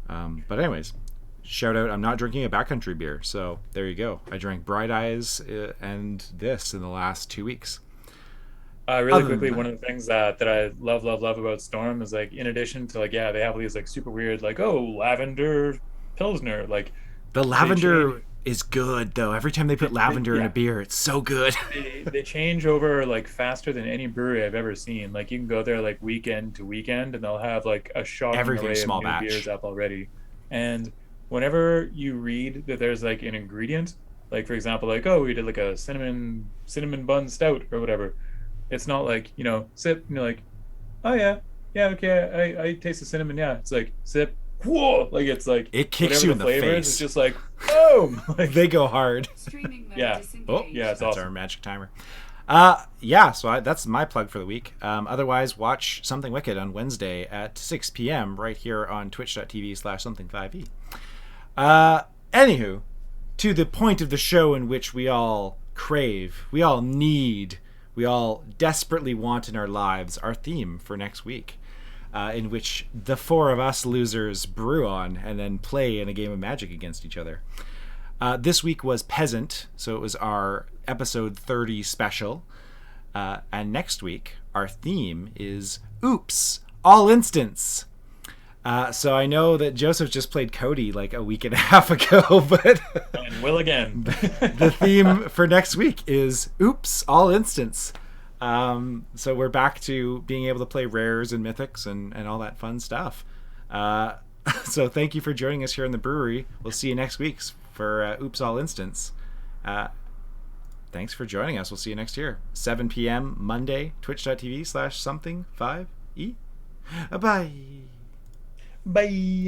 Speaker 1: But anyways, shout out, I'm not drinking a backcountry beer, so there you go. I drank Bright Eyes and this in the last 2 weeks.
Speaker 2: Really
Speaker 1: Other than
Speaker 2: quickly,
Speaker 1: that,
Speaker 2: one of the things that I love about Storm is like, in addition to like, yeah, they have these like super weird like, oh, lavender pilsner, like
Speaker 1: the
Speaker 2: they change
Speaker 1: lavender is good though. Every time they put lavender in a
Speaker 2: yeah,
Speaker 1: beer, it's so good.
Speaker 2: they change over like faster than any brewery I've ever seen. Like you can go there like weekend to weekend, and they'll have like a shocking
Speaker 1: Everything
Speaker 2: array of
Speaker 1: small
Speaker 2: new beers
Speaker 1: batch.
Speaker 2: up already. And whenever you read that there's like an ingredient, like for example, like oh, we did like a cinnamon bun stout or whatever, it's not like sip and you're like, oh yeah, yeah, okay, I taste the cinnamon. Yeah, it's like sip. Whoa! Like it's like
Speaker 1: It kicks
Speaker 2: whatever
Speaker 1: you
Speaker 2: the
Speaker 1: in the
Speaker 2: flavor is, it's
Speaker 1: face.
Speaker 2: just like boom. Like
Speaker 1: They go hard.
Speaker 2: yeah,
Speaker 1: Oh,
Speaker 2: yeah, it's
Speaker 1: that's our
Speaker 2: awesome.
Speaker 1: magic timer. Yeah, so that's my plug for the week. Otherwise, watch Something Wicked on Wednesday at 6 p.m. right here on twitch.tv/something5e. Anywho, to the point of the show in which we all crave, we all need, we all desperately want in our lives, our theme for next week, in which the four of us losers brew on and then play in a game of Magic against each other. This week was Peasant, so it was our episode 30 special. And next week, our theme is Oops, All Instance. So I know that Joseph just played Cody like a week and a half ago, but
Speaker 2: And will again.
Speaker 1: the theme for next week is Oops, All Instance. So we're back to being able to play rares and mythics and all that fun stuff. So thank you for joining us here in the brewery. We'll see you next week for Oops, All Instance. Thanks for joining us. We'll see you next year. 7 p.m. Monday, twitch.tv/something5e. Bye.
Speaker 2: Bye.